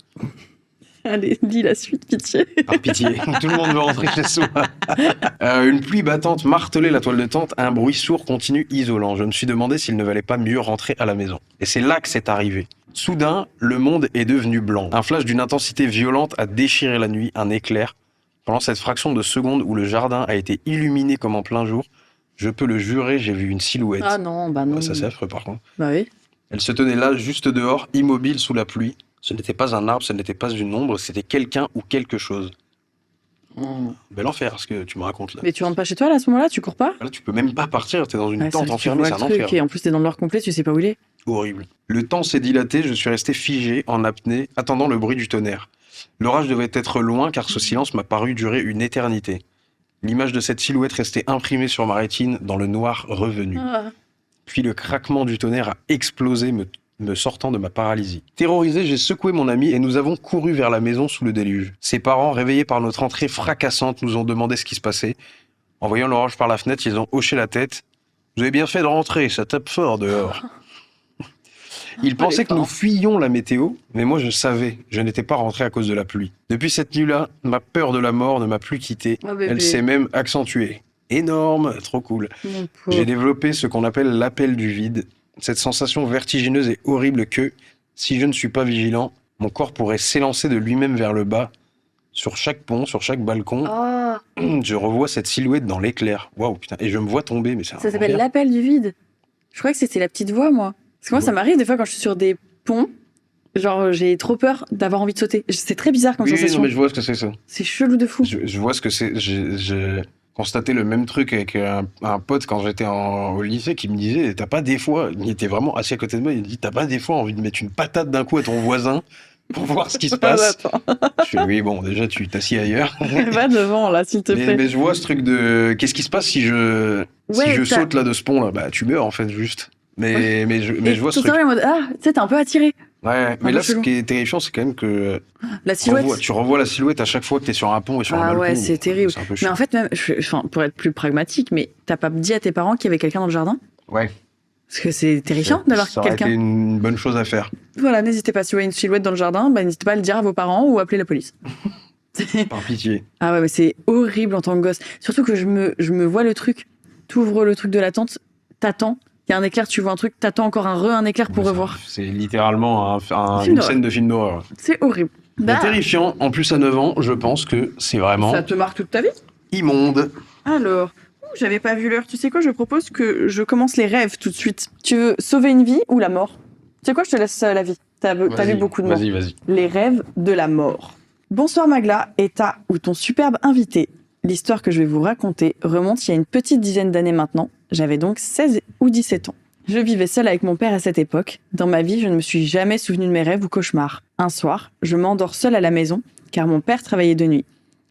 Allez, dis la suite, pitié. Par pitié. Tout le monde veut rentrer chez soi. Une pluie battante martelait la toile de tente, un bruit sourd, continu, isolant. Je me suis demandé s'il ne valait pas mieux rentrer à la maison. Et c'est là que c'est arrivé. Soudain, le monde est devenu blanc. Un flash d'une intensité violente a déchiré la nuit, un éclair. Pendant cette fraction de seconde où le jardin a été illuminé comme en plein jour, je peux le jurer, j'ai vu une silhouette. Ah non, bah non. Ouais, ça c'est affreux par contre. Bah oui. Elle se tenait là, juste dehors, immobile sous la pluie. Ce n'était pas un arbre, ce n'était pas une ombre, c'était quelqu'un ou quelque chose. Bel enfer, ce que tu me racontes là. Mais tu rentres pas chez toi là, à ce moment-là, tu cours pas? Là, tu peux même pas partir, t'es dans une Ouais, tente tu enfermée, vois c'est un le truc, enfer. et en plus t'es dans le noir complet, tu sais pas où il est. Horrible. Le temps s'est dilaté, je suis resté figé, en apnée, attendant le bruit du tonnerre. L'orage devait être loin car ce silence m'a paru durer une éternité. L'image de cette silhouette restait imprimée sur ma rétine dans le noir revenu. Puis le craquement du tonnerre a explosé, me sortant de ma paralysie. Terrorisé, j'ai secoué mon ami et nous avons couru vers la maison sous le déluge. Ses parents, réveillés par notre entrée fracassante, nous ont demandé ce qui se passait. En voyant l'orage par la fenêtre, ils ont hoché la tête. « Vous avez bien fait de rentrer, ça tape fort dehors. » Ils pensaient que nous fuyions la météo, mais moi je savais, je n'étais pas rentré à cause de la pluie. Depuis cette nuit-là, ma peur de la mort ne m'a plus quitté. Oh, bébé. Elle s'est même accentuée. Énorme, trop cool. Mon J'ai pauvre. développé ce qu'on appelle l'appel du vide. Cette sensation vertigineuse et horrible que, si je ne suis pas vigilant, mon corps pourrait s'élancer de lui-même vers le bas. Sur chaque pont, sur chaque balcon, Ah, je revois cette silhouette dans l'éclair. Waouh, putain, et je me vois tomber, mais c'est un ça s'appelle enfer. l'appel du vide. Je crois que c'était la petite voix, moi. Parce que moi, ça m'arrive des fois quand je suis sur des ponts, genre j'ai trop peur d'avoir envie de sauter. C'est très bizarre comme Oui, sensation. non, mais je vois ce que c'est ça. C'est chelou de fou. Je vois ce que c'est. J'ai constaté le même truc avec un pote quand j'étais au lycée qui me disait t'as pas des fois, il était vraiment assis à côté de moi, il me dit t'as pas des fois envie de mettre une patate d'un coup à ton voisin pour voir ce qui se passe. Attends. Je fais oui, bon, déjà tu t'assis ailleurs. Va devant, là, s'il te plaît. Mais je vois ce truc de qu'est-ce qui se passe si je Ouais, t'as- saute là de ce pont là, bah tu meurs en fait juste. Mais je vois ce tout truc. ça en mode, ah, tu sais, t'es un peu attiré. Ouais, mais peu là ce chelou. qui est terrifiant c'est quand même que La silhouette. tu revois la silhouette à chaque fois que t'es sur un pont et sur un Ah balcon. ouais, c'est terrible. C'est un peu Mais chiant. en fait, même, enfin, pour être plus pragmatique, mais t'as pas dit à tes parents qu'il y avait quelqu'un dans le jardin? Ouais. Parce que c'est terrifiant d'avoir Ça aurait été quelqu'un. une bonne chose à faire. Voilà, n'hésitez pas. Si vous voyez une silhouette dans le jardin, bah, n'hésitez pas à le dire à vos parents ou appeler la police. Par pitié. Ah ouais, mais c'est horrible en tant que gosse. Surtout que je me vois le truc. T'ouvres le truc de la tente, t'attends. Il y a un éclair, tu vois un truc, t'attends encore un éclair pour revoir. C'est littéralement Film une d'horreur. scène de film d'horreur. C'est horrible. Mais Bah, terrifiant. En plus, à 9 ans, je pense que c'est vraiment ça te marque toute ta vie? immonde. Alors, j'avais pas vu l'heure. Tu sais quoi, je propose que je commence les rêves tout de suite. Tu veux sauver une vie ou la mort? Tu sais quoi, je te laisse la vie. T'as Vas-y, lu beaucoup de mots. Vas-y. Les rêves de la mort. Bonsoir Magla et ta ou ton superbe invité. L'histoire que je vais vous raconter remonte il y a une petite dizaine d'années maintenant. J'avais donc 16 ou 17 ans. Je vivais seule avec mon père à cette époque. Dans ma vie, je ne me suis jamais souvenu de mes rêves ou cauchemars. Un soir, je m'endors seule à la maison car mon père travaillait de nuit.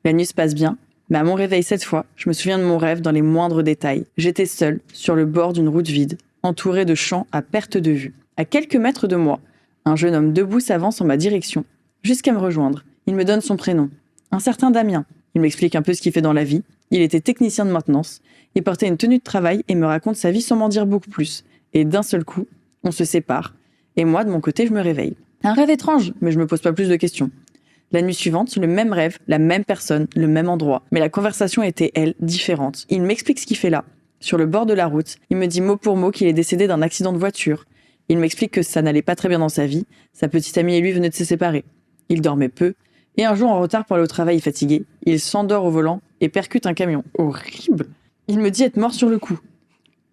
La nuit se passe bien, mais à mon réveil cette fois, je me souviens de mon rêve dans les moindres détails. J'étais seule, sur le bord d'une route vide, entourée de champs à perte de vue. À quelques mètres de moi, un jeune homme debout s'avance en ma direction, jusqu'à me rejoindre. Il me donne son prénom, un certain Damien. Il m'explique un peu ce qu'il fait dans la vie. Il était technicien de maintenance, il portait une tenue de travail et me raconte sa vie sans m'en dire beaucoup plus. Et d'un seul coup, on se sépare. Et moi, de mon côté, je me réveille. Un rêve étrange, mais je me pose pas plus de questions. La nuit suivante, le même rêve, la même personne, le même endroit. Mais la conversation était, elle, différente. Il m'explique ce qu'il fait là, sur le bord de la route. Il me dit mot pour mot qu'il est décédé d'un accident de voiture. Il m'explique que ça n'allait pas très bien dans sa vie. Sa petite amie et lui venaient de se séparer. Il dormait peu. Et un jour, en retard pour aller au travail fatigué, il s'endort au volant et percute un camion. Horrible. Il me dit être mort sur le coup.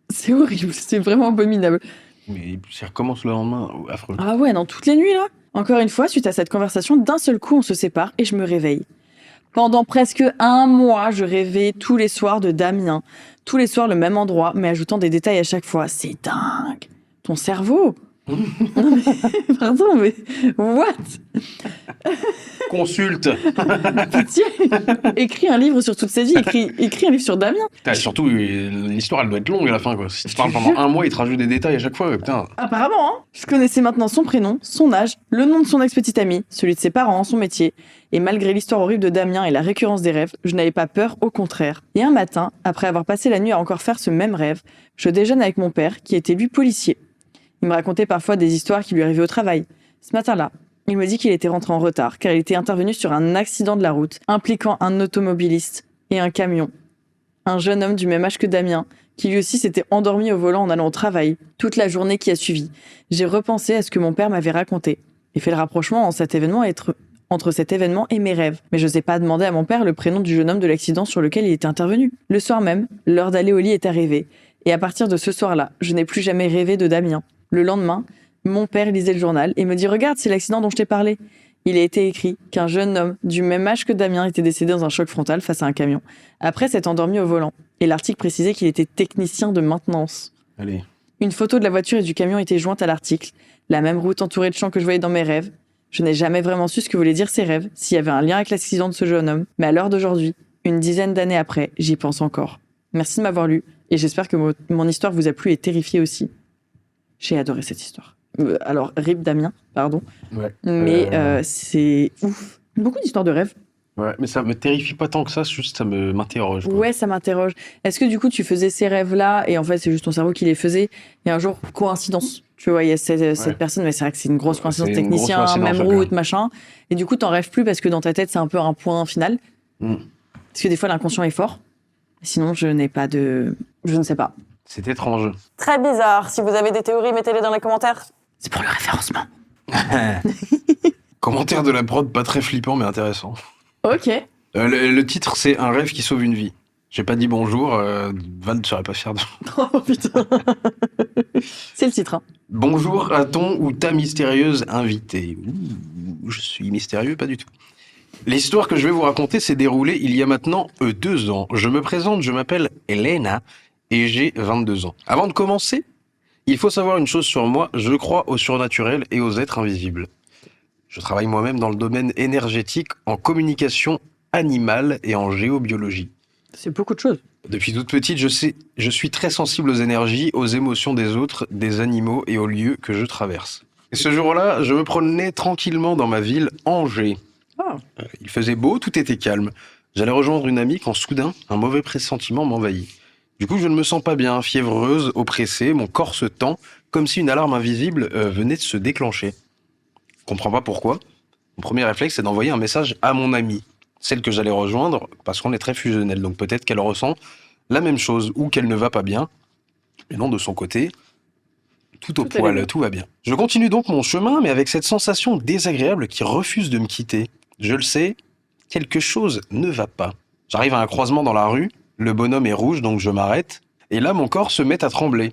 C'est horrible, c'est vraiment abominable. Mais ça recommence le lendemain. Affreux. Ah ouais, dans toutes les nuits, là. Encore une fois, suite à cette conversation, d'un seul coup, on se sépare et je me réveille. Pendant presque un mois, je rêvais tous les soirs de Damien. Tous les soirs, le même endroit, mais ajoutant des détails à chaque fois. C'est dingue. Ton cerveau, Non, mais, pardon, mais what? Consulte. Pitié. Écris un livre sur toute sa vie, écris un livre sur Damien. Putain, et surtout, l'histoire, elle doit être longue à la fin, quoi. Si tu parles pendant un mois, il te rajoute des détails à chaque fois, putain. Apparemment, hein. Je connaissais maintenant son prénom, son âge, le nom de son ex-petite amie, celui de ses parents, son métier. Et malgré l'histoire horrible de Damien et la récurrence des rêves, je n'avais pas peur, au contraire. Et un matin, après avoir passé la nuit à encore faire ce même rêve, je déjeune avec mon père, qui était lui policier. Il me racontait parfois des histoires qui lui arrivaient au travail. Ce matin-là, il me dit qu'il était rentré en retard, car il était intervenu sur un accident de la route, impliquant un automobiliste et un camion. Un jeune homme du même âge que Damien, qui lui aussi s'était endormi au volant en allant au travail, toute la journée qui a suivi. J'ai repensé à ce que mon père m'avait raconté, et fait le rapprochement entre cet événement et mes rêves. Mais je n'osais pas demander à mon père le prénom du jeune homme de l'accident sur lequel il était intervenu. Le soir même, l'heure d'aller au lit est arrivée, et à partir de ce soir-là, je n'ai plus jamais rêvé de Damien. Le lendemain, mon père lisait le journal et me dit « Regarde, c'est l'accident dont je t'ai parlé ». Il a été écrit qu'un jeune homme du même âge que Damien était décédé dans un choc frontal face à un camion, après s'être endormi au volant. Et l'article précisait qu'il était technicien de maintenance. Allez. Une photo de la voiture et du camion était jointe à l'article. La même route entourée de champs que je voyais dans mes rêves. Je n'ai jamais vraiment su ce que voulaient dire ces rêves, s'il y avait un lien avec l'accident de ce jeune homme. Mais à l'heure d'aujourd'hui, une dizaine d'années après, j'y pense encore. Merci de m'avoir lu, et j'espère que mon histoire vous a plu et terrifié aussi. J'ai adoré cette histoire. Alors, RIP Damien, pardon. Ouais. Mais c'est ouf. Beaucoup d'histoires de rêves. Ouais, mais ça me terrifie pas tant que ça, juste ça m'interroge. Ouais, ça m'interroge. Est-ce que du coup, tu faisais ces rêves-là, et en fait, c'est juste ton cerveau qui les faisait, et un jour, coïncidence, tu vois, il y a cette personne, mais c'est vrai que c'est une grosse coïncidence, C'est une grosse technicien, coïncidence, même ouais. route, machin, et du coup, t'en rêves plus parce que dans ta tête, c'est un peu un point final. Parce que des fois, l'inconscient est fort. Sinon, je n'ai pas de... Je ne sais pas. C'est étrange. Très bizarre. Si vous avez des théories, mettez-les dans les commentaires. C'est pour le référencement. Commentaire de la prod, pas très flippant, mais intéressant. Ok. Le titre, c'est Un rêve qui sauve une vie. J'ai pas dit bonjour, Val ne serait pas fier de... Oh putain. C'est le titre. Hein. Bonjour à ton ou ta mystérieuse invitée. Ouh, je suis mystérieux, pas du tout. L'histoire que je vais vous raconter s'est déroulée il y a maintenant 2 ans. Je me présente, je m'appelle Elena et j'ai 22 ans. Avant de commencer, il faut savoir une chose sur moi, je crois au surnaturel et aux êtres invisibles. Je travaille moi-même dans le domaine énergétique, en communication animale et en géobiologie. C'est beaucoup de choses. Depuis toute petite, je suis très sensible aux énergies, aux émotions des autres, des animaux et aux lieux que je traverse. Et ce jour-là, je me promenais tranquillement dans ma ville, Angers. Ah. Il faisait beau, tout était calme. J'allais rejoindre une amie quand soudain, un mauvais pressentiment m'envahit. Du coup, je ne me sens pas bien, fiévreuse, oppressée, mon corps se tend, comme si une alarme invisible venait de se déclencher. Je comprends pas pourquoi. Mon premier réflexe, c'est d'envoyer un message à mon amie, celle que j'allais rejoindre, parce qu'on est très fusionnels, donc peut-être qu'elle ressent la même chose, ou qu'elle ne va pas bien. Et non, de son côté, tout au poil, tout va bien. Je continue donc mon chemin, mais avec cette sensation désagréable qui refuse de me quitter. Je le sais, quelque chose ne va pas. J'arrive à un croisement dans la rue, le bonhomme est rouge, donc je m'arrête, et là mon corps se met à trembler.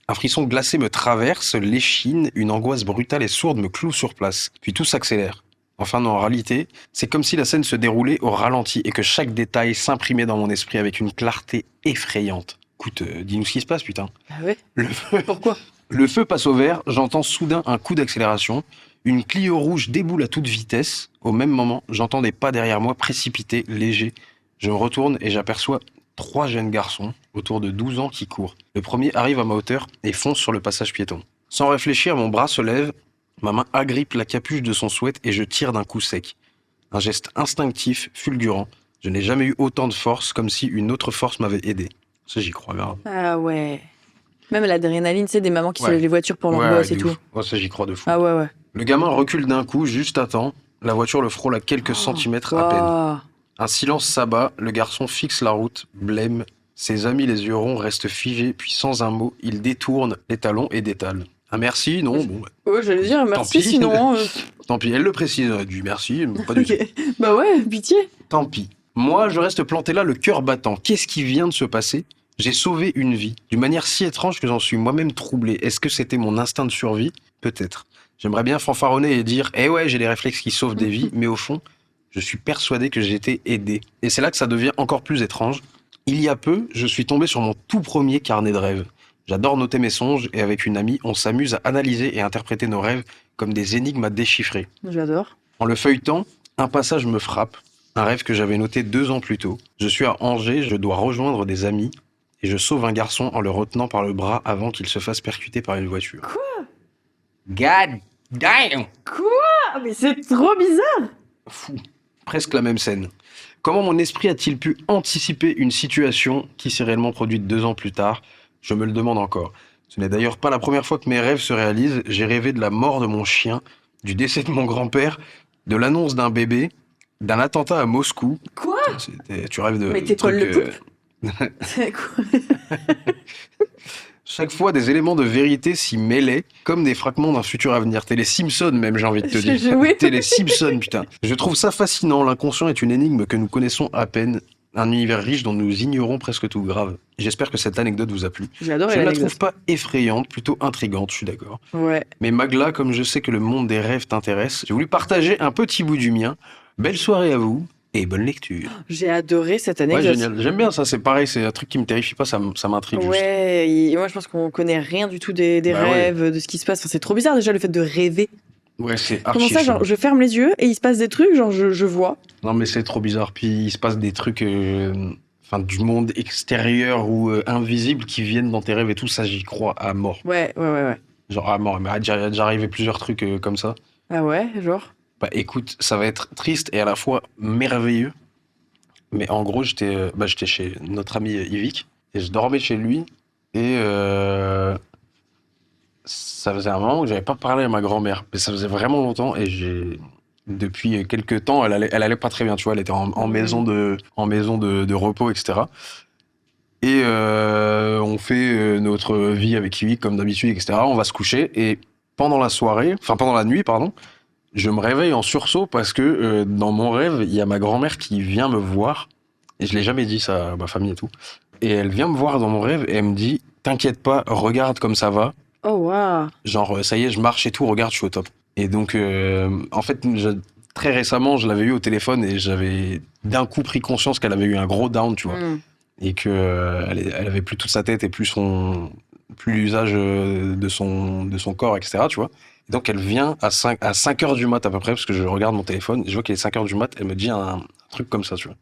Un frisson glacé me traverse l'échine, une angoisse brutale et sourde me cloue sur place, puis tout s'accélère. Enfin non, en réalité, c'est comme si la scène se déroulait au ralenti et que chaque détail s'imprimait dans mon esprit avec une clarté effrayante. Écoute, dis-nous ce qui se passe, putain. Ah ouais. Le feu, Pourquoi? le feu passe au vert, j'entends soudain un coup d'accélération. Une Clio rouge déboule à toute vitesse. Au même moment, j'entends des pas derrière moi précipités, légers. Je me retourne et j'aperçois 3 jeunes garçons, autour de 12 ans, qui courent. Le premier arrive à ma hauteur et fonce sur le passage piéton. Sans réfléchir, mon bras se lève, ma main agrippe la capuche de son sweat et je tire d'un coup sec. Un geste instinctif, fulgurant. Je n'ai jamais eu autant de force, comme si une autre force m'avait aidé. Ça, j'y crois grave. Ah ouais. Même l'adrénaline, c'est des mamans qui Ouais. se lèvent les voitures pour leur gosse et de tout. ouf. Ouais, ça, j'y crois de fou. Ah ouais, ouais. Le gamin recule d'un coup, juste à temps. La voiture le frôle à quelques centimètres à peine. Wow. Un silence s'abat, le garçon fixe la route, blême. Ses amis, les yeux ronds, restent figés, puis sans un mot, il détourne les talons et détale. Un merci, non, bon, Ouais, j'allais dire merci pis. sinon. tant pis. Elle le précise, du merci, pas du tout. Ok. Bah ouais, pitié. Tant pis. Moi, je reste planté là, le cœur battant. Qu'est-ce qui vient de se passer ? J'ai sauvé une vie, d'une manière si étrange que j'en suis moi-même troublé. Est-ce que c'était mon instinct de survie ? Peut-être. J'aimerais bien fanfaronner et dire « Eh ouais, j'ai les réflexes qui sauvent des vies », mais au fond, je suis persuadé que j'ai été aidé. Et c'est là que ça devient encore plus étrange. Il y a peu, je suis tombé sur mon tout premier carnet de rêves. J'adore noter mes songes et avec une amie, on s'amuse à analyser et interpréter nos rêves comme des énigmes à déchiffrer. J'adore. En le feuilletant, un passage me frappe, un rêve que j'avais noté 2 ans plus tôt. Je suis à Angers, je dois rejoindre des amis et je sauve un garçon en le retenant par le bras avant qu'il se fasse percuter par une voiture. Quoi? God damn! Ah, mais c'est trop bizarre. Fou. Presque la même scène. Comment mon esprit a-t-il pu anticiper une situation qui s'est réellement produite 2 ans plus tard? Je me le demande encore. Ce n'est d'ailleurs pas la première fois que mes rêves se réalisent. J'ai rêvé de la mort de mon chien, du décès de mon grand-père, de l'annonce d'un bébé, d'un attentat à Moscou. Quoi? Tu rêves de Mais t'es Paul trucs, Le Poupe? C'est quoi? Chaque fois, des éléments de vérité s'y mêlaient, comme des fragments d'un futur avenir. T'es les Simpsons, même, j'ai envie de te dire. Oui. T'es les Simpsons, putain. Je trouve ça fascinant. L'inconscient est une énigme que nous connaissons à peine. Un univers riche dont nous ignorons presque tout. Grave. J'espère que cette anecdote vous a plu. J'ai adoré Je ne la l'anecdote. trouve pas effrayante, plutôt intrigante, je suis d'accord. Ouais. Mais Magla, comme je sais que le monde des rêves t'intéresse, j'ai voulu partager un petit bout du mien. Belle soirée à vous et bonne lecture. J'ai adoré cette Ouais, anecdote. génial. J'aime bien ça, c'est pareil, c'est un truc qui me terrifie pas, ça m'intrigue juste. Ouais, et moi je pense qu'on connaît rien du tout des Bah ouais. rêves, de ce qui se passe. Enfin, c'est trop bizarre déjà le fait de rêver. Ouais, c'est Comment archi ça, chelou. genre je ferme les yeux et il se passe des trucs, genre je vois. Non, mais c'est trop bizarre. Puis il se passe des trucs du monde extérieur ou invisible qui viennent dans tes rêves et tout, ça j'y crois à mort. Ouais. Genre à mort. Mais il y a déjà arrivé plusieurs trucs comme ça. Ah ouais, genre. Bah écoute, ça va être triste et à la fois merveilleux. Mais en gros, j'étais chez notre ami Yvick et je dormais chez lui et ça faisait un moment que j'avais pas parlé à ma grand-mère. Mais ça faisait vraiment longtemps et depuis quelques temps, elle allait pas très bien, tu vois, elle était en maison de repos, etc. Et on fait notre vie avec Yvick comme d'habitude, etc. On va se coucher et pendant la nuit, pardon, je me réveille en sursaut parce que dans mon rêve, il y a ma grand-mère qui vient me voir. Et je l'ai jamais dit ça à ma famille et tout. Et elle vient me voir dans mon rêve et elle me dit « T'inquiète pas, regarde comme ça va. Oh waouh. Genre, ça y est, je marche et tout, regarde, je suis au top. » Et donc, en fait, très récemment, je l'avais eu au téléphone et j'avais d'un coup pris conscience qu'elle avait eu un gros down, tu vois. Et qu'elle avait plus toute sa tête et plus l'usage de son corps, etc., tu vois. Et donc, elle vient à 5 heures du mat à peu près, parce que je regarde mon téléphone, et je vois qu'il est 5 heures du mat, elle me dit un truc comme ça, tu vois.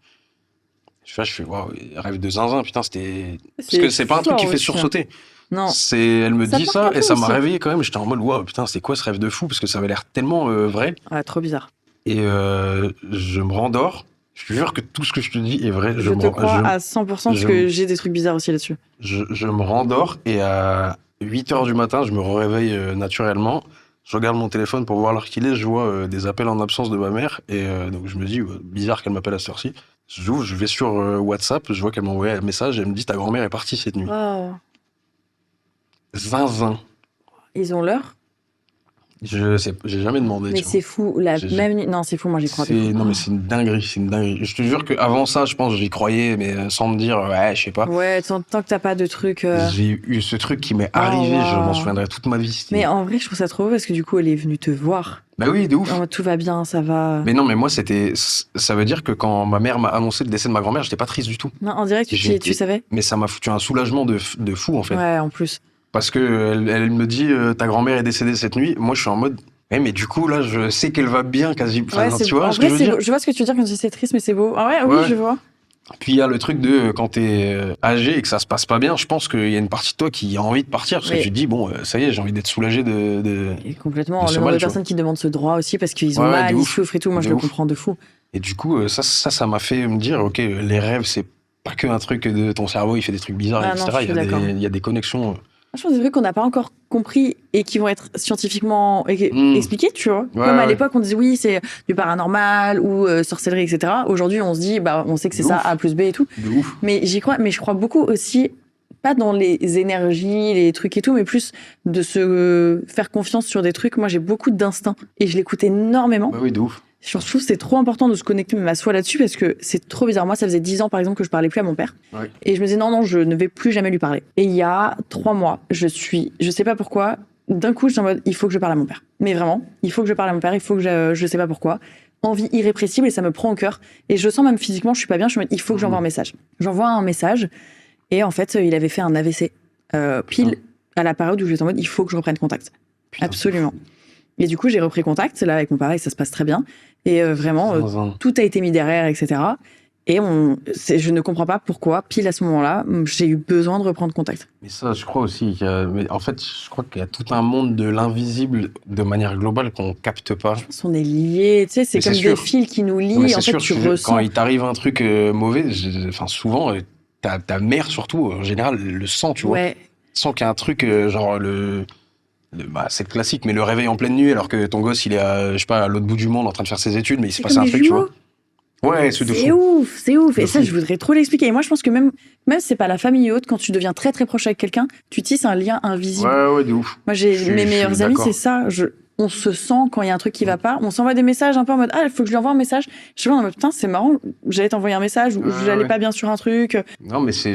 Je fais, waouh, rêve de zinzin, putain, c'était. Parce que c'est pas un truc qui fait sursauter. Non. Elle me Ça dit porte ça, un peu et ça m'a aussi. réveillé quand même. J'étais en mode, waouh, putain, c'est quoi ce rêve de fou? Parce que ça avait l'air tellement vrai. Ah, trop bizarre. Et je me rendors. Je te jure que tout ce que je te dis est vrai. Je te crois à 100% parce que j'ai des trucs bizarres aussi là-dessus. Je me rendors et à 8 heures du matin, je me réveille naturellement. Je regarde mon téléphone pour voir l'heure qu'il est. Je vois des appels en absence de ma mère. Et donc je me dis, bizarre qu'elle m'appelle à cette heure-ci. J'ouvre, je vais sur WhatsApp. Je vois qu'elle m'a envoyé un message. Elle me dit, ta grand-mère est partie cette nuit. Oh. Zinzin. Ils ont l'heure? Je sais, j'ai jamais demandé. Mais tu vois. c'est fou. Même nuit. Non, c'est fou, moi j'y crois. Non, mais c'est une dinguerie, Je te jure qu'avant ça, je pense que j'y croyais, mais sans me dire, ouais, je sais pas. Ouais, tant que t'as pas de truc. J'ai eu ce truc qui m'est arrivé, wow. je m'en souviendrai toute ma vie. Mais en vrai, je trouve ça trop beau parce que du coup, elle est venue te voir. Bah oui, de ouf. En mode, tout va bien, ça va. Mais non, mais moi, ça veut dire que quand ma mère m'a annoncé le décès de ma grand-mère, j'étais pas triste du tout. Non, en direct, tu savais? Mais ça m'a foutu un soulagement de fou, en fait. Ouais, en plus. Parce que elle me dit, ta grand-mère est décédée cette nuit. Moi, je suis en mode, mais du coup, là, je sais qu'elle va bien quasi. Enfin, Ouais, tu vois en ce que vrai, je veux dire? je vois ce que tu veux dire quand tu dis c'est triste, mais c'est beau. Ah ouais, oui, Ouais. je vois. Puis il y a le truc de quand t'es âgé et que ça se passe pas bien, je pense qu'il y a une partie de toi qui a envie de partir parce que Oui. tu te dis bon ça y est, j'ai envie d'être soulagé de. Et complètement. de Le ce nombre mal, de tu vois. personnes qui demandent ce droit aussi parce qu'ils ont Ouais, mal, de ils ouf. souffrent et tout. Moi, De je le ouf. comprends de fou. Et du coup ça m'a fait me dire ok, les rêves c'est pas que un truc de ton cerveau, il fait des trucs bizarres, Ah non, etc. je suis d'accord. Il y a des connexions. Je pense des trucs qu'on n'a pas encore compris et qui vont être scientifiquement expliqués, tu vois. Ouais, Comme à ouais. l'époque, on disait oui, c'est du paranormal ou sorcellerie, etc. Aujourd'hui, on se dit, bah, on sait que c'est De ça, ouf. A plus B et tout. De ouf. Mais j'y crois, mais je crois beaucoup aussi, pas dans les énergies, les trucs et tout, mais plus de se faire confiance sur des trucs. Moi, j'ai beaucoup d'instinct et je l'écoute énormément. Bah oui, de ouf. Je trouve que c'est trop important de se connecter même à soi là-dessus parce que c'est trop bizarre. Moi, ça faisait 10 ans, par exemple, que je parlais plus à mon père. Ouais. Et je me disais, non, je ne vais plus jamais lui parler. Et il y a 3 mois, je sais pas pourquoi, d'un coup, je suis en mode, il faut que je parle à mon père. Mais vraiment, il faut que je parle à mon père, il faut que je sais pas pourquoi. Envie irrépressible et ça me prend au cœur. Et je sens même physiquement, je suis pas bien, je suis en mode, il faut que j'envoie un message. J'envoie un message et en fait, il avait fait un AVC. pile à la période où j'étais en mode il faut que je reprenne contact. Putain, Absolument. Et du coup, j'ai repris contact. Là, avec mon papa, ça se passe très bien. Et vraiment, tout a été mis derrière, etc. Et je ne comprends pas pourquoi, pile à ce moment-là, j'ai eu besoin de reprendre contact. Mais ça, je crois aussi mais en fait, je crois qu'il y a tout un monde de l'invisible de manière globale qu'on capte pas. On est liés, tu sais, c'est Mais comme c'est des sûr. fils qui nous lient. Non, mais En c'est fait, sûr, tu ressens. quand il t'arrive un truc mauvais, enfin souvent, ta mère surtout, en général, le sent, tu vois. Ouais. Sent qu'il y a un truc, genre bah, c'est le classique, mais le réveil en pleine nuit alors que ton gosse il est à, je sais pas, à l'autre bout du monde en train de faire ses études, mais il s'est C'est passé comme un les truc, tu jumeaux. vois. Ouais, c'est de C'est fou. ouf, c'est ouf. De Et ça, fou. je voudrais trop l'expliquer. Et moi, je pense que même si c'est pas la famille haute, quand tu deviens très très proche avec quelqu'un, tu tisses un lien invisible. Ouais, de ouf. Moi, Je suis mes meilleurs amis, d'accord. c'est ça. On se sent quand il y a un truc qui va pas. On s'envoie des messages un peu en mode il faut que je lui envoie un message. Je suis en mode putain, c'est marrant. J'allais t'envoyer un message ou j'allais Ouais. pas bien sur un truc. Non, mais je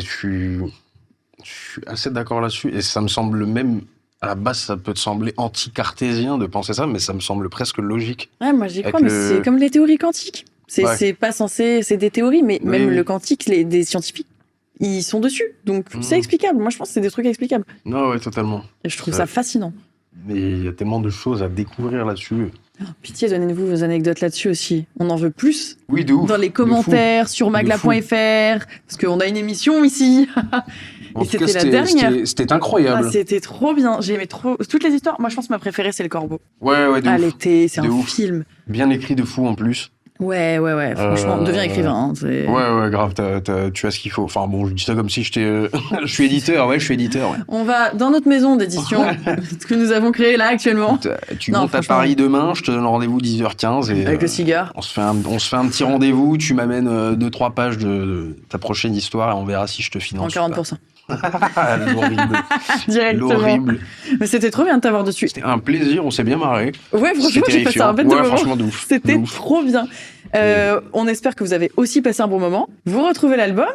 suis assez d'accord là-dessus. Et ça me semble même, à la base, ça peut te sembler anti-cartésien de penser ça, mais ça me semble presque logique. Ouais, moi j'y Avec crois, mais c'est comme les théories quantiques. Ouais. C'est pas censé, c'est des théories, mais Oui, même oui. le quantique, des scientifiques, ils sont dessus. Donc c'est explicable. Moi, je pense que c'est des trucs explicables. Non, ouais, totalement. Et je trouve Ça- ça fascinant. Mais il y a tellement de choses à découvrir là-dessus. Pitié, donnez-nous vos anecdotes là-dessus aussi. On en veut plus. Oui, de ouf. Dans les de fou. commentaires, sur magla.fr, parce qu'on a une émission ici. En Et tout cas, c'était la dernière. C'était incroyable. Ah, c'était trop bien. J'ai aimé trop. Toutes les histoires. Moi, je pense que ma préférée, c'est Le Corbeau. Ouais, de À ouf. l'été, c'est De un ouf. film. Bien écrit de fou en plus. Ouais. Franchement, deviens écrivain. Hein, Ouais, grave, tu as ce qu'il faut. Enfin bon, je dis ça comme si j'étais... je suis éditeur, ouais. On va dans notre maison d'édition que nous avons créée là actuellement. Tu Non, montes à franchement. Paris demain, je te donne rendez-vous 10h15 et Avec le cigare. on se fait un petit rendez-vous, tu m'amènes 2-3 pages de ta prochaine histoire et on verra si je te En finance. 40%. Ah, l'horrible. Directement. L'horrible. Mais c'était trop bien de t'avoir dessus. C'était un plaisir, on s'est bien marré. Ouais, franchement, C'était j'ai passé un bête de ouais, moment. franchement, de ouf. C'était De ouf. trop bien. On espère que vous avez aussi passé un bon moment. Vous retrouvez l'album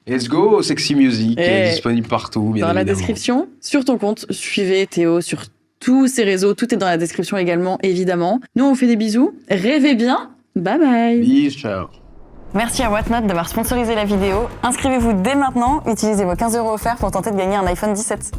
Let's go, Sexy Music, Et disponible partout, bien dans la évidemment. description, sur ton compte. Suivez Théo sur tous ses réseaux. Tout est dans la description également, évidemment. Nous, on vous fait des bisous. Rêvez bien. Bye bye. Bis, ciao. Merci à Whatnot d'avoir sponsorisé la vidéo. Inscrivez-vous dès maintenant, utilisez vos 15 € offerts pour tenter de gagner un iPhone 17.